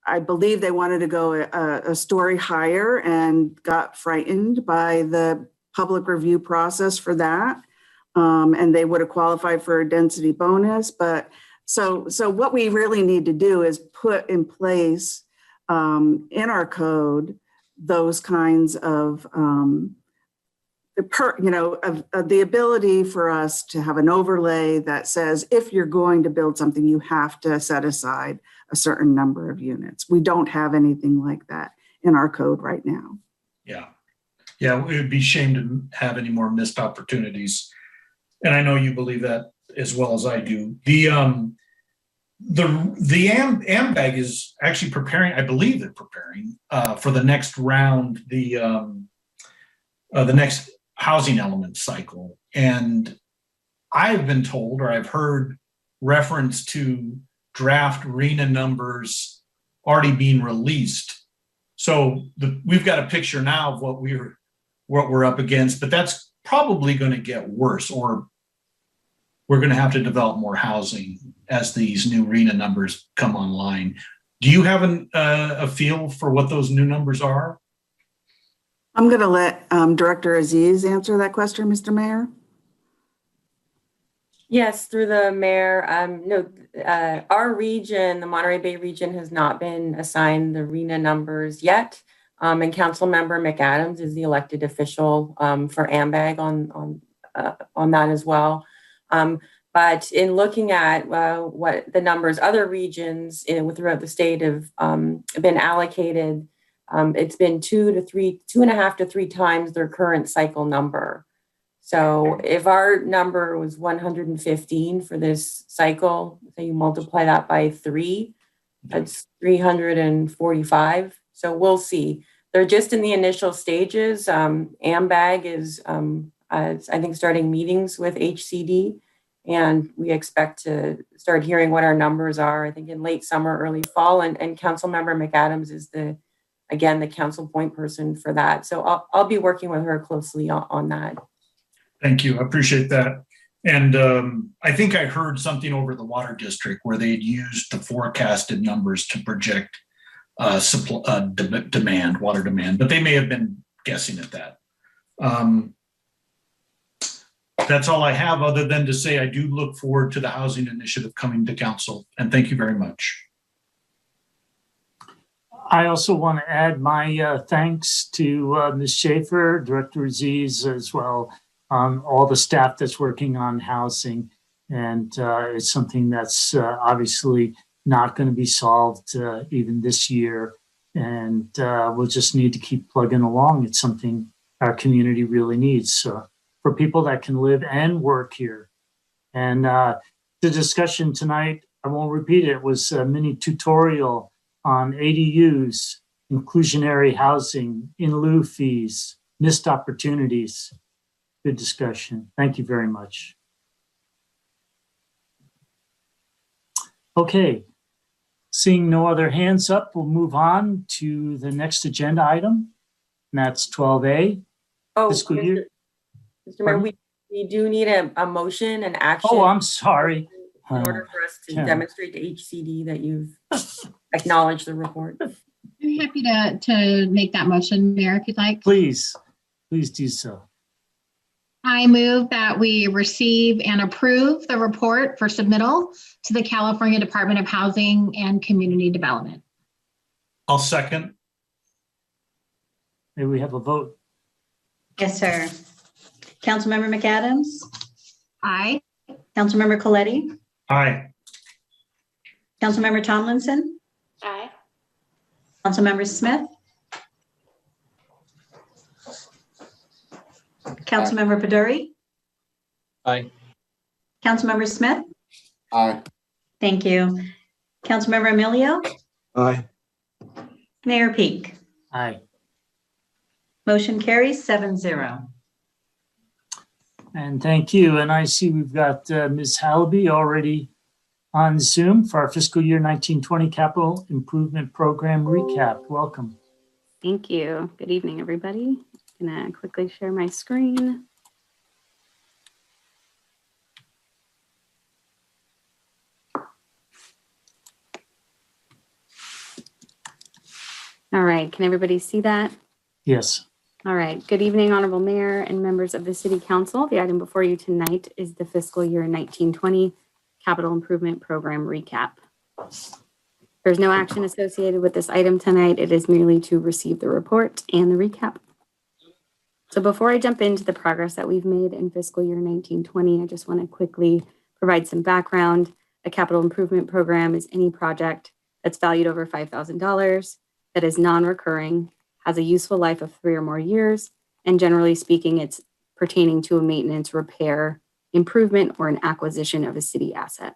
I believe they wanted to go a story higher and got frightened by the public review process for that. And they would have qualified for a density bonus. But so what we really need to do is put in place in our code those kinds of the ability for us to have an overlay that says, if you're going to build something, you have to set aside a certain number of units. We don't have anything like that in our code right now. Yeah, it would be a shame to have any more missed opportunities. And I know you believe that as well as I do. The AMBAG is actually preparing, I believe they're preparing for the next round, the next housing element cycle. And I've been told, or I've heard reference to draft RENA numbers already being released. So we've got a picture now of what we're up against, but that's probably going to get worse, or we're going to have to develop more housing as these new RENA numbers come online. Do you have a feel for what those new numbers are? I'm going to let Director Aziz answer that question, Mr. Mayor. Yes, through the mayor. No, our region, the Monterey Bay region, has not been assigned the RENA numbers yet. And Councilmember McAdams is the elected official for AMBAG on that as well. But in looking at what the numbers other regions throughout the state have been allocated it's been 2.5 to 3 times their current cycle number. So if our number was 115 for this cycle, so you multiply that by 3, that's 345. So we'll see. They're just in the initial stages. AMBAG is, I think, starting meetings with HCD, and we expect to start hearing what our numbers are, I think, in late summer, early fall. And Councilmember McAdams is the council point person for that. So I'll be working with her closely on that. Thank you. I appreciate that. And I think I heard something over the water district where they'd used the forecasted numbers to project demand, water demand, but they may have been guessing at that. That's all I have, other than to say I do look forward to the housing initiative coming to council. And thank you very much. I also want to add my thanks to Ms. Schaefer, Director Aziz, as well, all the staff that's working on housing. And it's something that's obviously not going to be solved even this year. And we'll just need to keep plugging along. It's something our community really needs for people that can live and work here. And the discussion tonight, I won't repeat it, was a mini tutorial on ADUs, inclusionary housing, in lieu fees, missed opportunities. Good discussion. Thank you very much. Okay, seeing no other hands up, we'll move on to the next agenda item, and that's 12A. Oh, fiscal year. Mr. Mayor, we do need a motion and action. Oh, I'm sorry. In order for us to demonstrate to HCD that you've acknowledged the report. I'm happy to make that motion, Mayor, if you'd like. Please do so. I move that we receive and approve the report for submittal to the California Department of Housing and Community Development. I'll second. May we have a vote? Yes, sir. Councilmember McAdams? Aye. Councilmember Coletti? Aye. Councilmember Tomlinson? Aye. Councilmember Smith? Councilmember Paduri? Aye. Councilmember Smith? Aye. Thank you. Councilmember Emilio? Aye. Mayor Peak? Aye. Motion carries 7-0. And thank you. And I see we've got Ms. Hallaby already on Zoom for our fiscal year 1920 capital improvement program recap. Welcome. Thank you. Good evening, everybody. I'm gonna quickly share my screen. All right, can everybody see that? Yes. All right, good evening, Honorable Mayor and members of the City Council. The item before you tonight is the fiscal year 1920 Capital Improvement Program recap. There's no action associated with this item tonight. It is merely to receive the report and the recap. So before I jump into the progress that we've made in fiscal year 1920, I just want to quickly provide some background. A capital improvement program is any project that's valued over $5,000, that is non-recurring, has a useful life of 3 or more years, and generally speaking, it's pertaining to a maintenance, repair, improvement, or an acquisition of a city asset.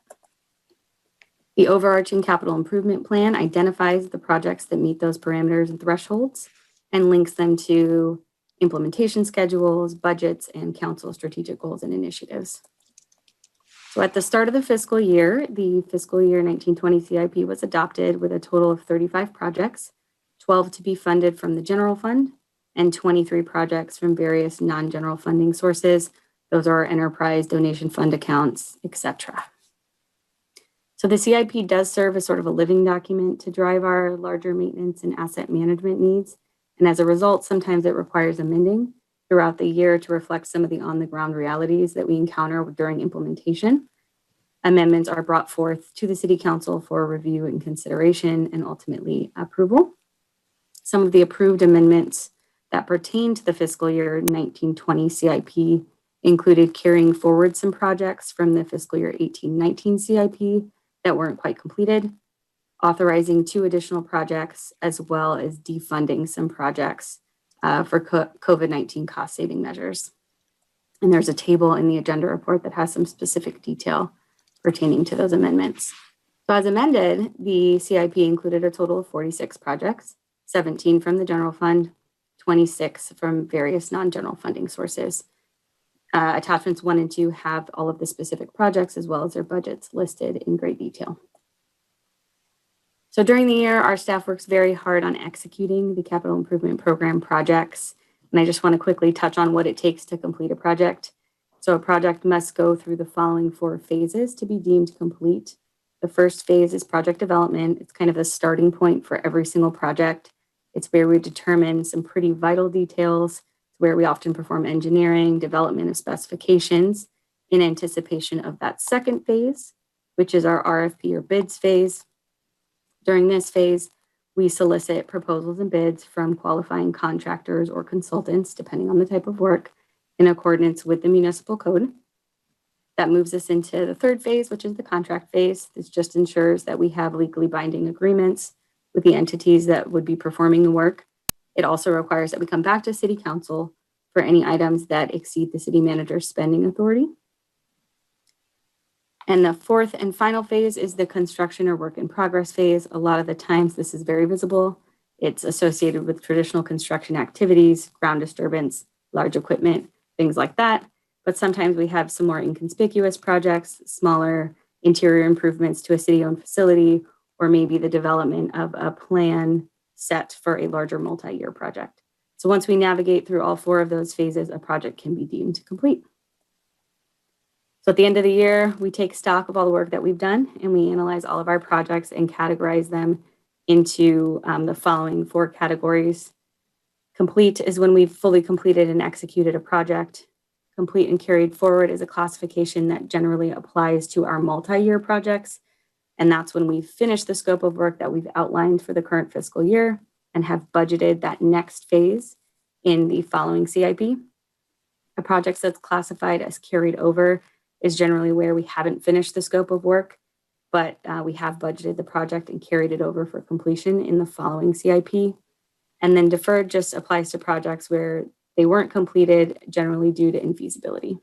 The overarching capital improvement plan identifies the projects that meet those parameters and thresholds and links them to implementation schedules, budgets, and council strategic goals and initiatives. So at the start of the fiscal year 1920 CIP was adopted with a total of 35 projects, 12 to be funded from the general fund, and 23 projects from various non-general funding sources. Those are enterprise donation fund accounts, etc. So the CIP does serve as sort of a living document to drive our larger maintenance and asset management needs. And as a result, sometimes it requires amending throughout the year to reflect some of the on-the-ground realities that we encounter during implementation. Amendments are brought forth to the City Council for review and consideration and ultimately approval. Some of the approved amendments that pertain to the fiscal year 1920 CIP included carrying forward some projects from the fiscal year 1819 CIP that weren't quite completed, authorizing 2 additional projects, as well as defunding some projects for COVID-19 cost saving measures. And there's a table in the agenda report that has some specific detail pertaining to those amendments. So as amended, the CIP included a total of 46 projects, 17 from the general fund, 26 from various non-general funding sources. Attachments 1 and 2 have all of the specific projects as well as their budgets listed in great detail. So during the year, our staff works very hard on executing the capital improvement program projects. And I just want to quickly touch on what it takes to complete a project. So a project must go through the following 4 phases to be deemed complete. The first phase is project development. It's kind of the starting point for every single project. It's where we determine some pretty vital details. It's where we often perform engineering, development of specifications in anticipation of that second phase, which is our RFP or bids phase. During this phase, we solicit proposals and bids from qualifying contractors or consultants, depending on the type of work, in accordance with the municipal code. That moves us into the third phase, which is the contract phase. This just ensures that we have legally binding agreements with the entities that would be performing the work. It also requires that we come back to City Council for any items that exceed the city manager's spending authority. And the fourth and final phase is the construction or work in progress phase. A lot of the times this is very visible. It's associated with traditional construction activities, ground disturbance, large equipment, things like that. But sometimes we have some more inconspicuous projects, smaller interior improvements to a city-owned facility, or maybe the development of a plan set for a larger multi-year project. So once we navigate through all 4 of those phases, a project can be deemed complete. So at the end of the year, we take stock of all the work that we've done and we analyze all of our projects and categorize them into the following 4 categories. Complete is when we've fully completed and executed a project. Complete and carried forward is a classification that generally applies to our multi-year projects. And that's when we've finished the scope of work that we've outlined for the current fiscal year and have budgeted that next phase in the following CIP. A project that's classified as carried over is generally where we haven't finished the scope of work, but we have budgeted the project and carried it over for completion in the following CIP. And then deferred just applies to projects where they weren't completed, generally due to infeasibility.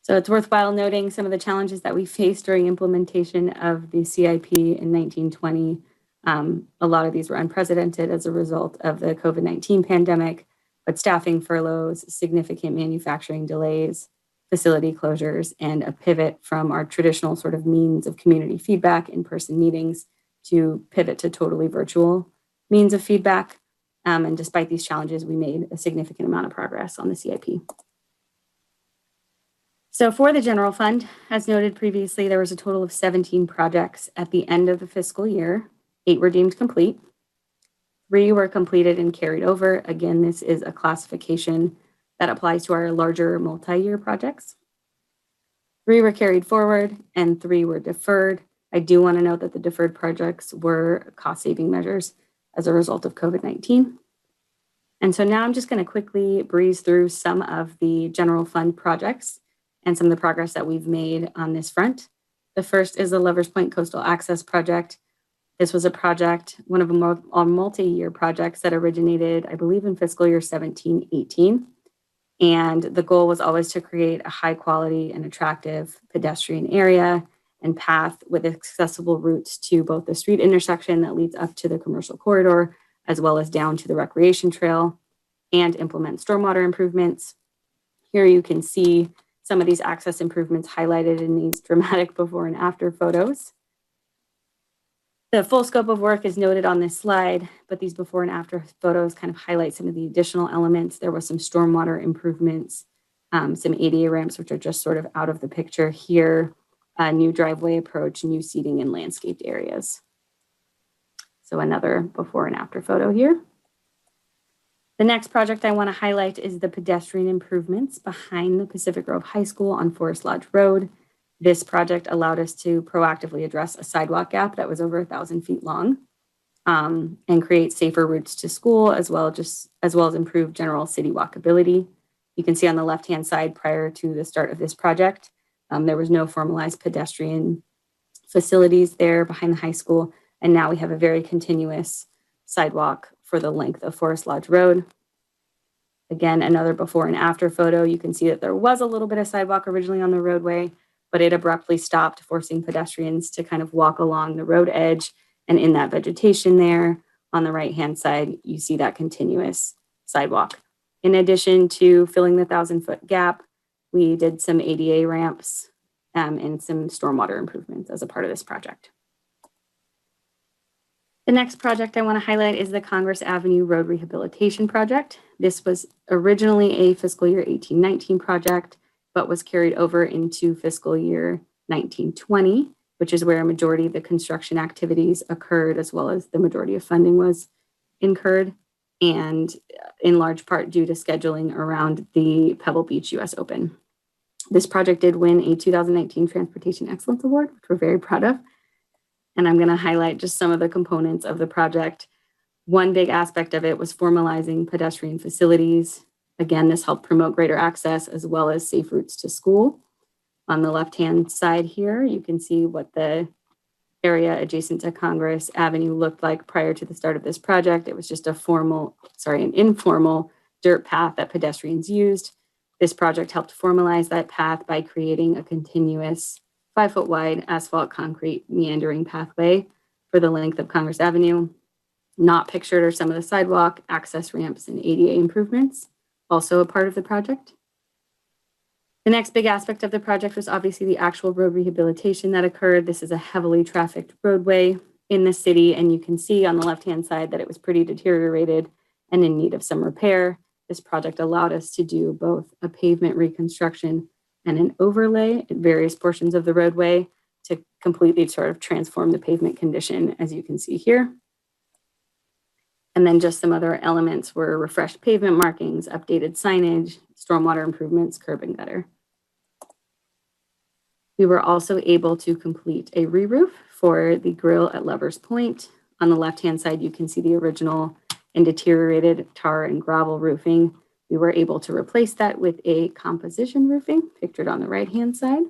So it's worthwhile noting some of the challenges that we faced during implementation of the CIP in 1920. A lot of these were unprecedented as a result of the COVID-19 pandemic, but staffing furloughs, significant manufacturing delays, facility closures, and a pivot from our traditional sort of means of community feedback, in-person meetings, to pivot to totally virtual means of feedback. And despite these challenges, we made a significant amount of progress on the CIP. So for the general fund, as noted previously, there was a total of 17 projects at the end of the fiscal year. 8 were deemed complete. 3 were completed and carried over. Again, this is a classification that applies to our larger multi-year projects. 3 were carried forward and 3 were deferred. I do want to note that the deferred projects were cost-saving measures as a result of COVID-19. And so now I'm just going to quickly breeze through some of the general fund projects and some of the progress that we've made on this front. The first is the Lovers Point Coastal Access Project. This was a project, one of a multi-year projects that originated, I believe, in fiscal year 17-18. And the goal was always to create a high quality and attractive pedestrian area and path with accessible routes to both the street intersection that leads up to the commercial corridor, as well as down to the recreation trail, and implement stormwater improvements. Here you can see some of these access improvements highlighted in these dramatic before and after photos. The full scope of work is noted on this slide, but these before and after photos kind of highlight some of the additional elements. There was some stormwater improvements, some ADA ramps, which are just sort of out of the picture here, a new driveway approach, new seating in landscaped areas. So another before and after photo here. The next project I want to highlight is the pedestrian improvements behind the Pacific Grove High School on Forest Lodge Road. This project allowed us to proactively address a sidewalk gap that was over 1,000 feet long and create safer routes to school, as well as improve general city walkability. You can see on the left-hand side, prior to the start of this project, there was no formalized pedestrian facilities there behind the high school. And now we have a very continuous sidewalk for the length of Forest Lodge Road. Again, another before and after photo. You can see that there was a little bit of sidewalk originally on the roadway, but it abruptly stopped, forcing pedestrians to kind of walk along the road edge. And in that vegetation there on the right-hand side, you see that continuous sidewalk. In addition to filling the 1,000-foot gap, we did some ADA ramps and some stormwater improvements as a part of this project. The next project I want to highlight is the Congress Avenue Road Rehabilitation Project. This was originally a fiscal year 18-19 project, but was carried over into fiscal year 19-20, which is where a majority of the construction activities occurred, as well as the majority of funding was incurred, and in large part due to scheduling around the Pebble Beach US Open. This project did win a 2019 Transportation Excellence Award, which we're very proud of. And I'm going to highlight just some of the components of the project. One big aspect of it was formalizing pedestrian facilities. Again, this helped promote greater access as well as safe routes to school. On the left-hand side here, you can see what the area adjacent to Congress Avenue looked like prior to the start of this project. It was just an informal dirt path that pedestrians used. This project helped formalize that path by creating a continuous 5-foot wide asphalt concrete meandering pathway for the length of Congress Avenue. Not pictured are some of the sidewalk, access ramps, and ADA improvements, also a part of the project. The next big aspect of the project was obviously the actual road rehabilitation that occurred. This is a heavily trafficked roadway in the city, and you can see on the left-hand side that it was pretty deteriorated and in need of some repair. This project allowed us to do both a pavement reconstruction and an overlay at various portions of the roadway to completely sort of transform the pavement condition, as you can see here. And then just some other elements were refreshed pavement markings, updated signage, stormwater improvements, curb and gutter. We were also able to complete a re-roof for the grill at Lover's Point. On the left-hand side, you can see the original and deteriorated tar and gravel roofing. We were able to replace that with a composition roofing, pictured on the right-hand side.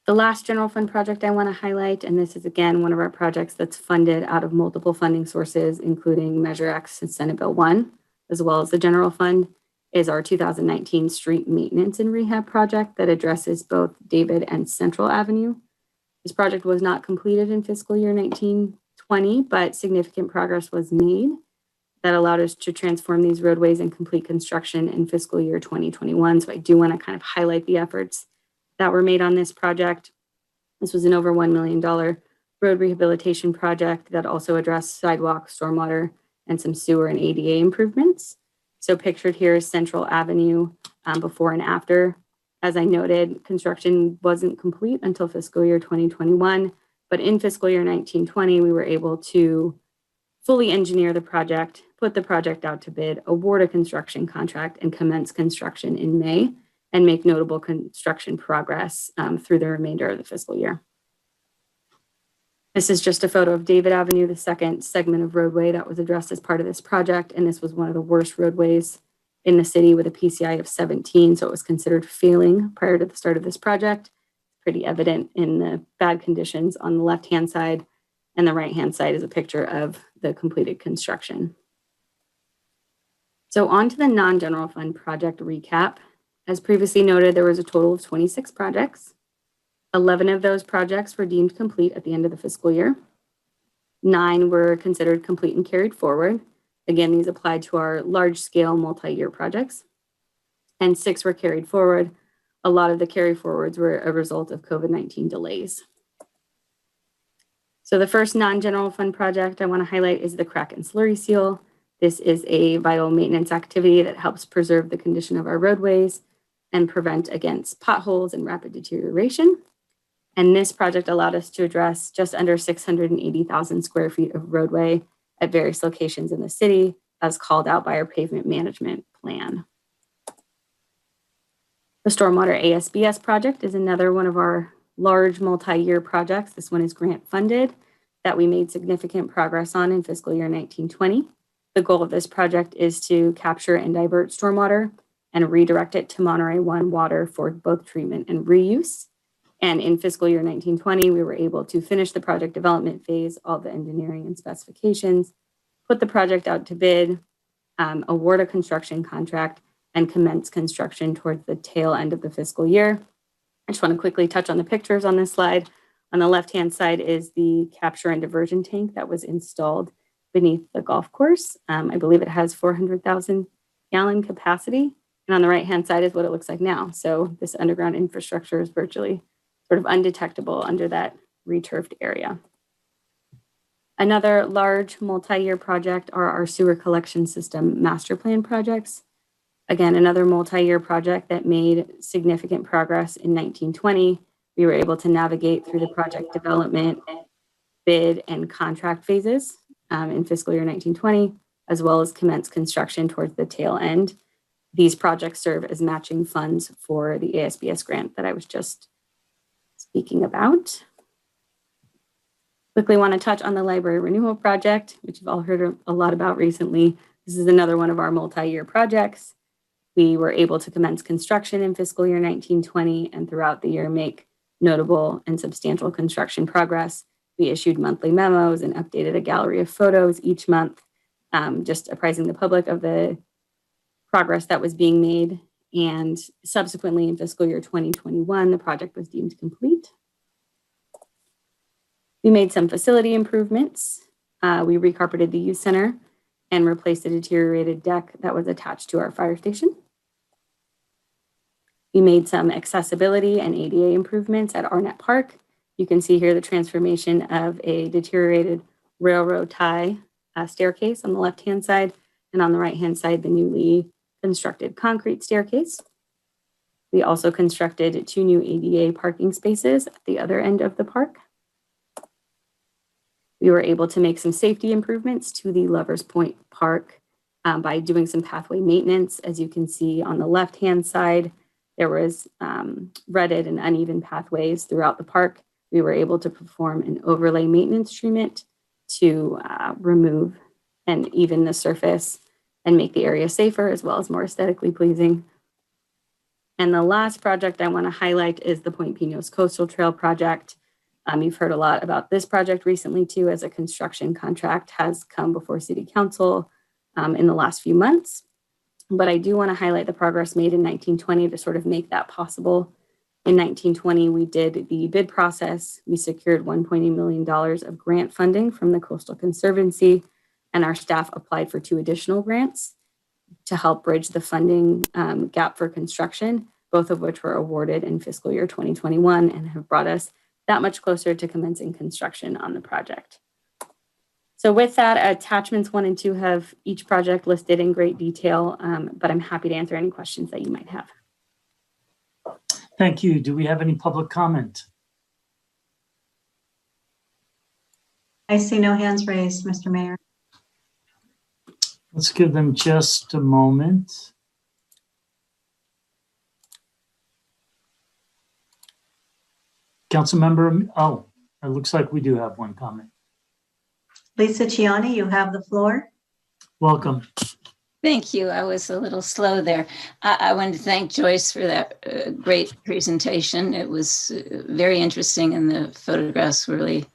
The last general fund project I want to highlight, and this is again one of our projects that's funded out of multiple funding sources, including Measure X and Senate Bill 1, as well as the general fund, is our 2019 street maintenance and rehab project that addresses both David and Central Avenue. This project was not completed in fiscal year 19-20, but significant progress was made that allowed us to transform these roadways and complete construction in fiscal year 2021. So I do want to kind of highlight the efforts that were made on this project. This was an over $1 million road rehabilitation project that also addressed sidewalk, stormwater, and some sewer and ADA improvements. So pictured here is Central Avenue before and after. As I noted, construction wasn't complete until fiscal year 2021, but in fiscal year 19-20, we were able to fully engineer the project, put the project out to bid, award a construction contract, and commence construction in May, and make notable construction progress through the remainder of the fiscal year. This is just a photo of David Avenue, the second segment of roadway that was addressed as part of this project, and this was one of the worst roadways in the city with a PCI of 17, so it was considered failing prior to the start of this project. Pretty evident in the bad conditions on the left-hand side, and the right-hand side is a picture of the completed construction. So on to the non-general fund project recap. As previously noted, there was a total of 26 projects. 11 of those projects were deemed complete at the end of the fiscal year. 9 were considered complete and carried forward. Again, these applied to our large-scale multi-year projects. And 6 were carried forward. A lot of the carry forwards were a result of COVID-19 delays. So the first non-general fund project I want to highlight is the crack and slurry seal. This is a vital maintenance activity that helps preserve the condition of our roadways and prevent against potholes and rapid deterioration. And this project allowed us to address just under 680,000 square feet of roadway at various locations in the city, as called out by our pavement management plan. The Stormwater ASBS project is another one of our large multi-year projects. This one is grant funded that we made significant progress on in fiscal year 19-20. The goal of this project is to capture and divert stormwater and redirect it to Monterey 1 water for both treatment and reuse. And in fiscal year 1920, we were able to finish the project development phase, all the engineering and specifications, put the project out to bid, award a construction contract, and commence construction towards the tail end of the fiscal year. I just want to quickly touch on the pictures on this slide. On the left-hand side is the capture and diversion tank that was installed beneath the golf course. I believe it has 400,000 gallon capacity. And on the right-hand side is what it looks like now. So this underground infrastructure is virtually sort of undetectable under that returfed area. Another large multi-year project are our sewer collection system master plan projects. Again, another multi-year project that made significant progress in 1920. We were able to navigate through the project development, bid, and contract phases in fiscal year 1920, as well as commence construction towards the tail end. These projects serve as matching funds for the ASBS grant that I was just speaking about. Quickly want to touch on the library renewal project, which you've all heard a lot about recently. This is another one of our multi-year projects. We were able to commence construction in fiscal year 1920 and throughout the year make notable and substantial construction progress. We issued monthly memos and updated a gallery of photos each month, just apprising the public of the progress that was being made. And subsequently in fiscal year 2021, the project was deemed complete. We made some facility improvements. We recarpeted the youth center and replaced a deteriorated deck that was attached to our fire station. We made some accessibility and ADA improvements at Arnett Park. You can see here the transformation of a deteriorated railroad tie staircase on the left-hand side, and on the right-hand side, the newly constructed concrete staircase. We also constructed 2 new ADA parking spaces at the other end of the park. We were able to make some safety improvements to the Lovers Point Park by doing some pathway maintenance. As you can see on the left-hand side, there was rutted and uneven pathways throughout the park. We were able to perform an overlay maintenance treatment to remove and even the surface and make the area safer as well as more aesthetically pleasing. And the last project I want to highlight is the Point Pinos Coastal Trail project. You've heard a lot about this project recently too, as a construction contract has come before City Council in the last few months. But I do want to highlight the progress made in 1920 to sort of make that possible. In 1920, we did the bid process. We secured $1.8 million of grant funding from the Coastal Conservancy, and our staff applied for 2 additional grants to help bridge the funding gap for construction, both of which were awarded in fiscal year 2021 and have brought us that much closer to commencing construction on the project. So with that, attachments 1 and 2 have each project listed in great detail, but I'm happy to answer any questions that you might have. Thank you. Do we have any public comment? I see no hands raised, Mr. Mayor. Let's give them just a moment. Councilmember, oh, it looks like we do have one comment. Lisa Ciani, you have the floor. Welcome. Thank you. I was a little slow there. I wanted to thank Joyce for that great presentation. It was very interesting and the photographs were really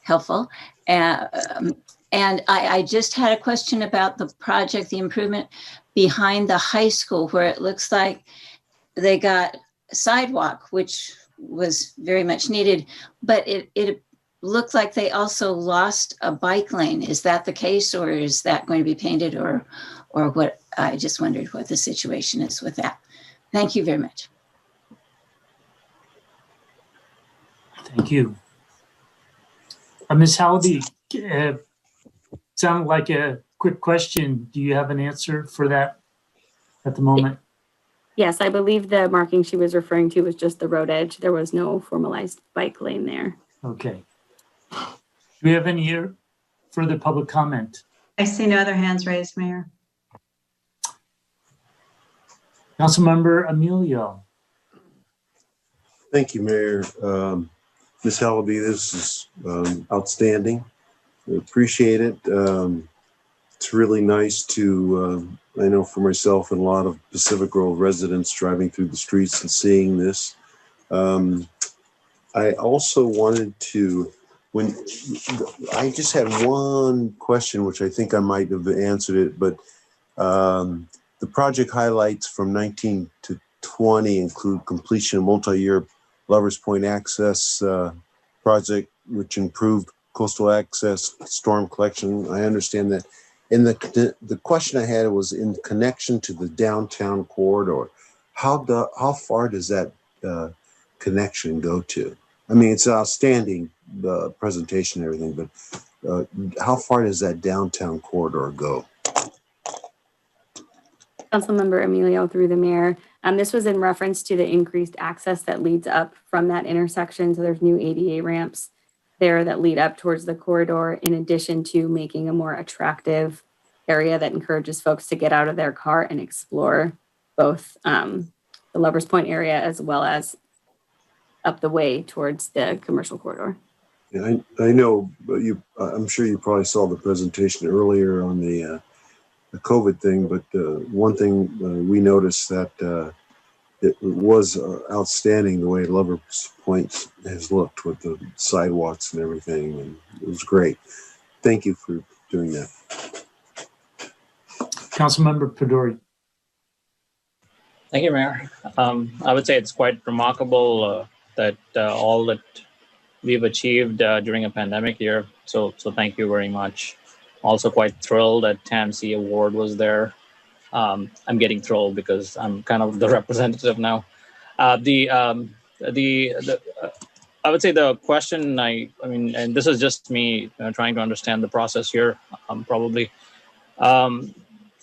helpful. And I just had a question about the project, the improvement behind the high school, where it looks like they got a sidewalk, which was very much needed, but it looked like they also lost a bike lane. Is that the case, or is that going to be painted, or what? I just wondered what the situation is with that. Thank you very much. Thank you. Ms. Hallaby, sounded like a quick question. Do you have an answer for that at the moment? Yes, I believe the marking she was referring to was just the road edge. There was no formalized bike lane there. Okay. Do we have any further public comment? I see no other hands raised, Mayor. Councilmember Emilio. Thank you, Mayor. Ms. Hallaby, this is outstanding. I appreciate it. It's really nice to, I know for myself and a lot of Pacific Grove residents driving through the streets and seeing this. I also wanted to, when I just had one question, which I think I might have answered it, but the project highlights from 19 to 20 include completion of multi-year Lovers Point access project, which improved coastal access, storm collection. I understand that. And the question I had was in connection to the downtown corridor. How far does that connection go to? I mean, it's outstanding, the presentation and everything, but how far does that downtown corridor go? Councilmember Emilio through the mayor. This was in reference to the increased access that leads up from that intersection. So there's new ADA ramps there that lead up towards the corridor, in addition to making a more attractive area that encourages folks to get out of their car and explore both the Lovers Point area as well as up the way towards the commercial corridor. Yeah, I know, but I'm sure you probably saw the presentation earlier on the COVID thing, but one thing we noticed that it was outstanding the way Lovers Point has looked with the sidewalks and everything, and it was great. Thank you for doing that. Councilmember Pedori. Thank you, Mayor. I would say it's quite remarkable that all that we've achieved during a pandemic year. So thank you very much. Also quite thrilled that TAMC award was there. I'm getting thrilled because I'm kind of the representative now. I would say the question, I mean, and this is just me trying to understand the process here, probably.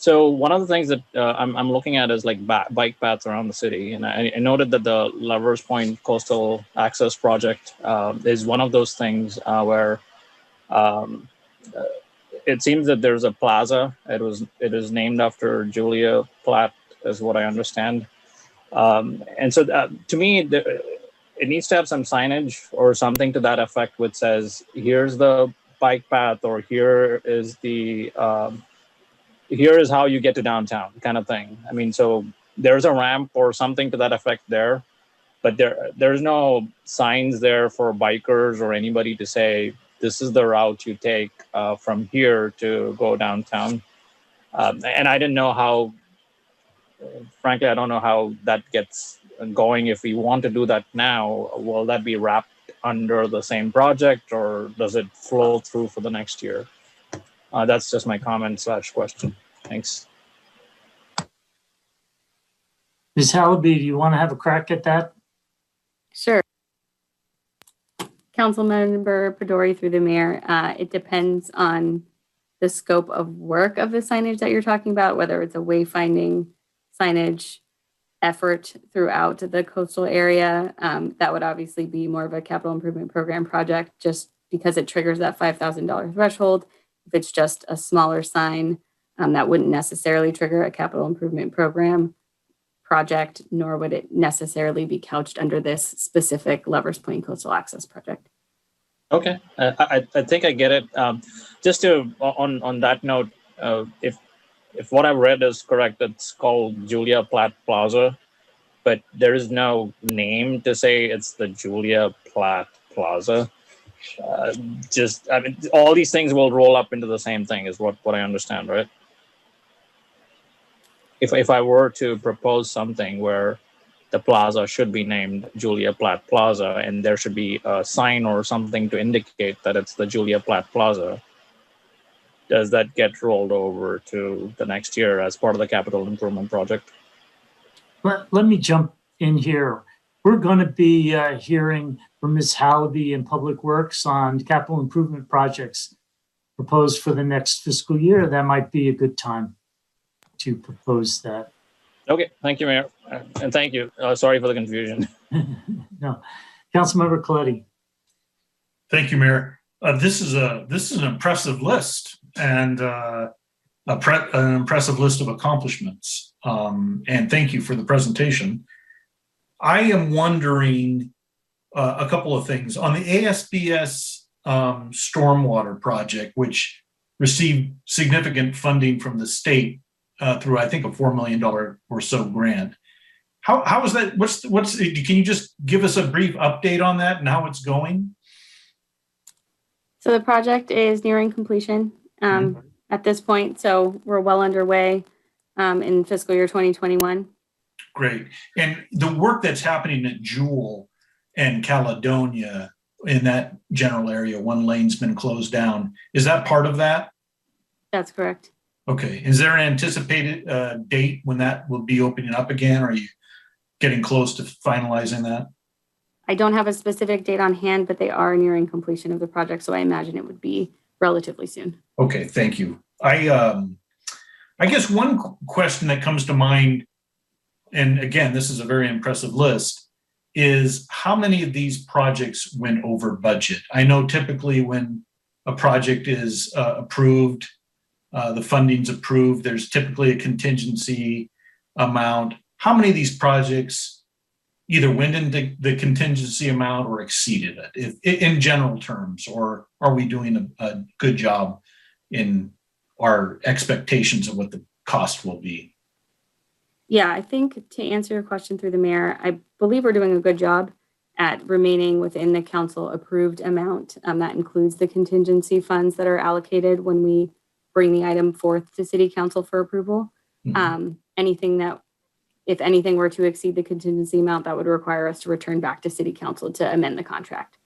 So one of the things that I'm looking at is like bike paths around the city. And I noted that the Lovers Point Coastal Access Project is one of those things where it seems that there's a plaza. It is named after Julia Platt, is what I understand. And so to me, it needs to have some signage or something to that effect, which says, here's the bike path, or here is the here is how you get to downtown, kind of thing. I mean, so there's a ramp or something to that effect there, but there's no signs there for bikers or anybody to say, this is the route you take from here to go downtown. And I didn't know how, frankly, I don't know how that gets going. If we want to do that now, will that be wrapped under the same project, or does it flow through for the next year? That's just my comment / question. Thanks. Ms. Hallaby, do you want to have a crack at that? Sure. Councilmember Pedori through the mayor. It depends on the scope of work of the signage that you're talking about, whether it's a wayfinding signage effort throughout the coastal area. That would obviously be more of a capital improvement program project, just because it triggers that $5,000 threshold. If it's just a smaller sign, that wouldn't necessarily trigger a capital improvement program project, nor would it necessarily be couched under this specific Lovers Point Coastal Access Project. Okay, I think I get it. Just to on that note, if what I've read is correct, it's called Julia Platt Plaza, but there is no name to say it's the Julia Platt Plaza. I mean, all these things will roll up into the same thing, is what I understand, right? If I were to propose something where the plaza should be named Julia Platt Plaza and there should be a sign or something to indicate that it's the Julia Platt Plaza, does that get rolled over to the next year as part of the capital improvement project? Let me jump in here. We're going to be hearing from Ms. Hallaby in Public Works on capital improvement projects proposed for the next fiscal year. That might be a good time to propose that. Okay, thank you, Mayor. And thank you. Sorry for the confusion. No. Councilmember Coletti. Thank you, Mayor. This is an impressive list, and an impressive list of accomplishments. And thank you for the presentation. I am wondering a couple of things. On the ASBS stormwater project, which received significant funding from the state through, I think, a $4 million or so grant, How is that? Can you just give us a brief update on that and how it's going? So the project is nearing completion at this point. So we're well underway in fiscal year 2021. Great. And the work that's happening at Jewel and Caledonia in that general area, one lane's been closed down. Is that part of that? That's correct. Okay. Is there an anticipated date when that will be opening up again? Or are you getting close to finalizing that? I don't have a specific date on hand, but they are nearing completion of the project. So I imagine it would be relatively soon. Okay. Thank you. I guess one question that comes to mind, and again, this is a very impressive list, is how many of these projects went over budget? I know typically when a project is approved, the funding's approved, there's typically a contingency amount. How many of these projects either went into the contingency amount or exceeded it in general terms, or are we doing a good job in our expectations of what the cost will be? Yeah, I think to answer your question through the mayor, I believe we're doing a good job at remaining within the council approved amount. That includes the contingency funds that are allocated when we bring the item forth to city council for approval. If anything were to exceed the contingency amount, that would require us to return back to city council to amend the contract.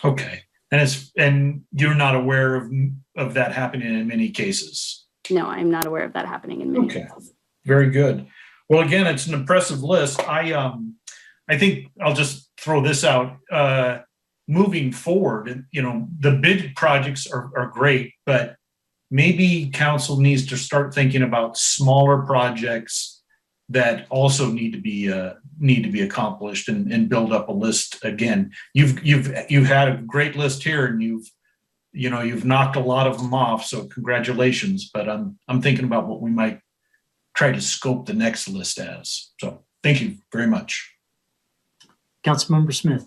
Okay. And you're not aware of that happening in many cases? No, I'm not aware of that happening in many cases. Very good. Well, again, it's an impressive list. I think I'll just throw this out. Moving forward, the big projects are great, but maybe council needs to start thinking about smaller projects that also need to be accomplished and build up a list again. You've had a great list here, and you've knocked a lot of them off. So congratulations. But I'm thinking about what we might try to scope the next list as. So thank you very much. Councilmember Smith.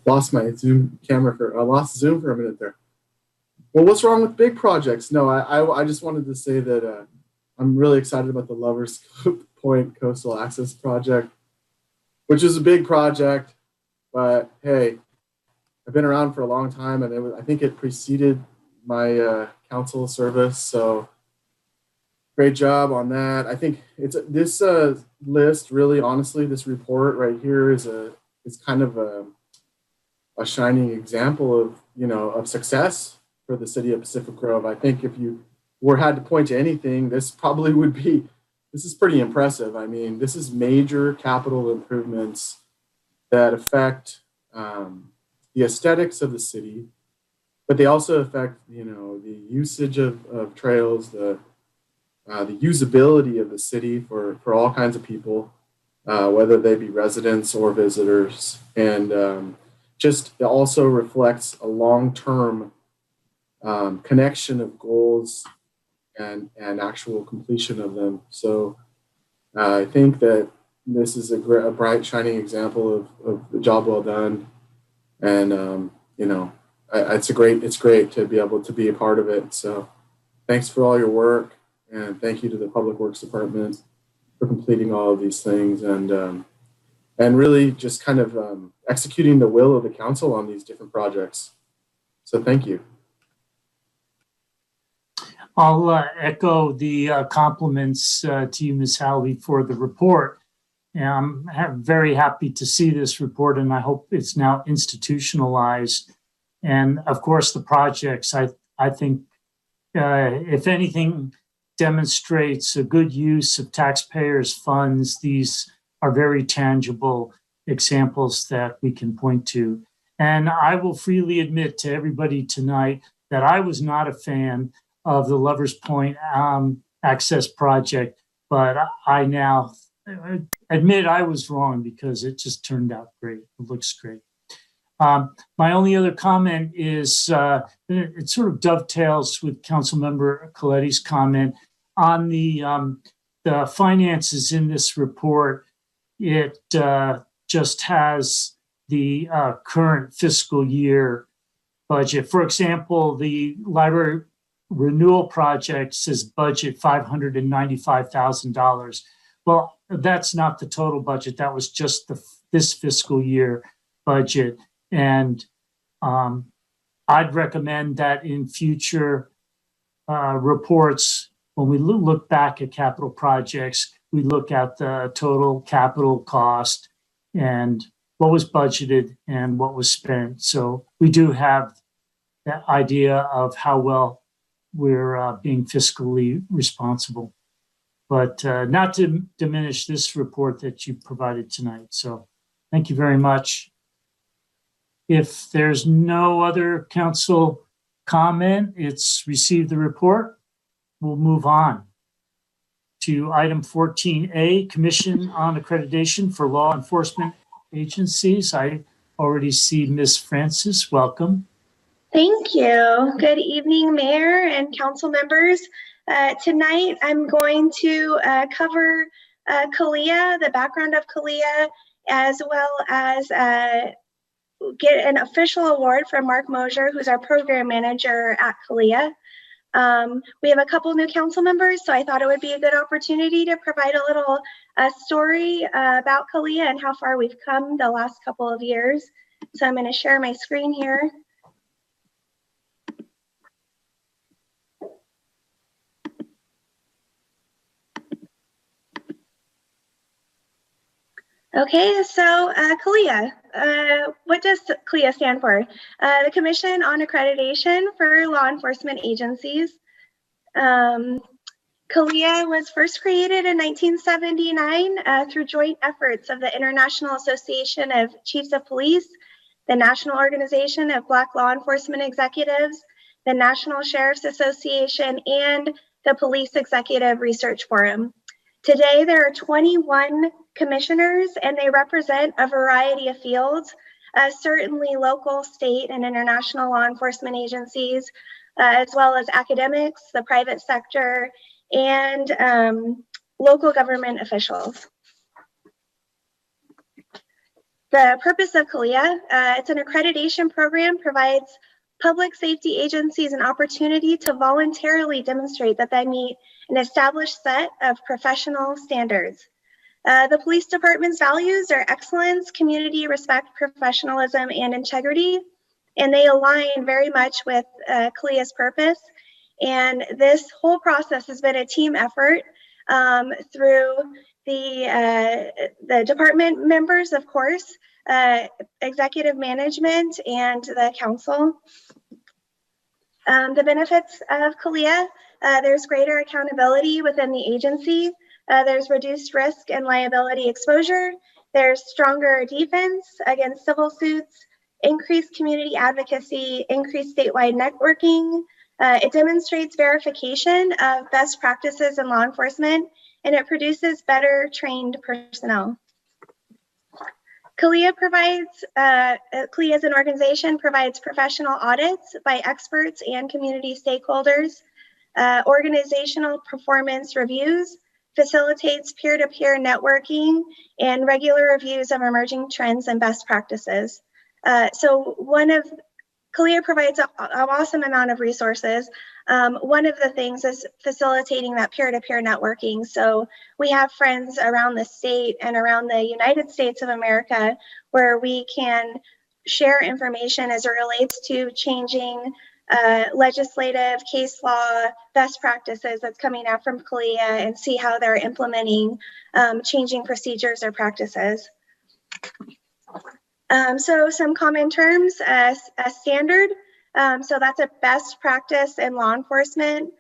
Lost my Zoom camera lost Zoom for a minute there. Well, what's wrong with big projects? No, I just wanted to say that I'm really excited about the Lovers Point Coastal Access Project, which is a big project, but hey, I've been around for a long time, and I think it preceded my council service. So great job on that. I think this list, really, honestly, this report right here is kind of a shining example of success for the city of Pacific Grove. I think if you had to point to anything, this probably would be. This is pretty impressive. I mean, this is major capital improvements that affect the aesthetics of the city, but they also affect, the usage of trails, the usability of the city for all kinds of people, whether they be residents or visitors, and just it also reflects a long-term connection of goals and actual completion of them. So I think that this is a bright, shining example of the job well done, and it's great to be able to be a part of it. So thanks for all your work, and thank you to the Public Works Department for completing all of these things, and really just kind of executing the will of the council on these different projects. So thank you. I'll echo the compliments to you, Ms. Halley, for the report. And I'm very happy to see this report, and I hope it's now institutionalized. And of course, the projects, I think, if anything, demonstrates a good use of taxpayers' funds. These are very tangible examples that we can point to. And I will freely admit to everybody tonight that I was not a fan of the Lovers Point Access Project, but I now admit I was wrong because it just turned out great. It looks great. My only other comment is it sort of dovetails with Councilmember Coletti's comment on the finances in this report. It just has the current fiscal year budget. For example, the library renewal project says budget $595,000. Well, that's not the total budget. That was just this fiscal year budget. And I'd recommend that in future reports, when we look back at capital projects, we look at the total capital cost and what was budgeted and what was spent. So we do have that idea of how well we're being fiscally responsible, but not to diminish this report that you provided tonight. So thank you very much. If there's no other council comment, it's received the report. We'll move on to item 14A, Commission on Accreditation for Law Enforcement Agencies. I already see Ms. Francis. Welcome. Thank you. Good evening, Mayor and council members. Tonight, I'm going to cover CALEA, the background of CALEA, as well as get an official award from Mark Mosier, who's our program manager at CALEA. We have a couple new council members, so I thought it would be a good opportunity to provide a little story about CALEA and how far we've come the last couple of years. So I'm going to share my screen here. Okay, so CALEA, what does CALEA stand for? The Commission on Accreditation for Law Enforcement Agencies. CALEA was first created in 1979 through joint efforts of the International Association of Chiefs of Police, the National Organization of Black Law Enforcement Executives, the National Sheriff's Association, and the Police Executive Research Forum. Today, there are 21 commissioners, and they represent a variety of fields, certainly local, state, and international law enforcement agencies, as well as academics, the private sector, and local government officials. The purpose of CALEA, it's an accreditation program, provides public safety agencies an opportunity to voluntarily demonstrate that they meet an established set of professional standards. The police department's values are excellence, community, respect, professionalism, and integrity, and they align very much with CALEA's purpose. And this whole process has been a team effort through the department members, of course, executive management, and the council. The benefits of CALEA, there's greater accountability within the agency. There's reduced risk and liability exposure. There's stronger defense against civil suits, increased community advocacy, increased statewide networking. It demonstrates verification of best practices in law enforcement, and it produces better trained personnel. CALEA provides, CALEA as an organization provides professional audits by experts and community stakeholders, organizational performance reviews, facilitates peer-to-peer networking, and regular reviews of emerging trends and best practices. CALEA provides an awesome amount of resources. One of the things is facilitating that peer-to-peer networking. So we have friends around the state and around the United States of America where we can share information as it relates to changing legislative, case law, best practices that's coming out from CALEA, and see how they're implementing changing procedures or practices. So some common terms, a standard. So that's a best practice in law enforcement.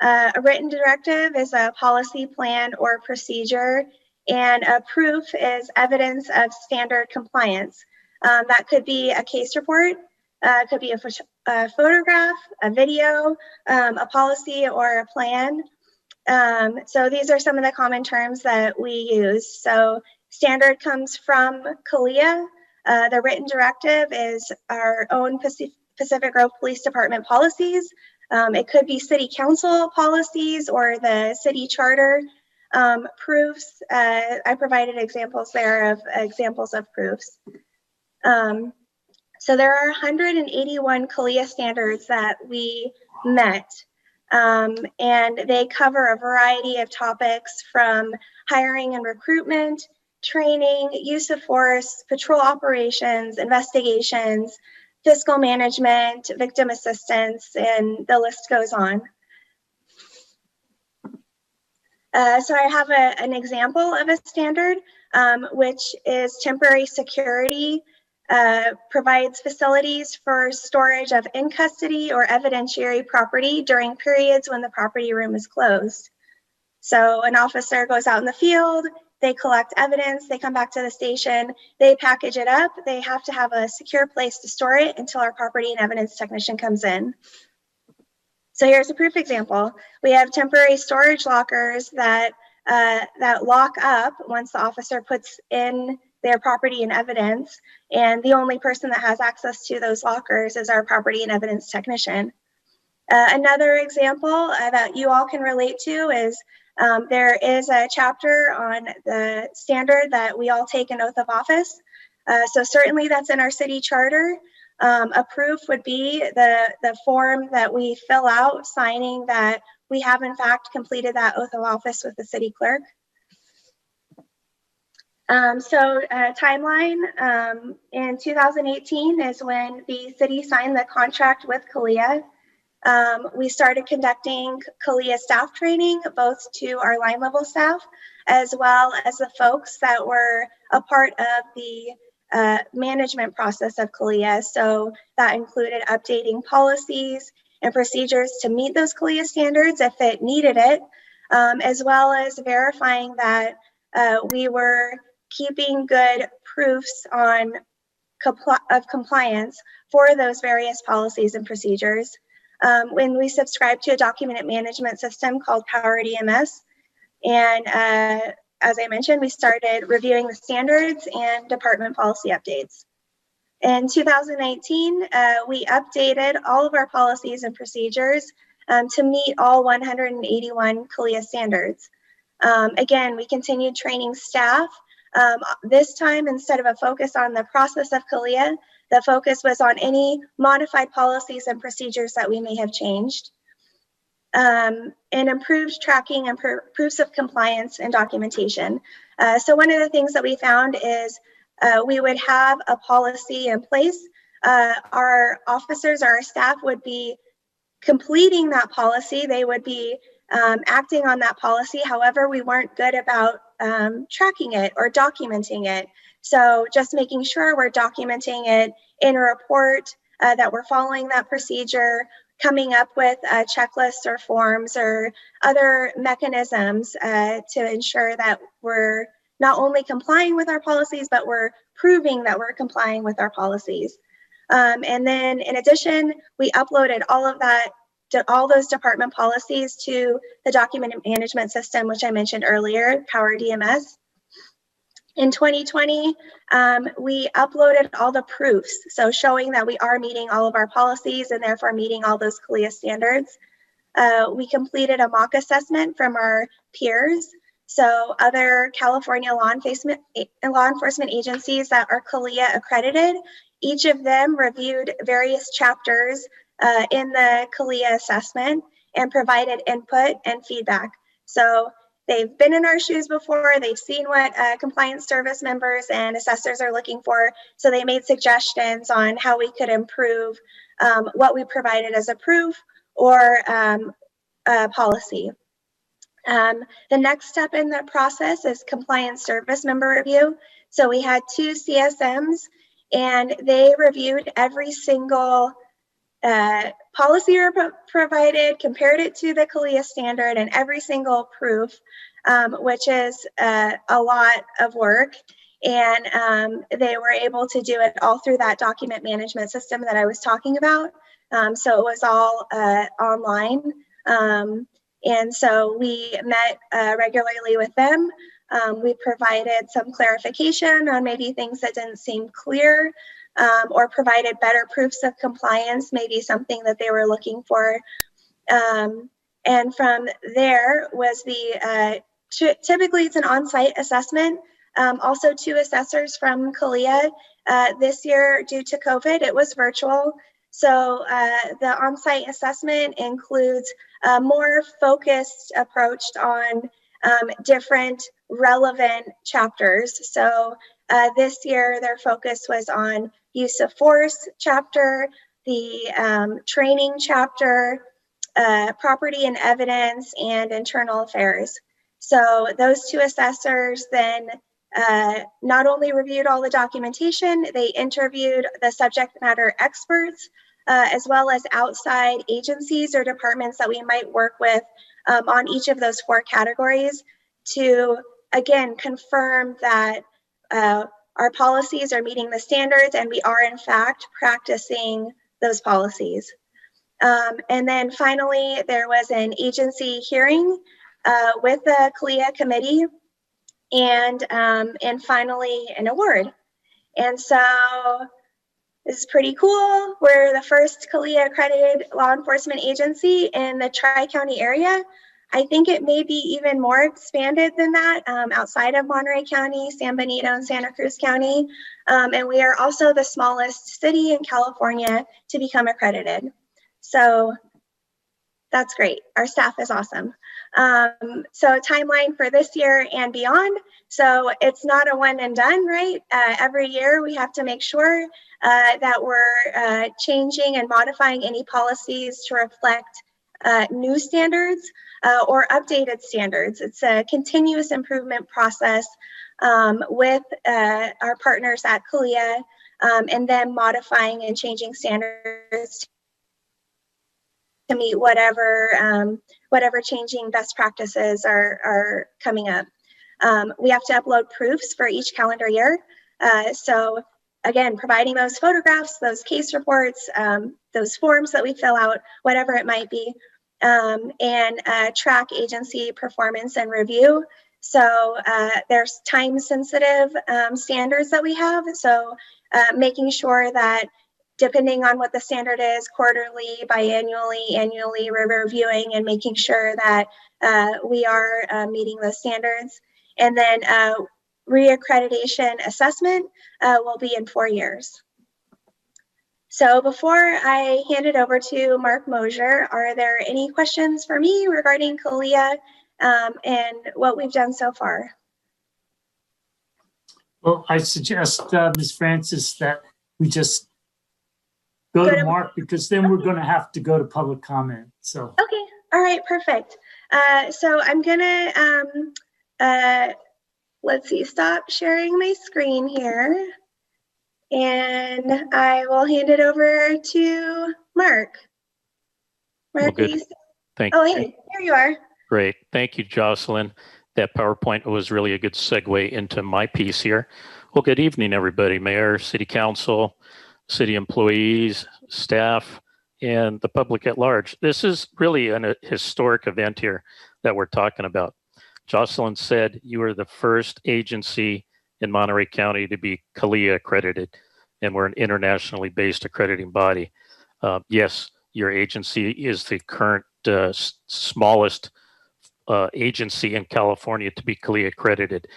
A written directive is a policy, plan, or procedure. And a proof is evidence of standard compliance. That could be a case report, could be a photograph, a video, a policy, or a plan. So these are some of the common terms that we use. So standard comes from CALEA. The written directive is our own Pacific Grove Police Department policies. It could be city council policies or the city charter. Proofs, I provided examples there of examples of proofs. So there are 181 CALEA standards that we met. And they cover a variety of topics from hiring and recruitment, training, use of force, patrol operations, investigations, fiscal management, victim assistance, and the list goes on. So I have an example of a standard, which is temporary security, provides facilities for storage of in custody or evidentiary property during periods when the property room is closed. So an officer goes out in the field, they collect evidence, they come back to the station, they package it up, they have to have a secure place to store it until our property and evidence technician comes in. So here's a proof example. We have temporary storage lockers that lock up once the officer puts in their property and evidence, and the only person that has access to those lockers is our property and evidence technician. Another example that you all can relate to is there is a chapter on the standard that we all take an oath of office. So certainly that's in our city charter. A proof would be the form that we fill out signing that we have in fact completed that oath of office with the city clerk. Timeline in 2018 is when the city signed the contract with CALEA. We started conducting CALEA staff training, both to our line level staff, as well as the folks that were a part of the management process of CALEA. So that included updating policies and procedures to meet those CALEA standards if it needed it, as well as verifying that we were keeping good proofs of compliance for those various policies and procedures. When we subscribed to a document management system called Power DMS, and as I mentioned, we started reviewing the standards and department policy updates. In 2019, we updated all of our policies and procedures to meet all 181 CALEA standards. Again, we continued training staff. This time, instead of a focus on the process of CALEA, the focus was on any modified policies and procedures that we may have changed. And improved tracking and proofs of compliance and documentation. So one of the things that we found is we would have a policy in place. Our officers, our staff would be completing that policy. They would be acting on that policy. However, we weren't good about tracking it or documenting it. So just making sure we're documenting it in a report, that we're following that procedure, coming up with checklists or forms or other mechanisms to ensure that we're not only complying with our policies, but we're proving that we're complying with our policies. And then in addition, we uploaded all of that, all those department policies to the document management system, which I mentioned earlier, Power DMS. In 2020, we uploaded all the proofs, so showing that we are meeting all of our policies and therefore meeting all those CALEA standards. We completed a mock assessment from our peers, so other California law enforcement agencies that are CALEA accredited. Each of them reviewed various chapters in the CALEA assessment and provided input and feedback. So they've been in our shoes before. They've seen what compliance service members and assessors are looking for. So they made suggestions on how we could improve what we provided as a proof or policy. The next step in the process is compliance service member review. So we had 2 CSMs, and they reviewed every single policy provided, compared it to the CALEA standard and every single proof, which is a lot of work. And they were able to do it all through that document management system that I was talking about. So it was all online. And so we met regularly with them. We provided some clarification on maybe things that didn't seem clear, or provided better proofs of compliance, maybe something that they were looking for. And from there was the, typically it's an on-site assessment. Also 2 assessors from CALEA. This year, due to COVID, it was virtual. So the on-site assessment includes a more focused approach on different relevant chapters. So this year, their focus was on use of force chapter, the training chapter, property and evidence, and internal affairs. So those two assessors then not only reviewed all the documentation, they interviewed the subject matter experts, as well as outside agencies or departments that we might work with on each of those 4 categories to, again, confirm that our policies are meeting the standards and we are, in fact, practicing those policies. And then finally, there was an agency hearing with the CALEA committee, and finally an award. And so this is pretty cool. We're the first CALEA accredited law enforcement agency in the Tri-County area. I think it may be even more expanded than that outside of Monterey County, San Benito, and Santa Cruz County. And we are also the smallest city in California to become accredited. So that's great. Our staff is awesome. So timeline for this year and beyond. So it's not a one and done, right? Every year we have to make sure that we're changing and modifying any policies to reflect new standards or updated standards. It's a continuous improvement process with our partners at CALEA, and then modifying and changing standards to meet whatever changing best practices are coming up. We have to upload proofs for each calendar year. So again, providing those photographs, those case reports, those forms that we fill out, whatever it might be, and track agency performance and review. So there's time-sensitive standards that we have. So making sure that depending on what the standard is, quarterly, biannually, annually, we're reviewing and making sure that we are meeting those standards. And then reaccreditation assessment will be in 4 years. So before I hand it over to Mark Mosier, are there any questions for me regarding CALEA and what we've done so far? Well, I suggest, Ms. Francis, that we just go to Mark, because then we're going to have to go to public comment. So okay, all right, perfect. So I'm gonna let's see, stop sharing my screen here, and I will hand it over to Mark. Mark, well, good. Thank you. Oh, you. hey, here you are. Great, thank you, Jocelyn. That PowerPoint was really a good segue into my piece here. Well, good evening, everybody. Mayor, City Council, city employees, staff, and the public at large. This is really a historic event here that we're talking about. Jocelyn said you are the first agency in Monterey County to be CALEA accredited, and we're an internationally based accrediting body. Yes, your agency is the current smallest agency in California to be CALEA accredited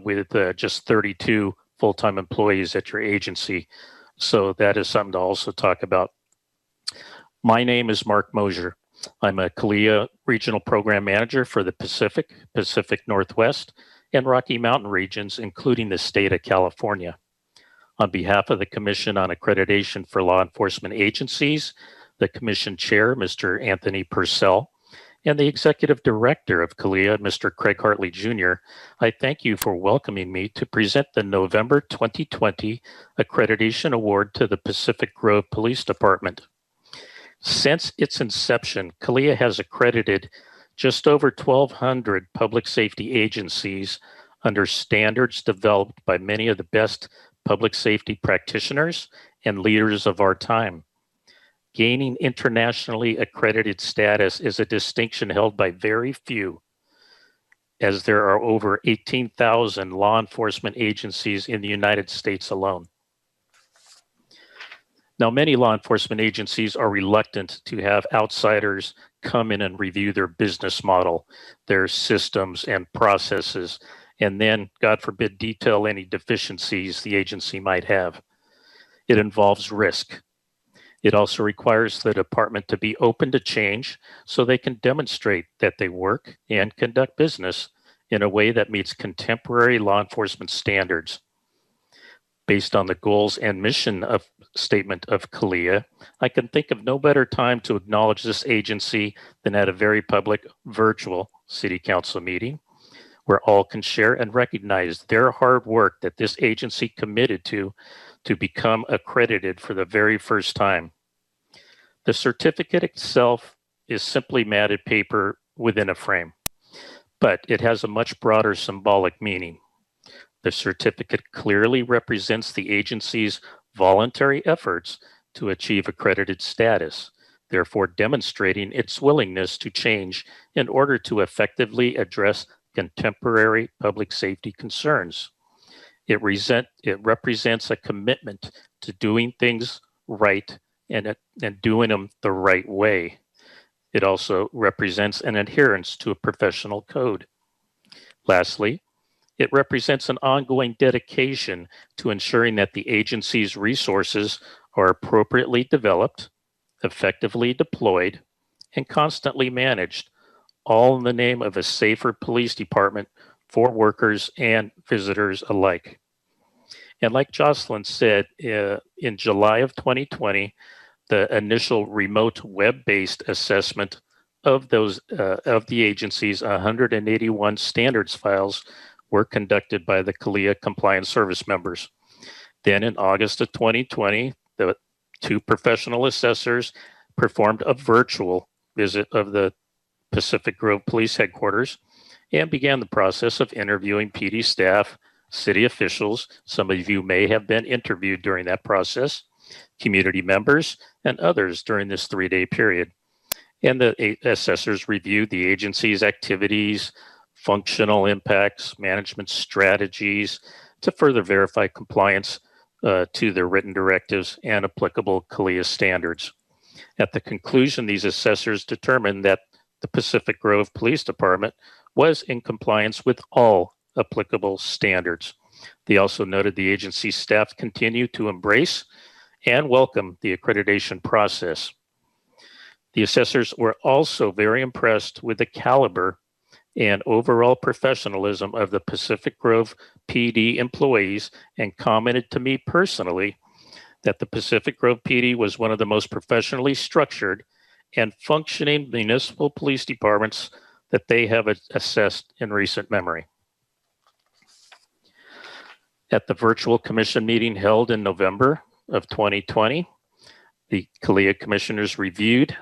with just 32 full-time employees at your agency. So that is something to also talk about. My name is Mark Mosier. I'm a CALEA Regional Program Manager for the Pacific Northwest, and Rocky Mountain regions, including the state of California. On behalf of the Commission on Accreditation for Law Enforcement Agencies, the Commission Chair, Mr. Anthony Purcell, and the Executive Director of CALEA, Mr. Craig Hartley Jr., I thank you for welcoming me to present the November 2020 Accreditation Award to the Pacific Grove Police Department. Since its inception, CALEA has accredited just over 1,200 public safety agencies under standards developed by many of the best public safety practitioners and leaders of our time. Gaining internationally accredited status is a distinction held by very few, as there are over 18,000 law enforcement agencies in the United States alone. Now, many law enforcement agencies are reluctant to have outsiders come in and review their business model, their systems and processes, and then, God forbid, detail any deficiencies the agency might have. It involves risk. It also requires the department to be open to change so they can demonstrate that they work and conduct business in a way that meets contemporary law enforcement standards. Based on the goals and mission of statement of CALEA, I can think of no better time to acknowledge this agency than at a very public virtual city council meeting, where all can share and recognize their hard work that this agency committed to become accredited for the very first time. The certificate itself is simply matted paper within a frame, but it has a much broader symbolic meaning. The certificate clearly represents the agency's voluntary efforts to achieve accredited status, therefore demonstrating its willingness to change in order to effectively address contemporary public safety concerns. It represents a commitment to doing things right and doing them the right way. It also represents an adherence to a professional code. Lastly, it represents an ongoing dedication to ensuring that the agency's resources are appropriately developed, effectively deployed, and constantly managed, all in the name of a safer police department for workers and visitors alike. And like Jocelyn said, in July of 2020, the initial remote web-based assessment of the agency's 181 standards files were conducted by the CALEA compliance service members. Then in August of 2020, the two professional assessors performed a virtual visit of the Pacific Grove Police Headquarters and began the process of interviewing PD staff, city officials. Some of you may have been interviewed during that process, community members, and others during this 3-day period. And the assessors reviewed the agency's activities, functional impacts, management strategies to further verify compliance to their written directives and applicable CALEA standards. At the conclusion, these assessors determined that the Pacific Grove Police Department was in compliance with all applicable standards. They also noted the agency staff continue to embrace and welcome the accreditation process. The assessors were also very impressed with the caliber and overall professionalism of the Pacific Grove PD employees and commented to me personally that the Pacific Grove PD was one of the most professionally structured and functioning municipal police departments that they have assessed in recent memory. At the virtual commission meeting held in November of 2020, the CALEA commissioners reviewed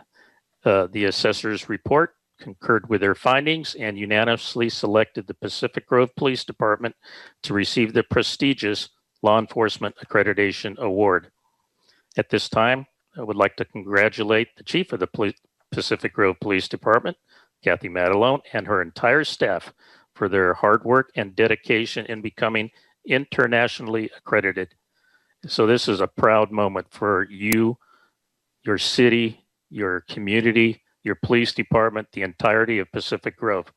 the assessor's report, concurred with their findings, and unanimously selected the Pacific Grove Police Department to receive the prestigious Law Enforcement Accreditation Award. At this time, I would like to congratulate the Chief of the Pacific Grove Police Department, Kathy Matalone, and her entire staff for their hard work and dedication in becoming internationally accredited. So this is a proud moment for you, your city, your community, your police department, the entirety of Pacific Grove.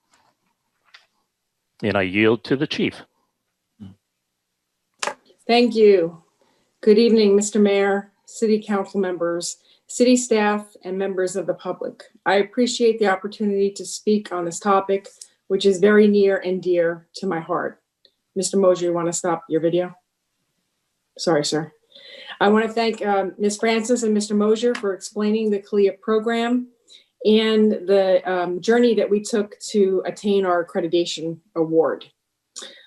And I yield to the chief. Thank you. Good evening, Mr. Mayor, City Council members, city staff, and members of the public. I appreciate the opportunity to speak on this topic, which is very near and dear to my heart. Mr. Mosier, you want to stop your video? Sorry, sir. I want to thank Ms. Francis and Mr. Mosier for explaining the CALEA program and the journey that we took to attain our accreditation award.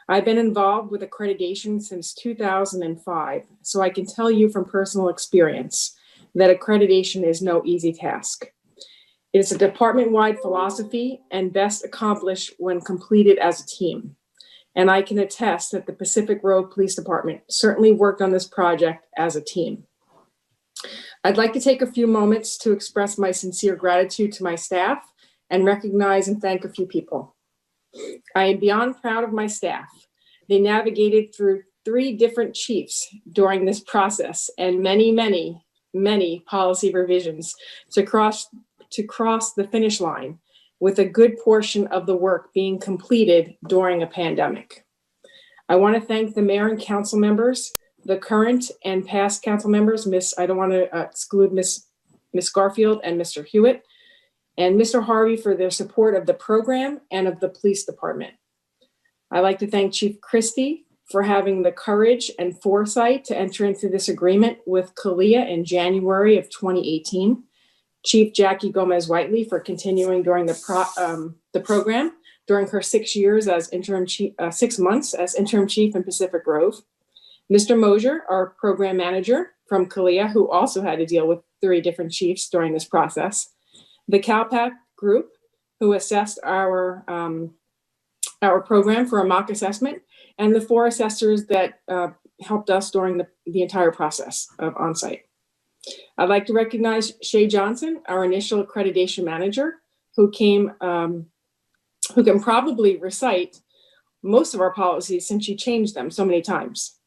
I've been involved with accreditation since 2005, so I can tell you from personal experience that accreditation is no easy task. It is a department-wide philosophy and best accomplished when completed as a team. And I can attest that the Pacific Grove Police Department certainly worked on this project as a team. I'd like to take a few moments to express my sincere gratitude to my staff and recognize and thank a few people. I am beyond proud of my staff. They navigated through 3 different chiefs during this process and many policy revisions to cross the finish line, with a good portion of the work being completed during a pandemic. I want to thank the mayor and council members, the current and past council members, I don't want to exclude Miss Garfield and Mr. Hewitt, and Mr. Harvey for their support of the program and of the police department. I'd like to thank Chief Christie for having the courage and foresight to enter into this agreement with Kalia in January of 2018. Chief Jackie Gomez-Whiteley for continuing during the program during her 6 years as interim chief, 6 months as interim chief in Pacific Grove. Mr. Mosier, our program manager from Kalia, who also had to deal with 3 different chiefs during this process. The CalPAC group, who assessed our program for a mock assessment, and the 4 assessors that helped us during the entire process of onsite. I'd like to recognize Shay Johnson, our initial accreditation manager, who can probably recite most of our policies since she changed them so many times.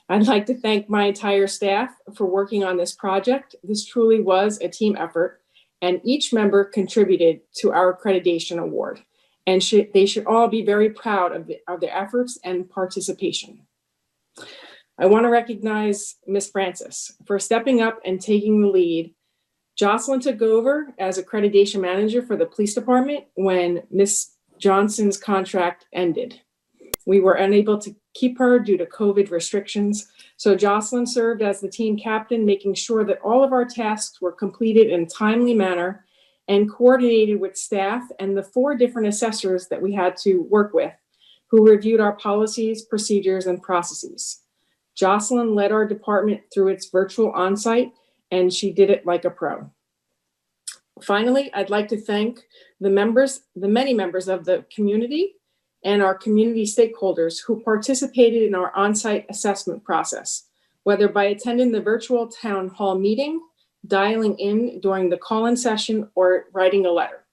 I'd like to thank my entire staff for working on this project. This truly was a team effort, and each member contributed to our accreditation award. And they should all be very proud of their efforts and participation. I want to recognize Ms. Francis for stepping up and taking the lead. Jocelyn took over as accreditation manager for the police department when Ms. Johnson's contract ended. We were unable to keep her due to COVID restrictions, so Jocelyn served as the team captain, making sure that all of our tasks were completed in a timely manner and coordinated with staff and the 4 different assessors that we had to work with, who reviewed our policies, procedures, and processes. Jocelyn led our department through its virtual onsite, and she did it like a pro. Finally, I'd like to thank the many members of the community and our community stakeholders who participated in our onsite assessment process, whether by attending the virtual town hall meeting, dialing in during the call-in session, or writing a letter.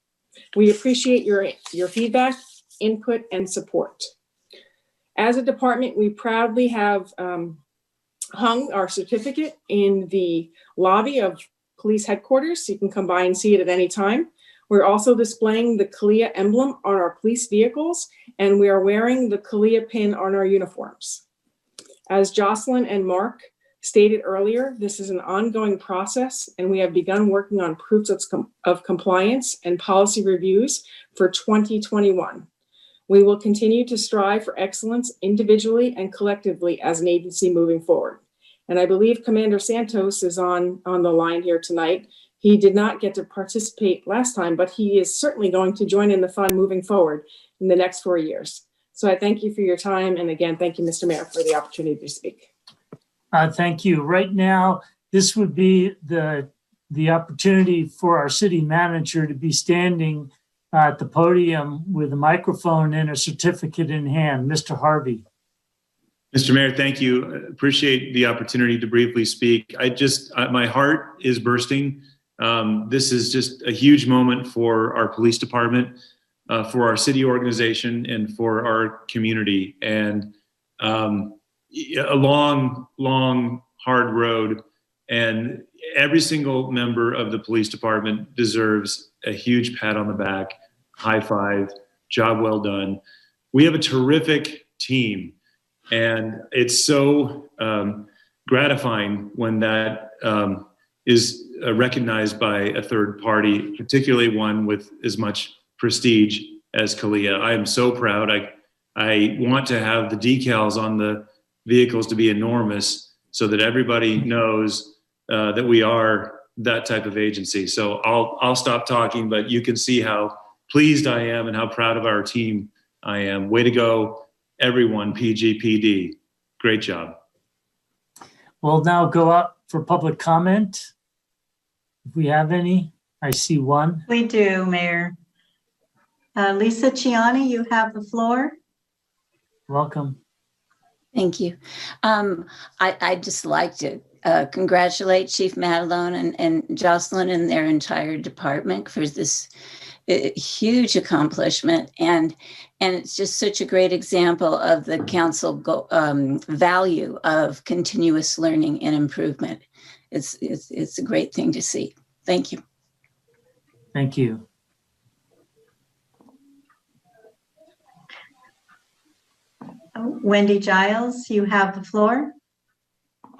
We appreciate your feedback, input, and support. As a department, we proudly have hung our certificate in the lobby of police headquarters, so you can come by and see it at any time. We're also displaying the Kalia emblem on our police vehicles, and we are wearing the Kalia pin on our uniforms. As Jocelyn and Mark stated earlier, this is an ongoing process, and we have begun working on proofs of compliance and policy reviews for 2021. We will continue to strive for excellence individually and collectively as an agency moving forward. And I believe Commander Santos is on the line here tonight. He did not get to participate last time, but he is certainly going to join in the fun moving forward in the next 4 years. So I thank you for your time. And again, thank you, Mr. Mayor, for the opportunity to speak. Thank you. Right now, this would be the opportunity for our city manager to be standing at the podium with a microphone and a certificate in hand. Mr. Harvey. Mr. Mayor, thank you. Appreciate the opportunity to briefly speak. My heart is bursting. This is just a huge moment for our police department, for our city organization, and for our community. And a long, long, hard road. And every single member of the police department deserves a huge pat on the back, high five, job well done. We have a terrific team, and it's so gratifying when that is recognized by a third party, particularly one with as much prestige as Kalia. I am so proud. I want to have the decals on the vehicles to be enormous so that everybody knows that we are that type of agency. So I'll stop talking, but you can see how pleased I am and how proud of our team I am. Way to go, everyone, PGPD. Great job. We'll now go up for public comment. If we have any, I see one. We do, Mayor. Lisa Ciani, you have the floor. Welcome. Thank you. I'd just like to congratulate Chief Matalone and Jocelyn and their entire department for this huge accomplishment. And it's just such a great example of the council value of continuous learning and improvement. It's a great thing to see. Thank you. Thank you. Wendy Giles, you have the floor.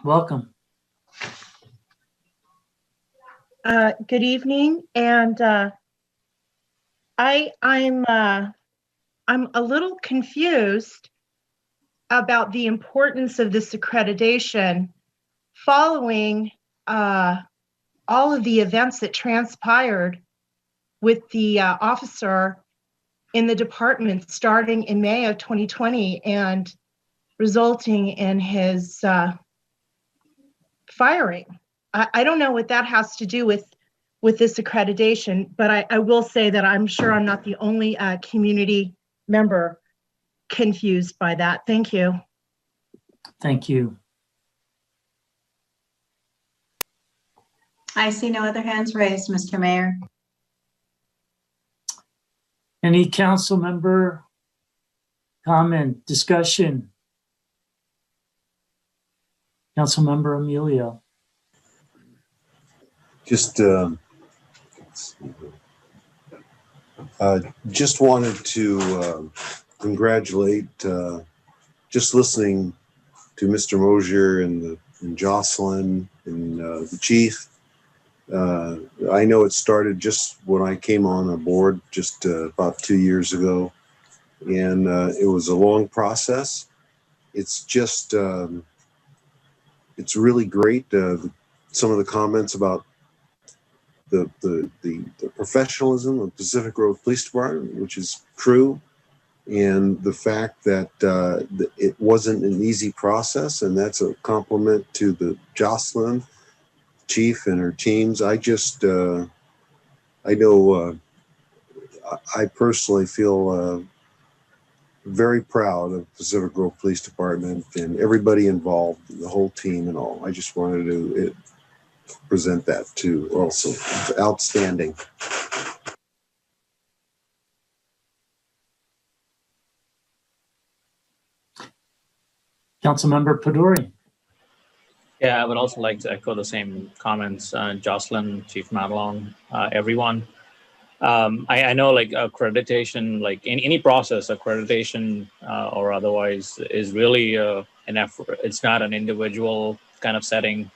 Welcome. Good evening, and I'm a little confused about the importance of this accreditation following all of the events that transpired with the officer in the department starting in May of 2020 and resulting in his firing. I don't know what that has to do with this accreditation, but I will say that I'm sure I'm not the only community member confused by that. Thank you. Thank you. I see no other hands raised, Mr. Mayor. Any council member comment, discussion? Councilmember Emilio. Just wanted to congratulate. Just listening to Mr. Mosier and Jocelyn and the chief. I know it started just when I came on board just about 2 years ago, and it was a long process. It's just it's really great. Some of the comments about the professionalism of Pacific Grove Police Department, which is true, and the fact that it wasn't an easy process, and that's a compliment to the Jocelyn chief and her teams. I know I personally feel very proud of Pacific Grove Police Department and everybody involved, the whole team and all. I just wanted to present that too. Also, outstanding. Councilmember Paduri. Yeah, I would also like to echo the same comments, Jocelyn, Chief Madelon, everyone. I know like accreditation, like in any process, accreditation or otherwise is really an effort. It's not an individual kind of setting.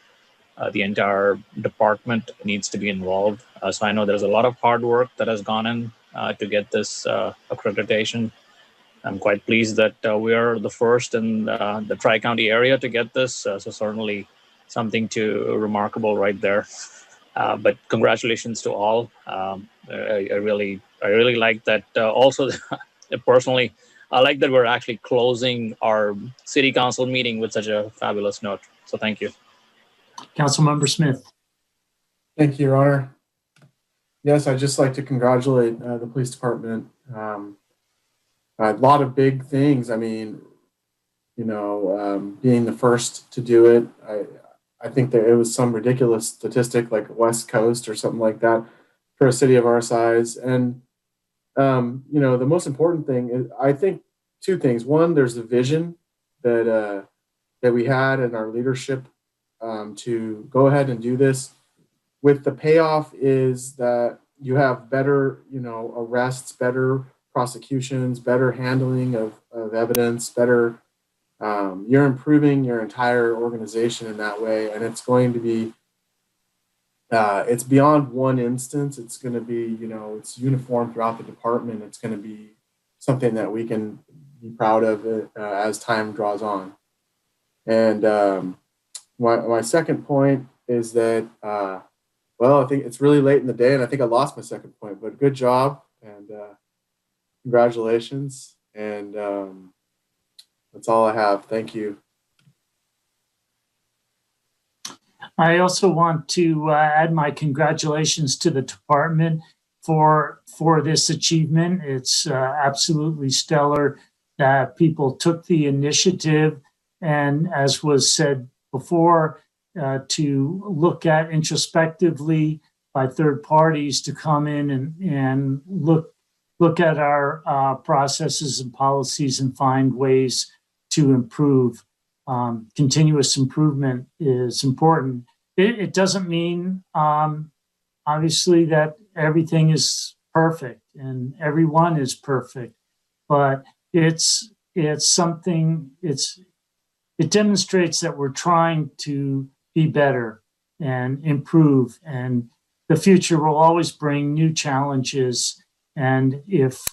The entire department needs to be involved. So I know there's a lot of hard work that has gone in to get this accreditation. I'm quite pleased that we are the first in the Tri-County area to get this. So certainly something remarkable right there. But congratulations to all. I really like that. Also, personally, I like that we're actually closing our city council meeting with such a fabulous note. So thank you. Councilmember Smith. Thank you, Your Honor. Yes, I'd just like to congratulate the police department. A lot of big things. I mean, being the first to do it. I think that it was some ridiculous statistic like West Coast or something like that for a city of our size. And, the most important thing is, I think, two things. One, there's the vision that we had in our leadership to go ahead and do this. With the payoff is that you have better, arrests, better prosecutions, better handling of evidence, better. You're improving your entire organization in that way, and it's going to be. It's beyond one instance. It's going to be, it's uniform throughout the department. It's going to be something that we can be proud of as time draws on. And my second point is that, I think it's really late in the day, and I think I lost my second point. But good job, and congratulations. And that's all I have. Thank you. I also want to add my congratulations to the department for this achievement. It's absolutely stellar that people took the initiative, and as was said before, to look at introspectively by third parties to come in and look at our processes and policies and find ways to improve. Continuous improvement is important. It doesn't mean, obviously, that everything is perfect and everyone is perfect, but it's something. It's it demonstrates that we're trying to be better and improve, and the future will always bring new challenges. And if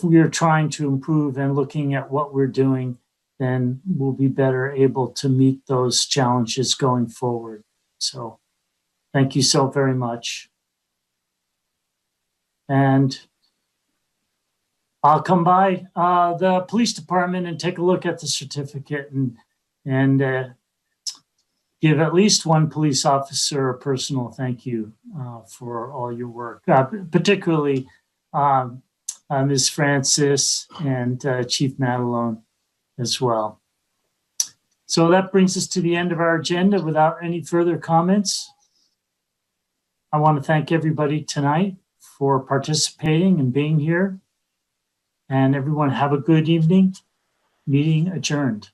we are trying to improve and looking at what we're doing, then we'll be better able to meet those challenges going forward. So thank you so very much. And I'll come by the police department and take a look at the certificate and give at least one police officer a personal thank you for all your work, particularly Ms. Francis and Chief Matalone as well. So that brings us to the end of our agenda. Without any further comments, I want to thank everybody tonight for participating and being here. And everyone have a good evening. Meeting adjourned.